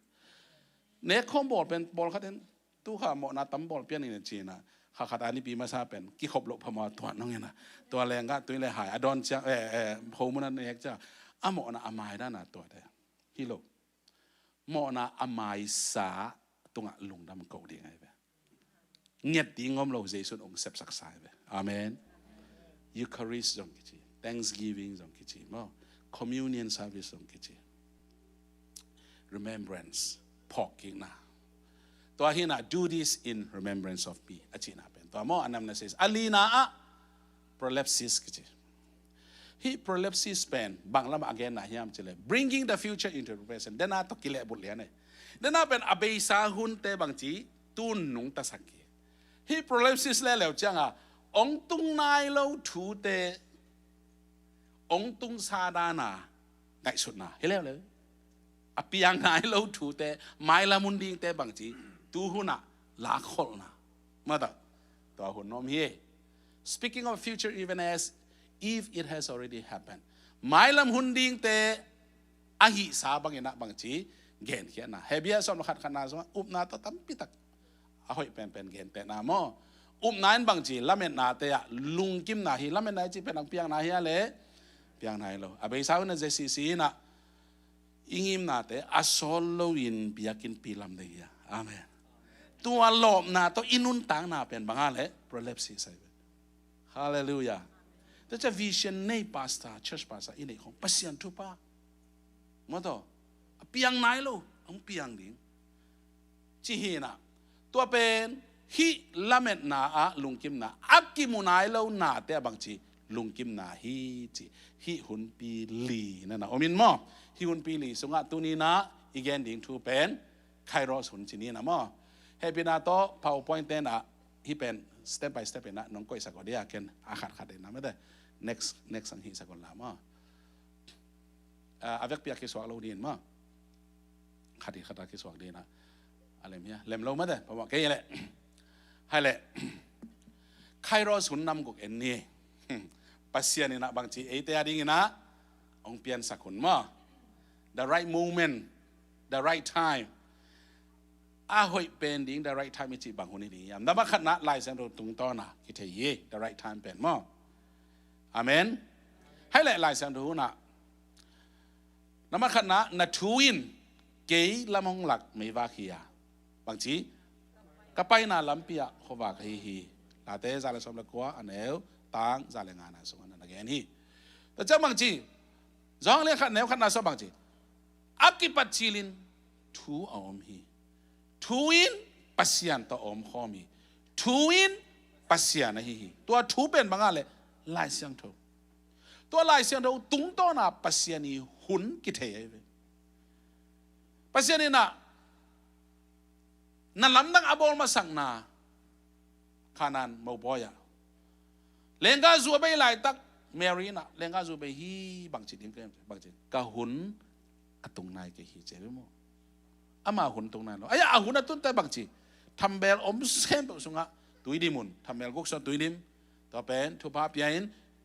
เนคอมบอลเป็นบอลขัดเองตู้ข้าหมอนาตั้มบอลเปียนในจีน่ะข้าขัดอันนี้ปีมาซาเป็นกี่ขบลบพม่าตัวน้องเนี่ยนะตัวแรงก็ตัวเลยหายอดอนจะโฮมุนันเอกจะอ่ะหมอนาอามายด้านน่ะตัวเดียฮิโลหมอนาอามายสาตรงอ่ะลุงดำเก่าดีไงเว้ยเงียบดีงอมเราเจสุนองเสพสักสายเว้ยอาเมนยูคาริสจงกิจิ Thanksgiving จงกิจิมั้ง Communion Service จงกิจิ Remembrance พอกกิ่งนะตัวที่น่ะ do this in remembrance of me อาชีพน่ะเป็นตัวมั่งอันนั้นน่ะ says อาลีน่ะ prolepsis กิจิฮี prolepsis เป็นบางละมา again น่ะเฮียมเจเลย bringing the future into the present เดน่าต้องกิเลบุตรเลี้ยนเนี่ยเดน่าเป็นอเบยสาหุนเตบางจีตุนนุงตะสักกีฮี prolepsis แล้วจังอ่ะองตุงนายเราถูเตองตุงซาดานาได้สุดนะเห็นแล้วเลยอภิยังนายเราถูเตไม่ละมุนดิ้งเตบางจีตูหุนะลาขอลนะมาต่อตัวหุ่นน้อมเฮ speaking of future even as if it has already happened ไม่ละมุนดิ้งเตอาหิสาบางอย่างนะบางทีเกณฑ์เขียนนะเฮเบียสอมขัดขนาดสมอุปนาตั้มปิตักอาหอยเป็นเกณฑ์แต่นาโมอุปนายบางทีละเม็ดนาเตะลุงกิมนาฮีละเม็ดนายจีเป็นนังเปียงนาฮีอะไรเปียงนายเราอาเบสาวนั่น ZCC นะอิงิมนาเตะอาโซโลวินเปียกินปีลำเดียอาเมนตัวหลบนาตัวอินุนต่างนาเป็นบางอะไร prolepsis ใช่ไหมฮาเลลูยาแต่จะวิชั่นในพาสต้าเชิร์ชพาสต้าอินเอกของปัสยันทุปะมาต่อเปียงนายเราองเปียงดิ่งจีฮีนะตัวเป็นฮีละเม็ดนาอะลุงกิมนาอักกิมุนายเรานาแต่บางทีลุงกิมนาฮีจีฮีหุนปีลีนั่นนะโอมินมอฮีหุนปีลีสงะตัวนี้นะอีกแกนดิ่งทูเป็นไคโรสหุนจีนี้นะมอเฮปินาโต PowerPoint เต้นอ่ะฮีเป็น step by step เป็นนะน้องก้อยสักคนเดียวกันอาขัดเด่นนะไม่ได้ next สังฮีสักคนละมออาเวกเปียกิสวกเราดีนมอขัดกิสวกดีนะอะไรเนี้ยเล่มเราไม่ได้เพราะว่าแค่ยังไงให้เลยไคโรสหุนนำกุกเอ็นนี่ปัสยานี่นะบางทีเอเตียดิ้งนะองเปลี่ยนสักคนมอ the right moment the right timeอาหอยเป็นดิ้ง the right time ไม่จีบางคนนี่ดียามแต่ว่าขณะไล่เส้นตรงต้นนะคิดเย่ the right time เป็นมออาเมนให้เลยไล่เส้นตรงนะน้ำมันขณะนัทวินเกยละมงหลักไม่ว่าขี้ยาบางทีก็ไปน่าลำเปียเขาว่าฮีลาเตซาเลสอมละกัวอันเอลตังซาเลงานาสงนันนักเอ็นฮีแต่เจ้าบางทีจองเลี้ยขัดแนวขัดนาสบางทีอักกิปัจจิลินทูอมฮีทูอินปัสยันต่ออมข้อมีทูอินปัสยันนะฮีตัวทูเป็นบางอะไรลายเสียงทูตัวลายเสียงทูตุ้งต้อนาปัสยันีหุ่นกิเทยปัสยันีน่ะนั่นลำดังอบอลมาสั่งนาขานันมาบอยเลงกาจูไปไล่ตักเมรีน่ะเลงกาจูไปฮีบางจิตดิ้งเกมบางจิตกะหุ่นตรงไหนกะฮีเจ็บมั้งอามาหุ่นตรงนั้นเนาะไอ้หุ่นตุ้นแต่บางจิทำเบลอมเซมแบบสุงะตุยดิมุนทำเบลกุกซอนตุยดิมต่อเป็นทุบภาพยัน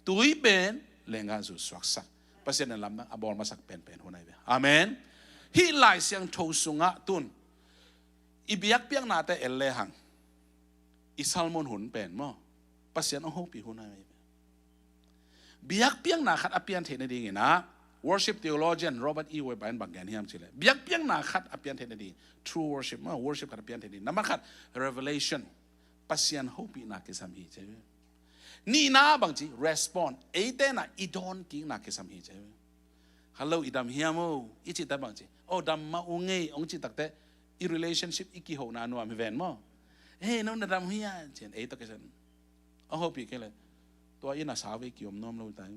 ตุยเป็นเลงกาจูสวักสักเพราะฉะนั้นลำดังอบอลมาสักเป็นหัวไหนเบ้อาเมนฮีไล่เสียงโทสุงะตุนอีเบียกเปียงนาแต่เอลเลหังอีซัลมอนหุ่นเป็นมั้งปัสยันเอาหูปีหุ่นอะไรเบียกเปียงนาขัดอภิยันเทนดีไงนะ worship theologian Robert E. Webber บางแกนที่ทำสิเลยเบียกเปียงนาขัดอภิยันเทนดี true worship มั้ง worship ขัดอภิยันเทนดีนั่นมันขัด revelation ปัสยันหูปีนาเกสัมฮีใช่ไหมนี่นะบางที respond เอเตน่ะอีดอนกิ้งนาเกสัมฮีใช่ไหม ฮัลโหลอีดำเฮียโมอีจิตตะบังจีโอ้ดำมาอุ้งเงยองจิตตักแต่อี relationship อีกี่หัวนานัวมีแวนโมเฮ้น้องดำเฮียเจนตะกันอ๋อฮอปีกันเลยตัวอีน่าสาวกี่อมน้อมเราตาย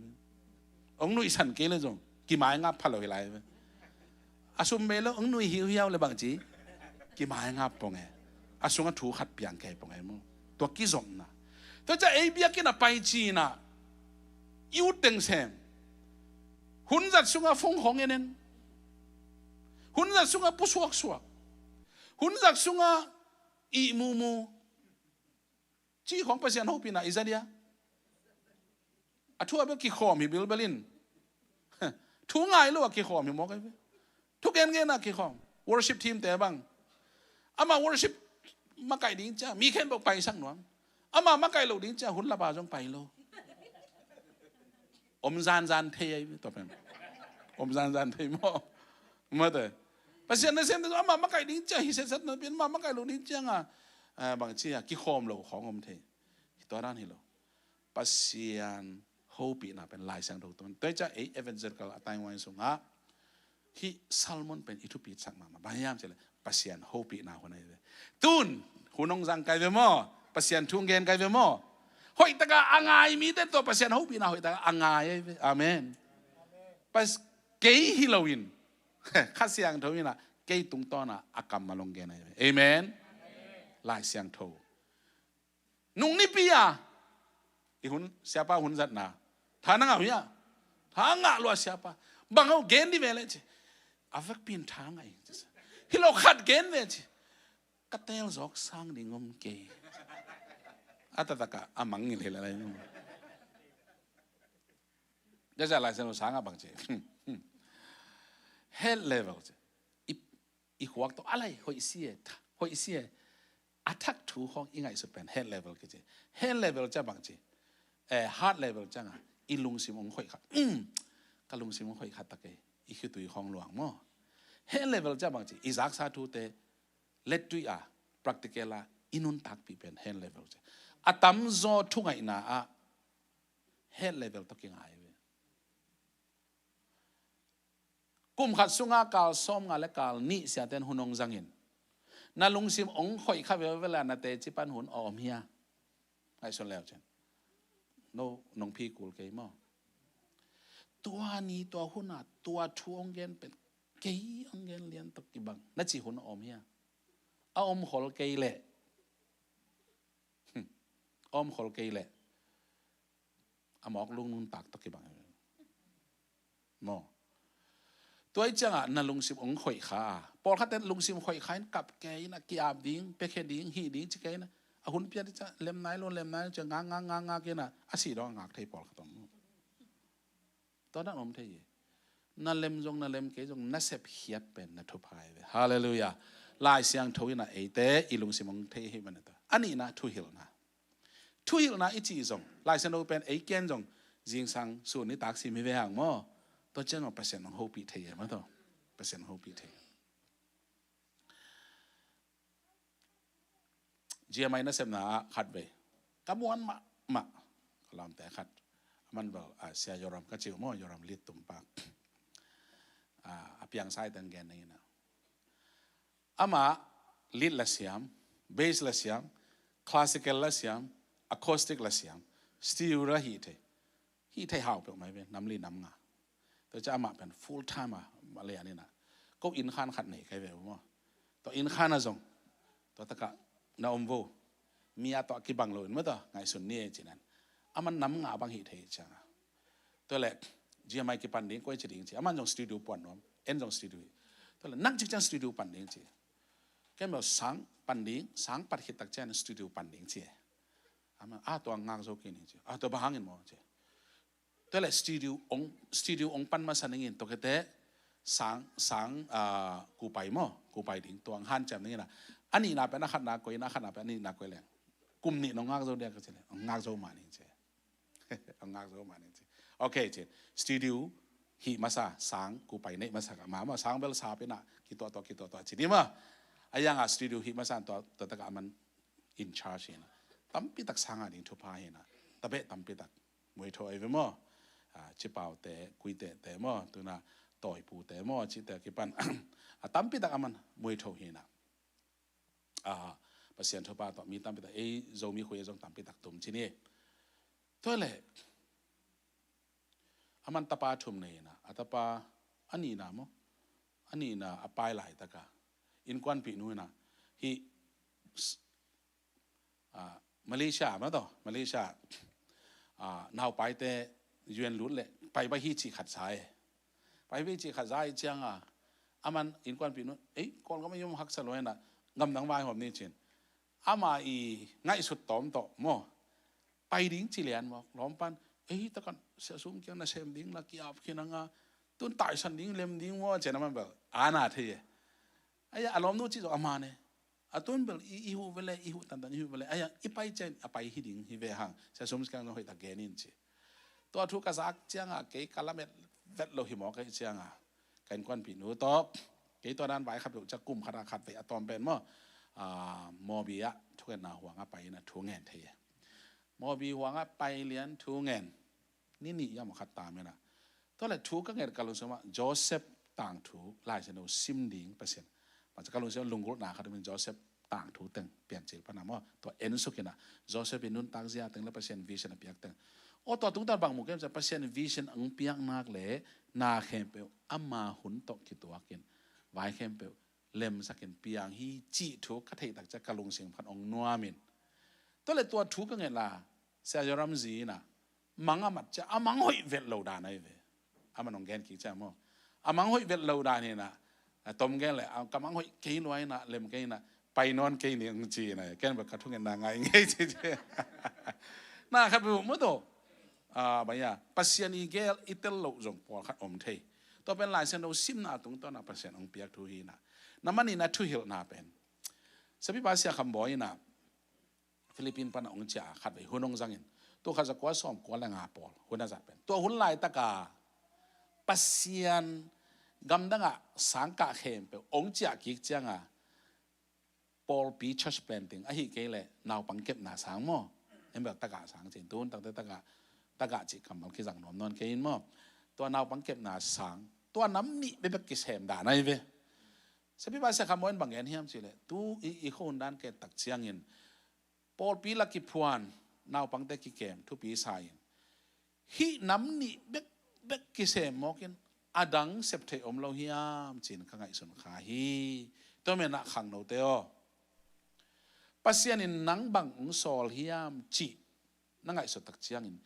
องนุยสันเกเลยจงกี่ไม้งับพัลเลยไรอาสุมเบลองนุยหิวเหี่ยวเลยบางจีกี่ไม้งับปงไงอาสุงถูขัดเปียงแกปงไงโมตัวกี่จงนะตัวจะเบียกินไปจีน่ะยูเต็งเซมหุ่นจัดสุงาฟงของเงินหุ่นจัดสุงาปุสวกสวกหุ่นจัดสุงาอีมูจีของประเทศเขาปีน่ะอิสราเอลทั่วไปกี่ข้อมีบิลเบลินทุกง่ายรู้ว่ากี่ข้อมีมอกไอ้ทุกเงินนะกี่ข้อ worship team แต่บางอามา worship มาไก่ดิ้งจ้ามีแค่บอกไปสักหน่อยอามาไก่เราดิ้งจ้าหุ่นละบาจงไปโลอมจานเทยต่อไปอมจานเทยมาเถอะประเทศนั้นเส้นตัวมาไก่ดิ้งจ้าฮิเซสัตนั้นเป็นมาไก่เราดิ้งจ้าบางทีกี่ข้อมเราของอมเทยตัวนั้นฮิโลประเทศโฮปีน่ะเป็นลายเสียงถูกต้องแต่จะเอเวนเจอร์กัลตายวันสุงะที่ซัลมอนเป็นอิทุปีสักมาบางอย่างเช่นประเทศโฮปีน่ะคนไหนตุนหุ่นองจังไก่เวมอประเทศทุ่งเกนไก่เวมอหอยตะกาอ่างไงมีแต่ตัวประเทศโฮปีน่ะหอยตะกาอ่างไงอาเมนปัสเกย์ฮิโลวินข้าเสียงทวีน่ะเกย์ตุงต้อน่ะอากรรมมาลงเกนเอเมนลายเสียงโทนุ่งนิปียอีหุ่นsiapaหุ่นจัดน่ะท่านั่งเอาเนี่ยท่าง่ะลัวsiapaบางเอาเกณฑ์ดิเวลเลยอาฟักพินท่าไงฮิโลขัดเกณฑ์เลยกัตเตลจอกสังดิ่งมเกย์อาตตะกะอามังเงี้ยอะไรนี่จะอะไรเส้นสังอ่ะบางที head level อีหัวตัวอะไรหอยเสียattack ถูกของยังไงสุดเป็น head level ก็จะ head level จะบางทีheart level จังอ่ะอีลุงสิมงค่อยขัดก็ลุงสิมงค่อยขัดตะเกยอีคือตัวของหลวงมั้ง head level จะบางทีอีจักสาธุเตเล็ดด้วยpractical ละอินุนตักปีเป็น head level จ้ะอาตมโจทุกไงนะhead level ตะเกียงไงกุมขัดสุงากาลซ้อมงาและกาลนี่เสียเต็นหุ่นองจังเงินนาลุงสิมองค่อยขับเวลานาเตจิปันหุ่นออมเฮียไอ้ส่วนแล้วจ้ะน้องพี่กูเกย์มั้งตัวนี้ตัวหุ่นตัวช่วงเงินเป็นเกย์องเงินเลี้ยงตะกี้บังนั่นจีหุ่นออมเฮียออมขอลเกย์เละออมขอลเกย์เละอามอกลุงนุ่นตักตะกี้บังมั้งตัวไอ้จังนั่นลุงสิมองค่อยขาพอเขาแต่ลุงสิมค่อยขากับเกย์นะกีอาบดิ้งเปเคดิ้งฮีดิ้งจิเกย์นะหุ่นเปียดจะเล็มไหนล้วนเล็มไหนจะงางกันนะอาศัยดองงาเทปอลขตมตอนนั้นผมเทยนั่นเล็มจงนั่นเล็มเกยจงนั่นเสพเฮียเป็นนั่นทุพายเว้ฮาเลลูยาลายเสียงทวีน่ะเอเตอีลุงสิมงเทยมันตัวอันนี้นะทุฮิลนะอีจีจงลายเสียงเราเป็นเอเกนจงจิงสังส่วนนี้ตักสิมีเวหังมั้งตัวเจ้าของเปอร์เซ็นต์ของโฮปีเทยมั้งตัวเปอร์เซ็นต์ของโฮปีเทยเจียไม่น่าเสพน่าขัดไปกำวันมาลำแต่ขัดมันบอกเสียยอมก็จิ๋วมั่วยอมลิดตุ่มปากเพียงไซตังแกนนี่นะอามาลิดละเสียมเบสละเสียมคลาสสิคละเสียมอะคูสติกละเสียมสตีลละฮีเทหาวเป็นไหมเป็นน้ำลีน้ำงาแต่จะอามาเป็น full time มาเลยอันนี้นะก็อินขานขัดไหนใครแบบว่าตัวอินขานนะจงตัวตะกะน้าอมโวมีอาตัวกี่บังโลนเมื่อตัวไงส่วนนี้จีนั้นอามันน้ำงาบังหิเทจังตัวแหละเจียไม่กี่ปันดิ้งก็จะดิ้งจีอามันจงสตูดิโอปวนน้อมเอ็นจงสตูดิโอตัวแหละนักจิจังสตูดิโอปันดิ้งจีแค่แบบสังปันดิ้งสังปัดหิตักเจนสตูดิโอปันดิ้งจีอามันตัวงาโซกินจีตัวบ้างินมั้งจีตัวแหละสตูดิโอองปันมาสันนินตัวแค่สังกูไปมั้งกูไปดิ้งตัวหันจำนี่นะอันนี้น่าเป็นนักขัดนักกวยนักขัดนักเป็นอันนี้นักกวยเลยกลุ่มนี้น้องงักโซเดียก็ใช่เลยงักโซมานี่ใช่งักโซมานี่ใช่โอเคใช่สตูดิโอฮีมาซาสังกูไปเนี่ยมาสักมาสังเบลซาเป็นน่ะกี่ตัวจีนี่มั้งไอ้ยังสตูดิโอฮีมาซาตัวตะกะมันอินชาร์จนะตั้มปีตักสังอันนี้ทุพายนะตะเบะตั้มปีตักมวยทอยไปมั้งจิเป่าแต่คุยแต่มั้งตัวน่ะต ต่อยปูแต่หม้อจิแต่กิปันตั้มปิดอามันมวยโถหินะประเสียนทบาต่อมีตั้มปิดโจมีคุยจงตั้มปิดตุ่มที่นี่ตัวเล็กอามันตาปาทุ่มเนี่ยนะตาปาอันนี้นะมั้งอันนี้นะอปายไหลตะกาอินควันปีนู้นนะฮีมาเลเซียมั้งต่อมาเลเซียนาวไปแต่ยูเอ็นลุ้นเลยไปฮีจีขัดสายไปฮีจีขัดสายจังอามันอินควันปีนู้นก่อนก็ไม่ยอมหักสลวยนะงำดังวายหอมนี่จินอามาง่ายสุดตอมต่อมั้งไปดิ้งจิเลียนมั้งล้อมปันตะกันเสียสุ่มเกี่ยวกับเซมดิ้งลักกี้อับขี้นังตุนตายสันดิ้งเล็มดิ้งว่าเจนมันแบบนาเทียอารมณ์นู้นจีจอามาเนี่ยตุนแบบอีหูเวลอีหูตันอีหูเวลอีไปเจนไปฮิดิ้งฮิเวหังเสียสุ่มเกี่ยวกับตะเกนินจีตัวทุกกษัตริย์เจ้าเกี่ยกาลเม็ดเวทโลหิมอกันเจ้ากันควันปีนูตบเกี่ยตัวนั้นไว้ครับจะกลุ่มขนาดขัดไปอะตอมเป็นมั้งมอบีอะทุกคนน่าห่วงไปนะทุกเงินเทียมอบีหวังไปเรียนทุกเงินนี่ยังมาขัดตามเลยนะตอนแรกทุกก็เงินการลงทุนว่าโจเซฟต่างทุกลายเส้นซิมดิ้งเปอร์เซ็นต์มันจะการลงทุนลุงกุลนาเขาเป็นโจเซฟต่างทุกตึงเปลี่ยนจิตพนันว่าตัวเอ็นสุกินะโจเซฟเป็นนุ่นต่างเสียตึงแล้วเปอร์เซ็นต์วิชั่นเปียกตึงตัวตุ้งตาบางมุกจะเปอร์เซ็นต์วิชั่นอังเปียกนักเลยนาเข้มเปลอามาหุ่นตกกี่ตัวกินไว้เข้มเปลเล็มสักกินเปียงฮีจีทุกกระเทยตักจะการลงเสียงพันองนัวมินตัวเลยตัวทุกก็เงินละเสียจรำจีนะมังอามัดจะมังหอยเวทโลดานะเว้ยมันองแกนกี่เจ้ามั้งมังหอยเวทโลดาเนี่ยนะต้มแกนเลยกำมังหอยกี่น้อยนะเล็มกี่นะไปนอนกี่เนี่ยจีนะแกนแบบกระทุ่งเงินนางไงเงี้ยจีน่าครับผมมั้งตัวบางอย่างปัสยานีเกลอิตาลีจงปอดขัดอมเทตัวเป็นลายเส้นเราซิมนาตรงตัวน่ะปัสยาองเปียกทุฮีนะน้ำมันนี่นะทุฮิลน่าเป็นสบิบาเซียคำบ่อยนะฟิลิปปินส์ปนองจ่าขัดไปหุ่นองจังอินตัวข้าจะกวาดซ้อมกวาดแรงอาปอลหุ่นน่าจะเป็นตัวหุ่นลายตะกาปัสยานกำดังสังกัดเข้มเปองจ่ากิจจังปอลปีชัชเป็นติงฮิเกลนาวปังเก็บหน้าสังมั้งเอ็มแบบตะกาสังจริงตัวตั้งแต่ตะกาจิคำบอกคิดสั่งนอนเกินมั้งตัวนาวปังเก็บหน้าสังตัวน้ำนี่เป็นแบบกิเซมด่าในเว้สบิบาเซียคำบ่อยบางอย่างเฮียมสิเลยตัวอีคนด้านเกตักเชียงอินปอลปีลักกิพวนนาวปังเตกิเกมทุปีสายฮีน้ำนี่เบกกิเซมมอกินอดังเซปเทอมเราเฮียมจีนข้างไงสุนขาฮีตัวเมนักขังโนเตโอปัสยานินนังบังอุโซลเฮียมจีนังไงสุดตักเชียงอิน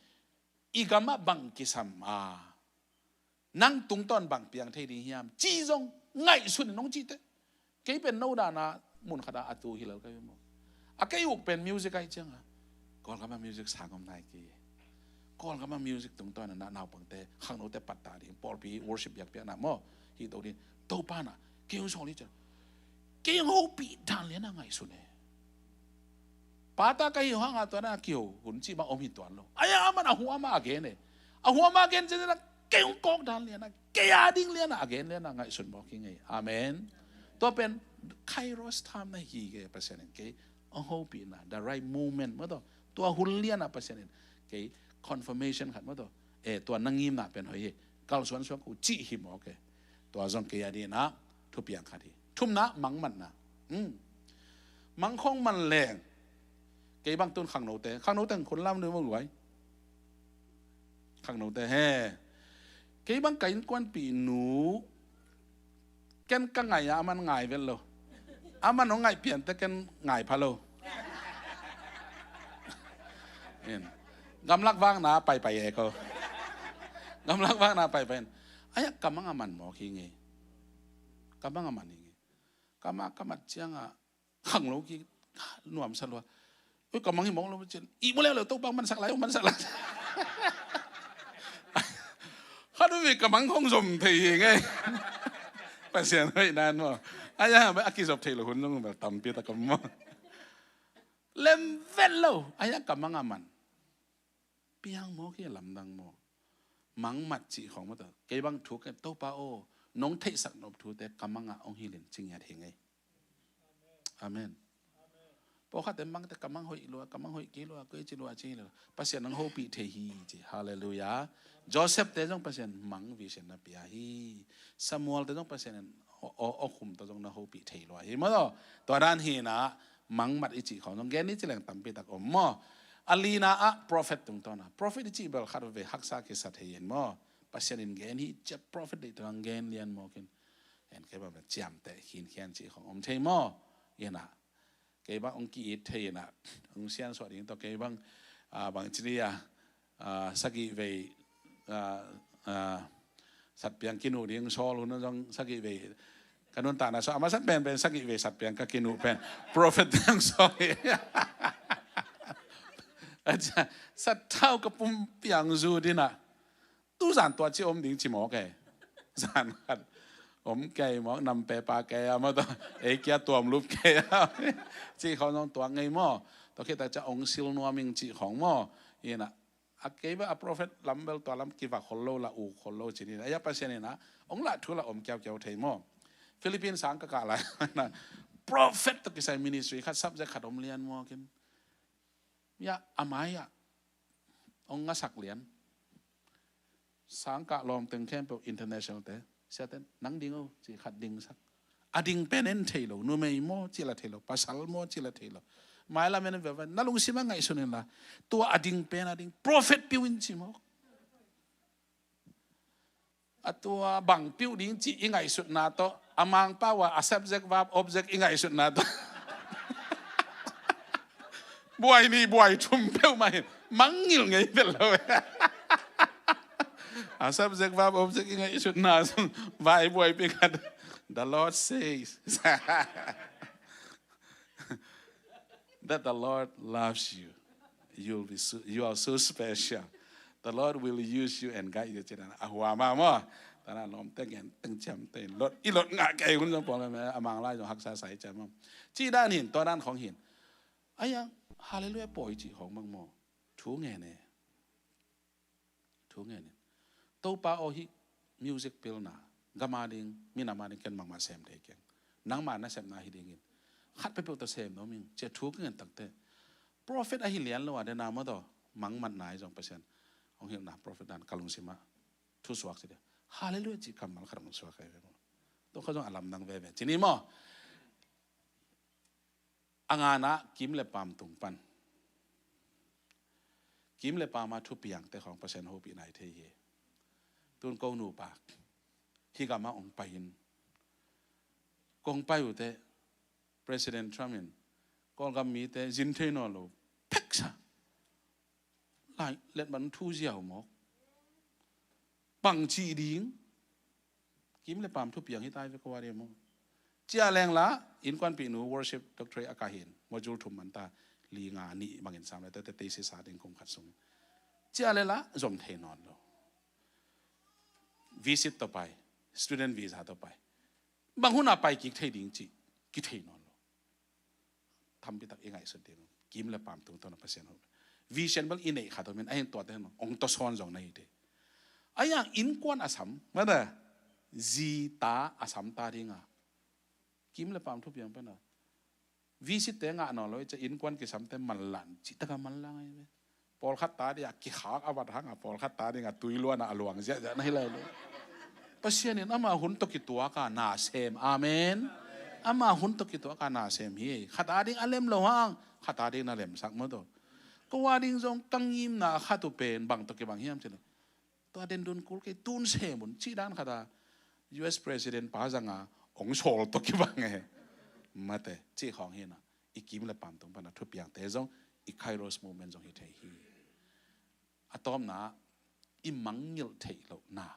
อีกามาบังกิสัมนังตุงต้นบังเปียงเทดีเฮียมจีจงไงสุดน้องจีเตเกี่ยเป็นโนดานะมุนขดาอัตูฮิเลก็ยังบอกเกี่ยเป็นมิวสิกไอจังก่อนก็มามิวสิกสางของนายกี่ก่อนก็มามิวสิกตรงต้นนั้นนาวปังเตข้างโน้ตแต่ปัตตาดิปอลปีวอร์ชิปอยากเปียกนะมั้งฮีตัวนี้ตัวป้านะเกี่ยงส่งนี่จ้ะเกี่ยงหูปีด่านเลี้ยนไงสุดเนี่ยป้าตาเกี่ยงห้างตัวนั้นเกี่ยวหุ่นจีมาอมหินตัวนั้นมันเอาหัวมาเกนเนี่ยเอาหัวมาเกนจะได้เกี่ยงกอกด่านเลี้ยนเกี่ยดิ้งเลี้ยนเกนเลี้ยนไงสุดบอกยังไงอาเมนตัวเป็นไคโรสทามในฮีเกเปอร์เซ็นต์เกี่ยเอาหูปีนะ the right moment เมื่อตัวหุ่นเลี้ยนเปอร์เซ็นต์เกี่ย confirmation ขัดเมื่อตัวนั่งยิ้มนะเป็นหอยก้าวส่วนกูจีหิมโอเคตัวจงเกี่ยดีนะทุบอย่างขัดที่ทุ่มนะมังมันนะมังคงมันแรงเกี่ยบางต้นขังโนเตคนล่ำด้วยมั้งรวยขังโนเตเฮ่เกี่ยบางไก่กวนปีหนูแกนกังไงมันไงเวลโลมันน้องไงเปลี่ยนแต่แกนไงพะโลเห็นกำลังว่างนะไปเอกกำลังว่างนะไปกำลังมันหมอคิงไงกำลังมันยังไงกำลังเชียงขังโลกีหน่วมสลัวกำลังหิมองเราเจนอีกมื่อแล้วเราต้องบังมันสักไรมันสักไรเขาดูวิกำลังคงสมทีไงไปเสียงให้นานมั้งแบบอากิศพเทลหุ่นต้องแบบตั้มปีตะกำมั่งเล่มเวลโลกำลังมันเปียงโมกี้ลำดังโมมังมัดจีของมันตัวเก็บังถูกกันโตปาโอน้องเทสักนบถูกแต่กำลังองฮิลินจริงอย่างไงอาเมน พอเขาแต่มังแต่กำมังหอยลัวกำมังหอยกี่ลัวก็จีลัวจีเลยภาษาหนังโฮปีเทฮีจีฮาเลลูยาโจเซฟแต่ต้องภาษามังวิเศษนับยาฮีซามูเอลแต่ต้องภาษาโอคุมแต่ต้องนะโฮปีเทลัวฮีมาตัวด้านฮีนะมังมัดอิจิเขาต้องแกนี่จะแหล่งตั้มปีตักอมมออาลีนาอะ prophet ตรงตัวนะ prophet อิจิเบลคาร์เวฮักซาคิสัตเฮียนมอภาษาอินแกนี่จะ prophet ได้ตัวงแกนเลียนมอกินเห็นแค่แบบจำแต่หินแขนจีของอมเทมอเยนะแกบ้างองค์กีอิทเทนะองค์เซียนสวัสดีตัวแกบ้างบางทีอ่ะสักกี่เวสัตว์เปียงกินูดิ้งโซลุนต้องสักกี่เวกันนุ่นตานะso อามาสัตว์เป็นสักกี่เวสัตว์เปียงก็กินูเป็น prophet ทั้งสองอาจารย์สัตว์เท่ากับปุ่มเปียงจูดินะตู้สารตัวที่อมดิ้งชิมอแกสารกันอมแกหมอนำเปปาแกมาตัวเอเกียตัวมรูปแกที่เขาต้องตัวไงหม้อตัวคิดแต่จะองค์ซิลนัวมิงจีของหม้อนี่นะอาเกย์ว่า prophet ลำเบลตัวลำกีว่าคนโลละอูคนโลจีนี่นะยาเปอร์เซ็นต์นี่นะองค์ละทุละอมแก้วแก้วเทมอฟิลิปปินส์สังกัดอะไรนะ prophet ตัวกิจ ministry ขัดซับจะขัดอมเลียนมอกินยาอามายะองค์งาสักเลียนสังกัดลมตึงแค่เป็น international เตะเสียแต่นังดิ้งเอาจีขัดดิ้งสักอดิ้งเป็นเอ็นเทโลนูเมย์โมจิละเทโลภาษาโมจิละเทโลหมายละมันแบบว่านั่งลงสิมันไงส่วนนึงละตัวอดิ้งเป็นอดิ้ง prophet พิวินจิโมตัวบังพิวดิ้งจียังไงสุดนาโตอามังป้าว่า subject verb object ยังไงสุดนาโตบวยนี่บวยชุ่มเปรี้ยวมามังงิลไงเป็นเลย subject verb object ยังไงสุดนาโตวายบวยเป็นกัน the Lord says that the Lord loves you. You are so special. The Lord will use you and guide you. หัวมาหม้อตอนนั้นลมเต้นตึงจำเต้นรถอีรถงาไก่คุณจะบอกอะไรไหมอามังไล่จงหักษาใส่ใจมั่งที่ด้านหินตัวด้านของหินไอ้ยังฮาเลลูยาปล่อยจีของมังโมถูไงเนี่ยถูไงเนี่ยตัวป้าโอฮิมิวสิกพิลน่ะกามาดิงมีนามาดิงกันมังมาเซมเด็กยังนังมานะเซมนาฮิดิงินขัดไปเปิดตัวเซมน้องมิงจะถูกเงินตั้งแต่ prophet อหิเลียนแล้วว่าเดนามตัวมังมันไหนจงเปอร์เซ็นต์ของเฮียนะ prophet นั้นกาลุงสิมาทุสวกสิเดียฮาเลลูยาจีคำมันขนาดมันสวกใครไปมั้งตัวเขาต้องอารมณ์ดังเว่ทีนี้มั้งอ่างานะกิมเลปามตุงปันกิมเลปามาทุบอย่างแต่ของเปอร์เซ็นต์โฮปีไหนเทียตุนโกนูปากที่กามาองไปยินกงไปอยู่แต่ President Trump ก็กำมีแต่จินเทนอลเพ็กซ์ไล่เล็ดมันทูเจียวหมอกปังจีดิ้งกิมเลปามทุบอย่างที่ตายไปก็ว่าเดียวมั้งเจ้าแรงละอินควันปีนู worship doctor อากาเห็นโมจูลทุมมันตาลีงานี่บางอินสามเลยแต่เตสิสาดิงคงขัดสงเจ้าเลยละจอมเทนอนโลvisit ต่อไป student visa ต่อไปบางคนอาไปกิกเทดิ้งจีกิเทนอนโลทำไปตักยังไงสุดเดียวกิมเลปามตรงตัวนั้นเปอร์เซ็นต์วิเชนบัลอินเอกขาตัวมันไอ้ตัวเท่านั้นองตัวซ้อนจงในเดไอ้ยังอินควันอาสัมมาเด้อจีตาอาสัมตาดิ้งอ่ะกิมเลปามทุบยังเป็นอ่ะวิสิตเตงอ่ะนอเลยจะอินควันกิสัมเตมันลันจิตกามันลังไงพอลขัดตาเดียกิขากอวัดหังอ่ะพอลขัดตาเดียตุยล้วนอ่ะหลวงเสียจะไม่เลยเปอร์เซ็นต์เนี่ยน้ำมาหุ่นตกิตัวกันนาเซมอาเมนอามาหุ่นตกิตัวกันนาเซมฮีขัดตาดิ้งอเลมหลวงขัดตาดิ้งนั่นเลมสักมื้อตัวก็ว่าดิ้งจงกังยิมนาขัดตุเป็นบางตกิบางเฮียมเช่นตัวเด่นดุนกุลกิตุนเซมุนชีด้านขัดUS President ป้าจังอ่ะองโฉลตกิบังไงมาแต่ที่ของเฮียนะอีกิมเลปามตรงปนัดทุบอย่างแต่จงอีไคโรสโมเมนต์จงฮิตเฮีอะตอมนะอีมังยิลเทโลนา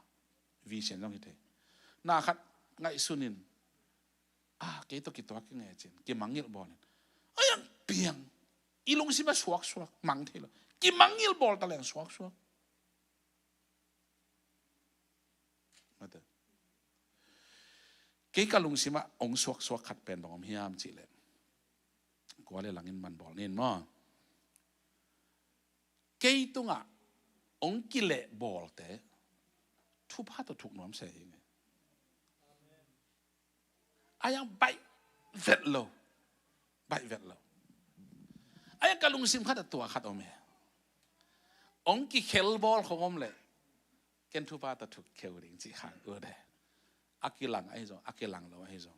วิเชนจงฮิตนาขัดไงสุนินเกยตกิตัวกิไงเจนกิมังยิลบอลเนี่ยไอ้ยังเปียงอีลงสิมาสวกมังเทโลกิมังยิลบอลตะแหลงสวกมาแต่เกี่ยกับลุงสิมาองสวกขัดเป็นดองพิยามจีเลยก็เลยหลังอินมันบอกนี่มั้งเกี่ยตุงอ่ะองกิเลบอลแต่ทุบหัดถูกน้ำเสียงไอ้ยังใบเวทโล ไอ้กะลุงซิมขัดตัวขัดเอาแม่องค์กี่เคลบอลของอมเลยเกนทุบาตะถูกเคลดิ่งจีขังเด้อากิลังไอ้จงอากิลังเราไอ้จง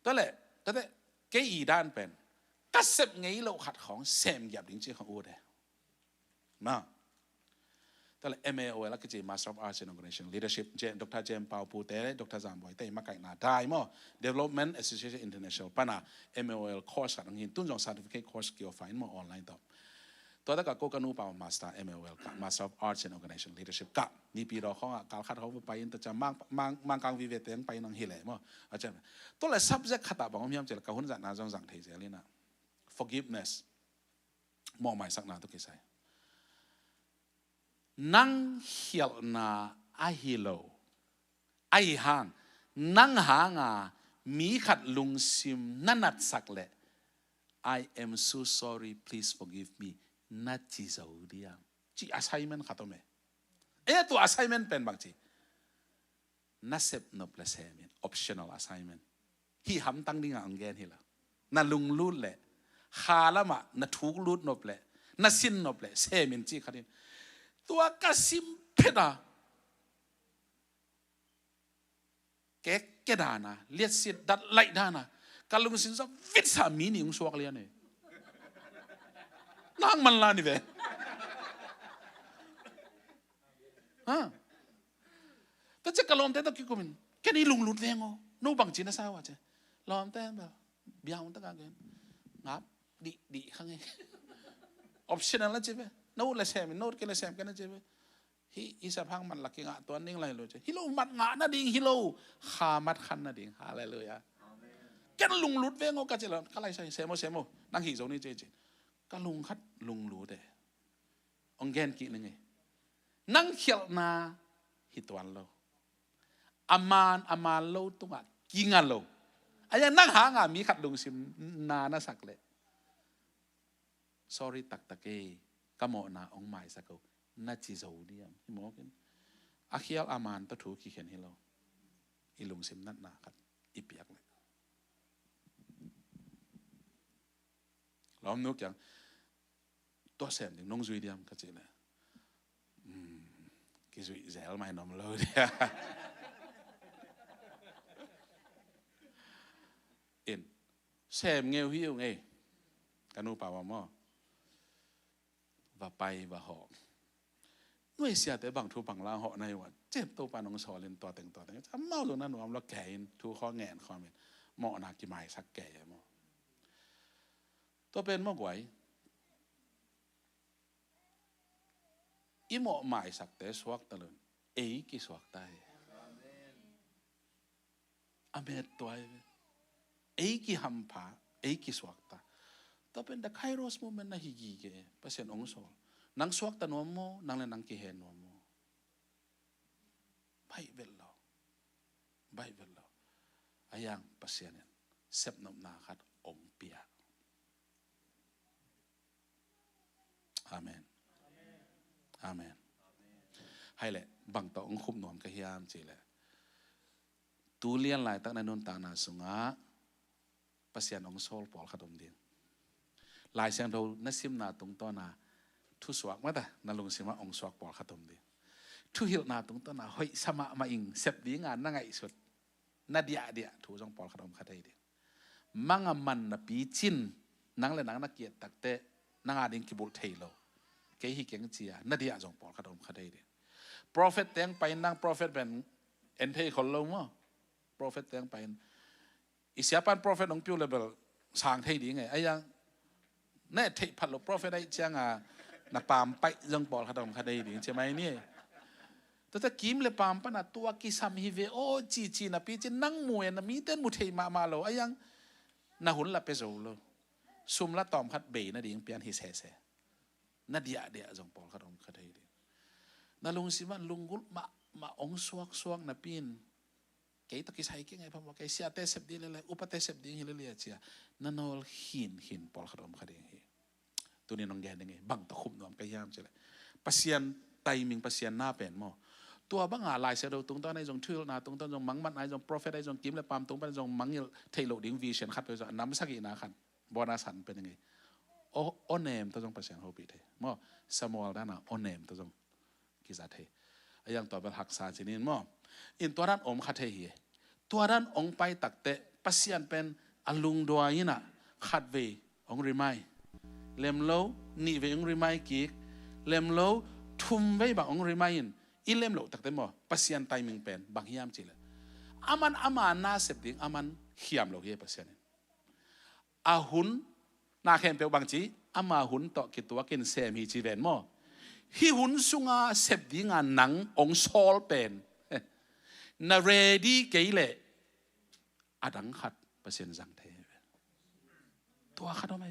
ตัวเลยตัวเลยเกี่ยด้านเป็นกัสบไงเราขัดของเซมหยับดิ่งจีของเด้มาแต่ละ MAO แล้วก็จะ Master of Arts in Organization Leadership เจนดร. เจมส์เปาปูเต้ดร. จามบอยเต้มาไก่นาได้มั้ง Development Association International ปะนะ MAO course กันหินตุ้นจง Certificate course เกี่ยวกับมาออนไลน์ต่อตัวแต่ก็กันูเปา Master MAO กับ Master of Arts in Organization Leadership กับนี่ปีเราเขาการคัดเขาไปแต่จะมังกังวิเวตเองไปนังฮิเลมั้งอาจารย์ตัวละ subject ขัดบางอย่างจะกับหุ่นจัดนาจงสั่งเทเจลินะ forgiveness มองหมายสักนาตุกิไซนังเฮียนาไอฮิโลไอหางนังหางามีขัดลุงซิมนันนัดสักเลย I am so sorry please forgive me นัดจีจะอุดิยามจี assignment ขัดตัวเมตัว assignment เป็นบางทีนัดเซปนบเลเซมิน optional assignment ที่ทำตั้งดิ้งอังเกนฮิละนัดลุงลูดเลยขาละมานัดถูกลูดนบเลยนัดสินนบเลยเซมินจีขัดินตัวก็ซิมเพดาแกดานะเลียดสิดัดไล่ดานะกาลุงสินซะวิสามีนี่งสวกเลียนเนี่ยนั่งมันลานี่เว้ฮะแต่จะกลอมแต่ตะกี้กูมินแค่นี้ลุงลุดเวงอ๋อนู้บังจีน่าสาวะเจ้ลอมแต่แบบเบียงตะกันกันงับดีข้างไง optional แล้วเจ้ นู้ละเซมนู้กันละเซมกันนะเจ้ฮิสะพังมันหลักงะตัวนิ่งไรเลยเจ้ฮิโลมัดงะนะดิ่งฮิโลขามัดคันนะดิ่งหาอะไรเลยอะกันลุงลุดเวงโอกันเจริญกันไรใช่เซโมนั่งหิโซนี่เจ้กันลุงคัดลุงลุดเด้องเกนกี่นึงไงนั่งเขียวนาฮิตวันโลอามานโลตุงะกิงะโลไอ้ยังนั่งหางะมีขัดลุงซิมนานะสักเลย sorry ตักตะเกก็หมอนาองไม้สักเอาน่าจีจะอุดิยามที่หมอกินอาเขียลอามานตัวถูกขี้เขียนให้เราอีลุงซิมนัดนาครับอีเปียกเลยล้อมนุกอย่างตัวเสมถึงน้องจุยเดียมก็จริงเลยกิจุยเซลไม่นอมเลยเอ็นเสมเงี้ยวหิ้วไงกันนูป่าวมอว่าไปว่าหอกหน่วยเสียแต่บางทุบางลาเหาะในวันเจ็บตัวปานองสอเล่นตัวแต่งทำเมาตรงนั้นหนูเอาแล้วแก่ทูข้อแงนความเป็นเหมาะนากิไม้สักแก่หมอตัวเป็นมากกว่าอีเหมาะหมายสักแต่สวกตะลุนกี่สวกตายอเมตตัวกี่หำผากี่สวกตาตัวเป็นแต่ไคโรสโมเมนต์น่ะฮิกิเกะเปอร์เซ็นต์องศานังสวกตะนวมโมนังเลยนังกิเฮนวมโมไปเวลล์อายังเปอร์เซ็นต์เนี่ยเซปนมนาคัดองเปียอาเมนให้แหละบังต่อองคุมนวมกระเฮียมจีแหละตูเลียนหลายตั้งในนนตานาสุงะเปอร์เซ็นต์องโซลปอลขดมเดียงลายเสียงเรานัสิมนาตรงต้นนาทุสวกมาแต่นาลงสิมาองสวกปอลขดมเดียงทุหิลนาตรงต้นนาเฮ้ยสมามาอิงเสพดีงานนั่งไงสุดนาเดียทุจงปอลขดมขดเดียงมังมันนาปีจินนังเลยนังนักเกียรติตักเตะนังอาดิงกิบุลเทโลเกฮิเกงเจียนาเดียจงปอลขดมขดเดียง prophet เตียงไปนั่ง prophet เป็นเอ็นเทคนลงมั้ง prophet เตียงไปอิสยาปัน prophet น้องพิวเลเบลสางเทดีไงไอ้ยังเน่เทพัดลบ prophet ได้เจ้างานาปามไปยังปอลขดมขดดีใช่ไหมนี่แต่ถ้ากิมเลยปามปนะตัวกิสามีเวโอจีนะพี่จะนั่งมวยนะมีเต้นมุเทมาโลไอ้ยังนาหุ่นละเปโซโลซุมละตอมคัดเบนะดียังเปลี่ยนฮิเซนาเดียจงปอลขดมขดดีนาลุงสิมันลุงกุลมาองสวกนะปีนเกยตะกิใช้เก่งไงพ่อบอกเกยเสียเตเสพดีเลยอุปเตเสพดีฮิเลเลียเชียนั่นโอลหินปอลขดมขดดีตัวนี้น้องแกนยังไงบังตะคุบนวมกระยามเฉยปัสยานไตมิงปัสยานหน้าเป็นหม้อตัวบังหาลายเสดตรงต้นในจงชื่อนาตรงต้นจงมังมันในจง prophet ในจงกิมและปามตรงไปจงมังเทโลดิ้งวิเชียนขัดไปจงน้ำสักอีนาขัน บอนัสหันเป็นยังไงโอเนมตัวจงประเสริฐโฮบิเทมั่วสมอลด้านน่ะโอเนมตัวจงกิจาเทอย่างต่อไปหักษาจีนินมั่วอินตัวด้านอมขัดเทียตัวด้านองไปตักเตะปัสยันเป็นอลุงดัวยิน่ะขัดเวองริไมเลมโลนี่เวองริไมกิกเลมโลทุ่มไว้บางองริไมยินอิเลมโลตักเตะมั่วปัสยันไตมิงเป็นบางยามจีเลยอามันน่าเสพติงอามันเขียมโลเฮปัสยันอาหุนนาเข้มเปียวบางจีอามาหุนต่อกิตัวกินเซมีจีเวนมั่วฮิหุนสุงาเสพติงาหนังองโซลเป็นนาเรดีเกยเลอดังขัดเปอร์เซ็นต์สังเทตัวขัดทำไม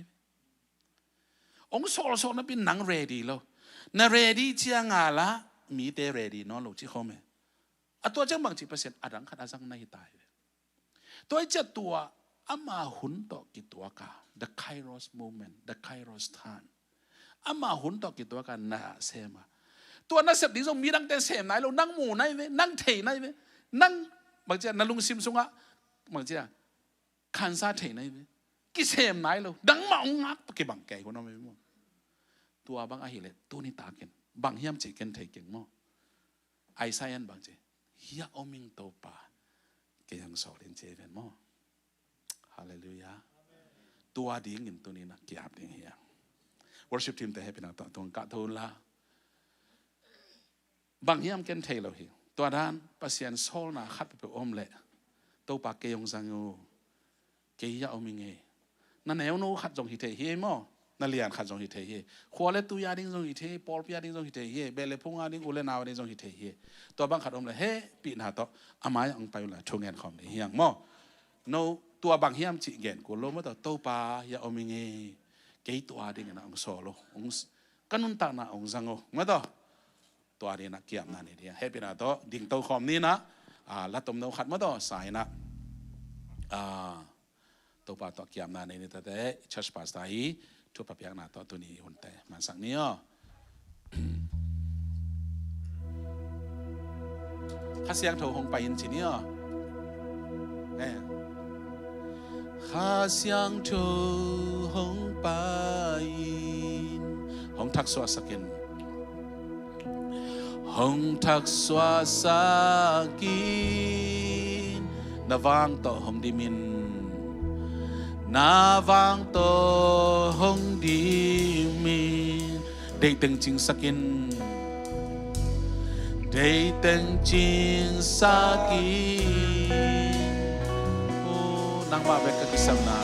องโซลนั้นเป็นหนังเรดีแล้วนาเรดีเชียงาละมีเตเรดีนอนหลุดที่เขาไหมตัวเจ้าบางจีเปอร์เซ็นต์อดังขัดอาจังในตายตัวเจ้าตัวอามาหุนต่อกิตัวกา the Kairos moment the Kairos time อามาหุนต่อกิตัวกานาเซมาตัวนักเสพติดมีดังแต่เสพไหนเรานั่งหมู่ไหนเว้นั่งเทไหนเว้นั่งบางทีนั่งลุงซิมซุงะบางทีคันซาเทไหนเว้กิเสพไหนเราดังมาองงักปะเก็บบางแก่คนนั้นไม่รู้ตัวบางอาหิเลตัวนี้ตาเก่งบางเฮียมจีเก่งเทเก่งมั้งไอไซยันบางทีเฮียอมิงโตปาเกี่ยงสอเรียนเจเป็นมั้งฮาเลลูยาตัวดีเงินตัวนี้นะเกี่ยบดีเฮีย worship team แต่ให้เป็นตัวตรงกะทุนละบางเฮียมเก่งเทเราเฮียตัวด้านปัสยันโซลน่ะขัดไปอมเละตัวปากเกยงสังยูเกียอมิงเงนั่นแนวโน้ขัดจงหิเทเฮียมั้งนั่นเลียนขัดจงหิเทเฮียขวาเลตุยาดิ้งจงหิเทปอลพิยาดิ้งจงหิเทเฮียเบลเลพุงอาดิ้งอุเลนาวดิ้งจงหิเทเฮียตัวบางขัดอมเลยเฮ้ปีน่าต่ออามายังไปละชงเงินของเฮียงมั้งโนตัวบางเฮียมจีเงินกูรู้มั้งตัวปายาอมิงเงเกียตัวดิ้งนะองโซโลองกันนุ่นตาหน้าองสังโอมั้งตัวนี้นะเกี่ยมนั่นเองให้เป็นอะไรดิ่งตัวคอมนี้นะลัดตมโนขัดมาต่อสายนะตัวปาต่อเกี่ยมนั่นเองแต่ชัชปัสไตทั่วประเทศนะตัวนี้หุ่นแต่มาสักนี้ข้าเสียงโถหงไปยินจีนี่ข้าเสียงโถหงไปยินหงทักษวสกินhong thak xóa sa kin na vang to hong di min na vang to hong di min đây từng chinh sakin đây từng chinh sakin nang ma be ka kisam na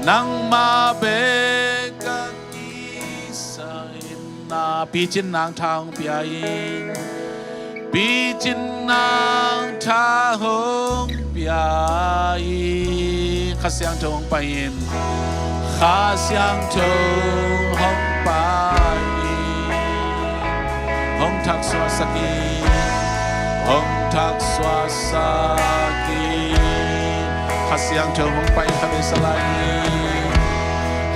nang ma be ka na pi chin nang thang pi ai pi chin nang tha hong pi ai kha siang thong pa in kha siang thong hong pa hong thak swa saki hong thak swa saki kha siang thong hong pa kha be salai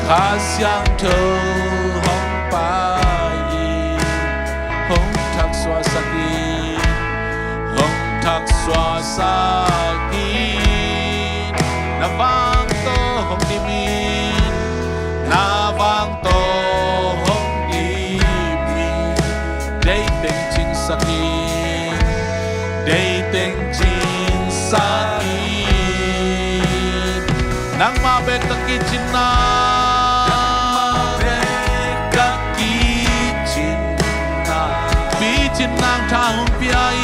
kha siang thong hong pa xóa saki hong thak xóa saki na vang to hong di min na vang to hong di min đây tình chinh saki đây tình chinh saki nang ma be ka ki chin na chin nang tha hong pi ai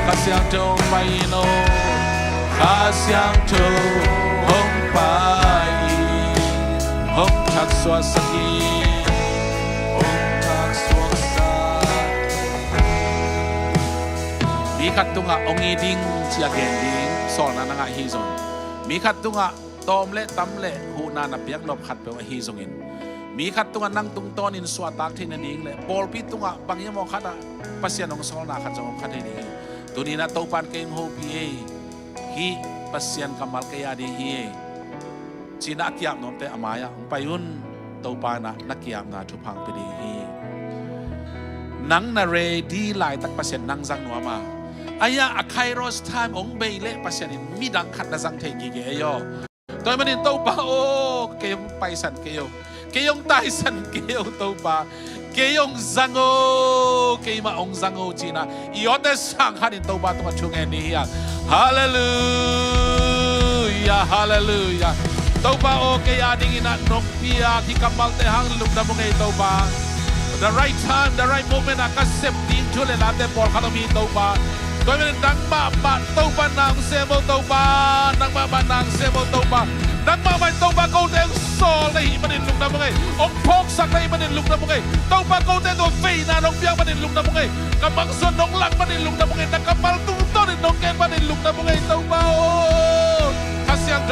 kha siang thong pai no kha siang thong hong pai hong thak xóa saki hong thak xóa sa mi khat tunga ongi ding chia gen ding sol na nga hi zon mi khat tunga tom le tam le hu na na piak lop khat pe hi zong inมีขัดตุงนั่งตุงตอนินสวดตากที่นั่นเองเลยบอลปีตุงบางอย่างมองขัดปัสยานองสอลนาขัดจงขัดที่นี่ตัวนี้นะตัวปานเก่งโฮพีฮีปัสยานกำมัลเกียดีฮีจีนักยามน้องแต่อามายไปยุ่นตัวปานะนักยามนาทุพังไปดีฮีนังนาเรดีหลายตักปัสยานนังจังนัวมา aya a kairos time ong bei le pasianin midang khat na sang thei gi ge yo toy manin to pa o keyong paisan keyong taisan keyong to pa keyong zango keyma ong zango china iote sang hanin to pa tong chung en ni ya hallelujah hallelujah to pa o kaya ding ina nok pia ki kamal te hang luk da mong ei to pa the right time the right moment akasep din chule la te por khalomi to pa toy manin dang ma to pa nang semo to pa nang ma nang semo to pa nang ma mai to pa ko te sol nei manin luk da mong ei ong phok sak nei manin luk da mong ei to pa ko te to fei na nong piang manin luk da mong ei kamang son nong lang manin luk da mong ei nakamal tu to ni nong ken manin luk da mong ei to pa o kasiang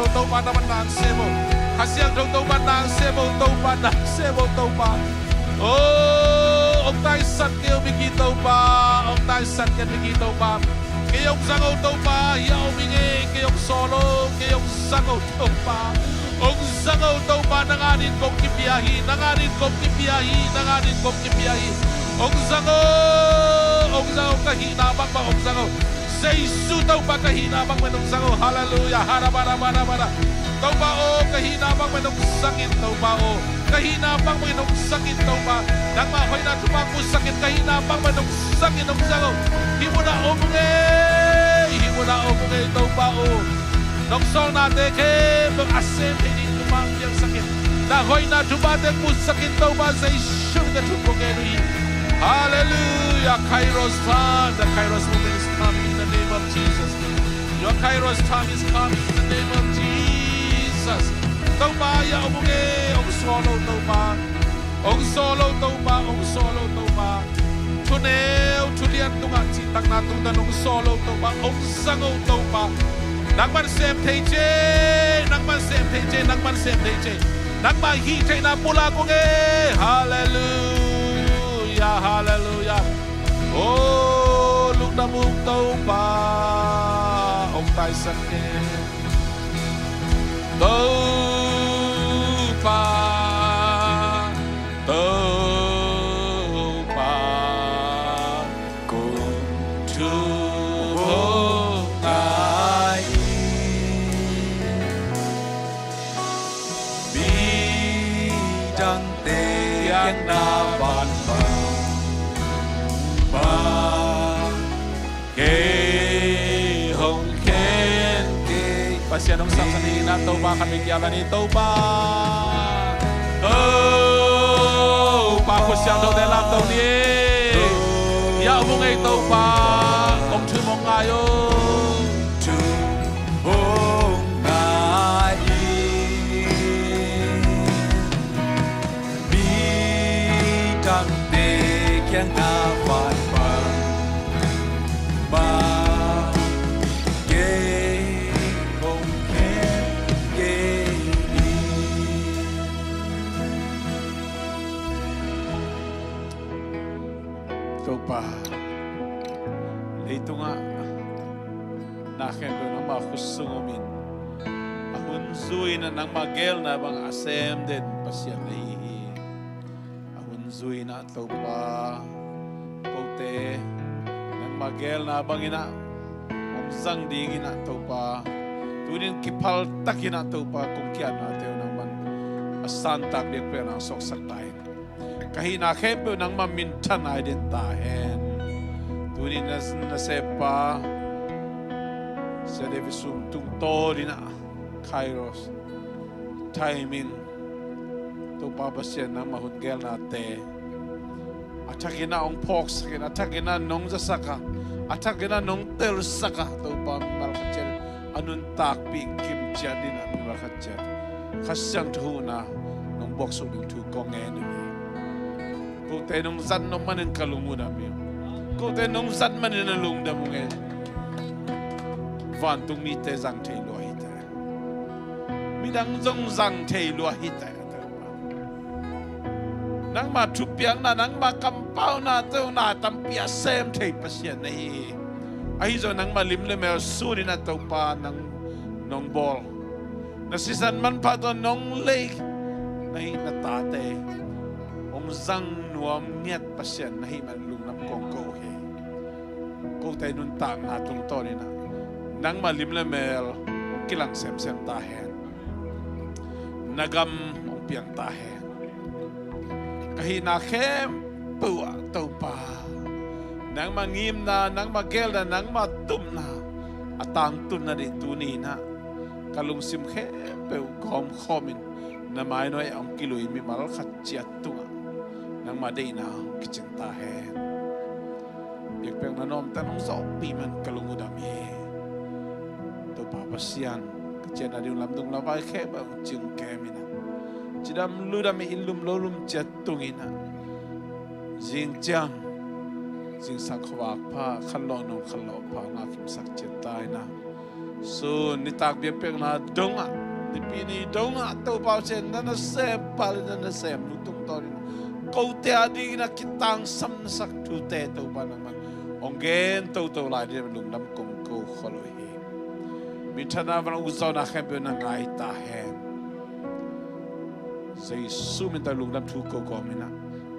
do to pa na man nang semo kasiang do to pa nang semo to pa nang semo to pa ông tai sat kêu miki tàu ba ông tai sat kêu miki tàu ba cái ông sang ô tàu ba yao mi nghe cái ông solo cái ông sang ô tàu ba ông sang ô tàu ba nanganin kong kipiahi nanganin kong kipiahi nanganin kong kipiahi ông sang ô kahina bang ba ông sang ô Jesus tàu ba kahina bang ba ông sang ô hallelujah harabara tàu ba ô kahina bang ba ông sangin tàu ba ô kahina bang ba ông sakit tàu ba nang ma hoy na tupang mo sakit kahina bang ba ông sakit ông sang ô himuna omungay tàu ba ô nong sol na te ke bang asem hindi tumang yang sakit na hoy na tumatek mo sakit tàu ba sa isyong na tupong hallelujah Kairos time the Kairos moment is coming in the name of Jesus your Kairos time is coming in the name of Jesus tàu ba ya omungay ông solo tàu ba tuneo tulian tungan si tang na tung danong solo tàu ba ông sango tàu ba nang man sem thei che nang man sem ma hi thei na pula ko nge hallelujah oh luk na mung tàu ba ông tai san ke tàu ba cùng chu hong ai bi đăng te yang na ban ba ke hong ken ke pasyan ng saksani na to ba kami kyalan ni to ba ba ko siang do de lam to ni ya mo ngay to ba ông thư mong ayo chu hong ai bi đăng te kyang na ban ba ke hong ken ke ni to ba ito nga nakendo ng makusungumin ahun zui na ng magel na bang asem din pasyan na ihi ahun zui na to pa pote ng magel na bang ina umsang ding ina to pa tunin kipal tak ina to pa kung kian na tayo naman asantak di pre ng soksak tayo kahina kepo ng mamintan ay din tahen tunin na sepa sa Suum tung to din na Kairos timing to papasyan ng mahudgel nate atagin na ang pok sakin atagin na nong zasaka atagin na nong tel saka to pa malakatyer anun takpi kimcha din ang malakatyer kasyang tuhuna nong bokso ng tukong enemy kung tayo nung zan nung manin kalunguna mo kung tayo nung zan manin nalungda mo ngayon van tung mi te zang te lo hita midang zong zang te lo hita nang matupiang na nang makampaw na to na tampia sem te pasyan na ay zo nang malimle mer suri na to pa nang nong ball nasisan man pa to nong lake na hinatate ong zang nuam niat pasyan na himan lungnam kong ko he ko tay nun ta nga tung to ni na nang malim le mel kilang sem sem ta hen nagam ong piang ta hen kahina khem puwa tau pa nang mangim na nang magel na nang matum na atang tun na di tuni na kalung sim khe peu khom khomin na mai noi ang kiloi mi mal khat chiat tunga nang ma dei na kiching ta hen yak peng na nom tanong so pi man kalung udami to pa pasian chen na diu lam dung la vai khe ba chung ke mi na chidam ludami ilum lolum chat tungina jing chang jing sak khwak pha khallo no khallo pha nga kim sak chet tai na so ni tak bia pek na donga ni pi ni donga to pa chen na na se pal na se lu tung to ni ko te adi na kitang sam sak tu te to pa na man ongen to lai de lung nam kong ko kholoi hi mi thana van uzo na khem be na ngai ta hen say Suum in the lungdam tu ko gomina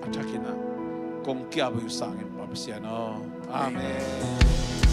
atakina kong kia bu sang in babsiano amen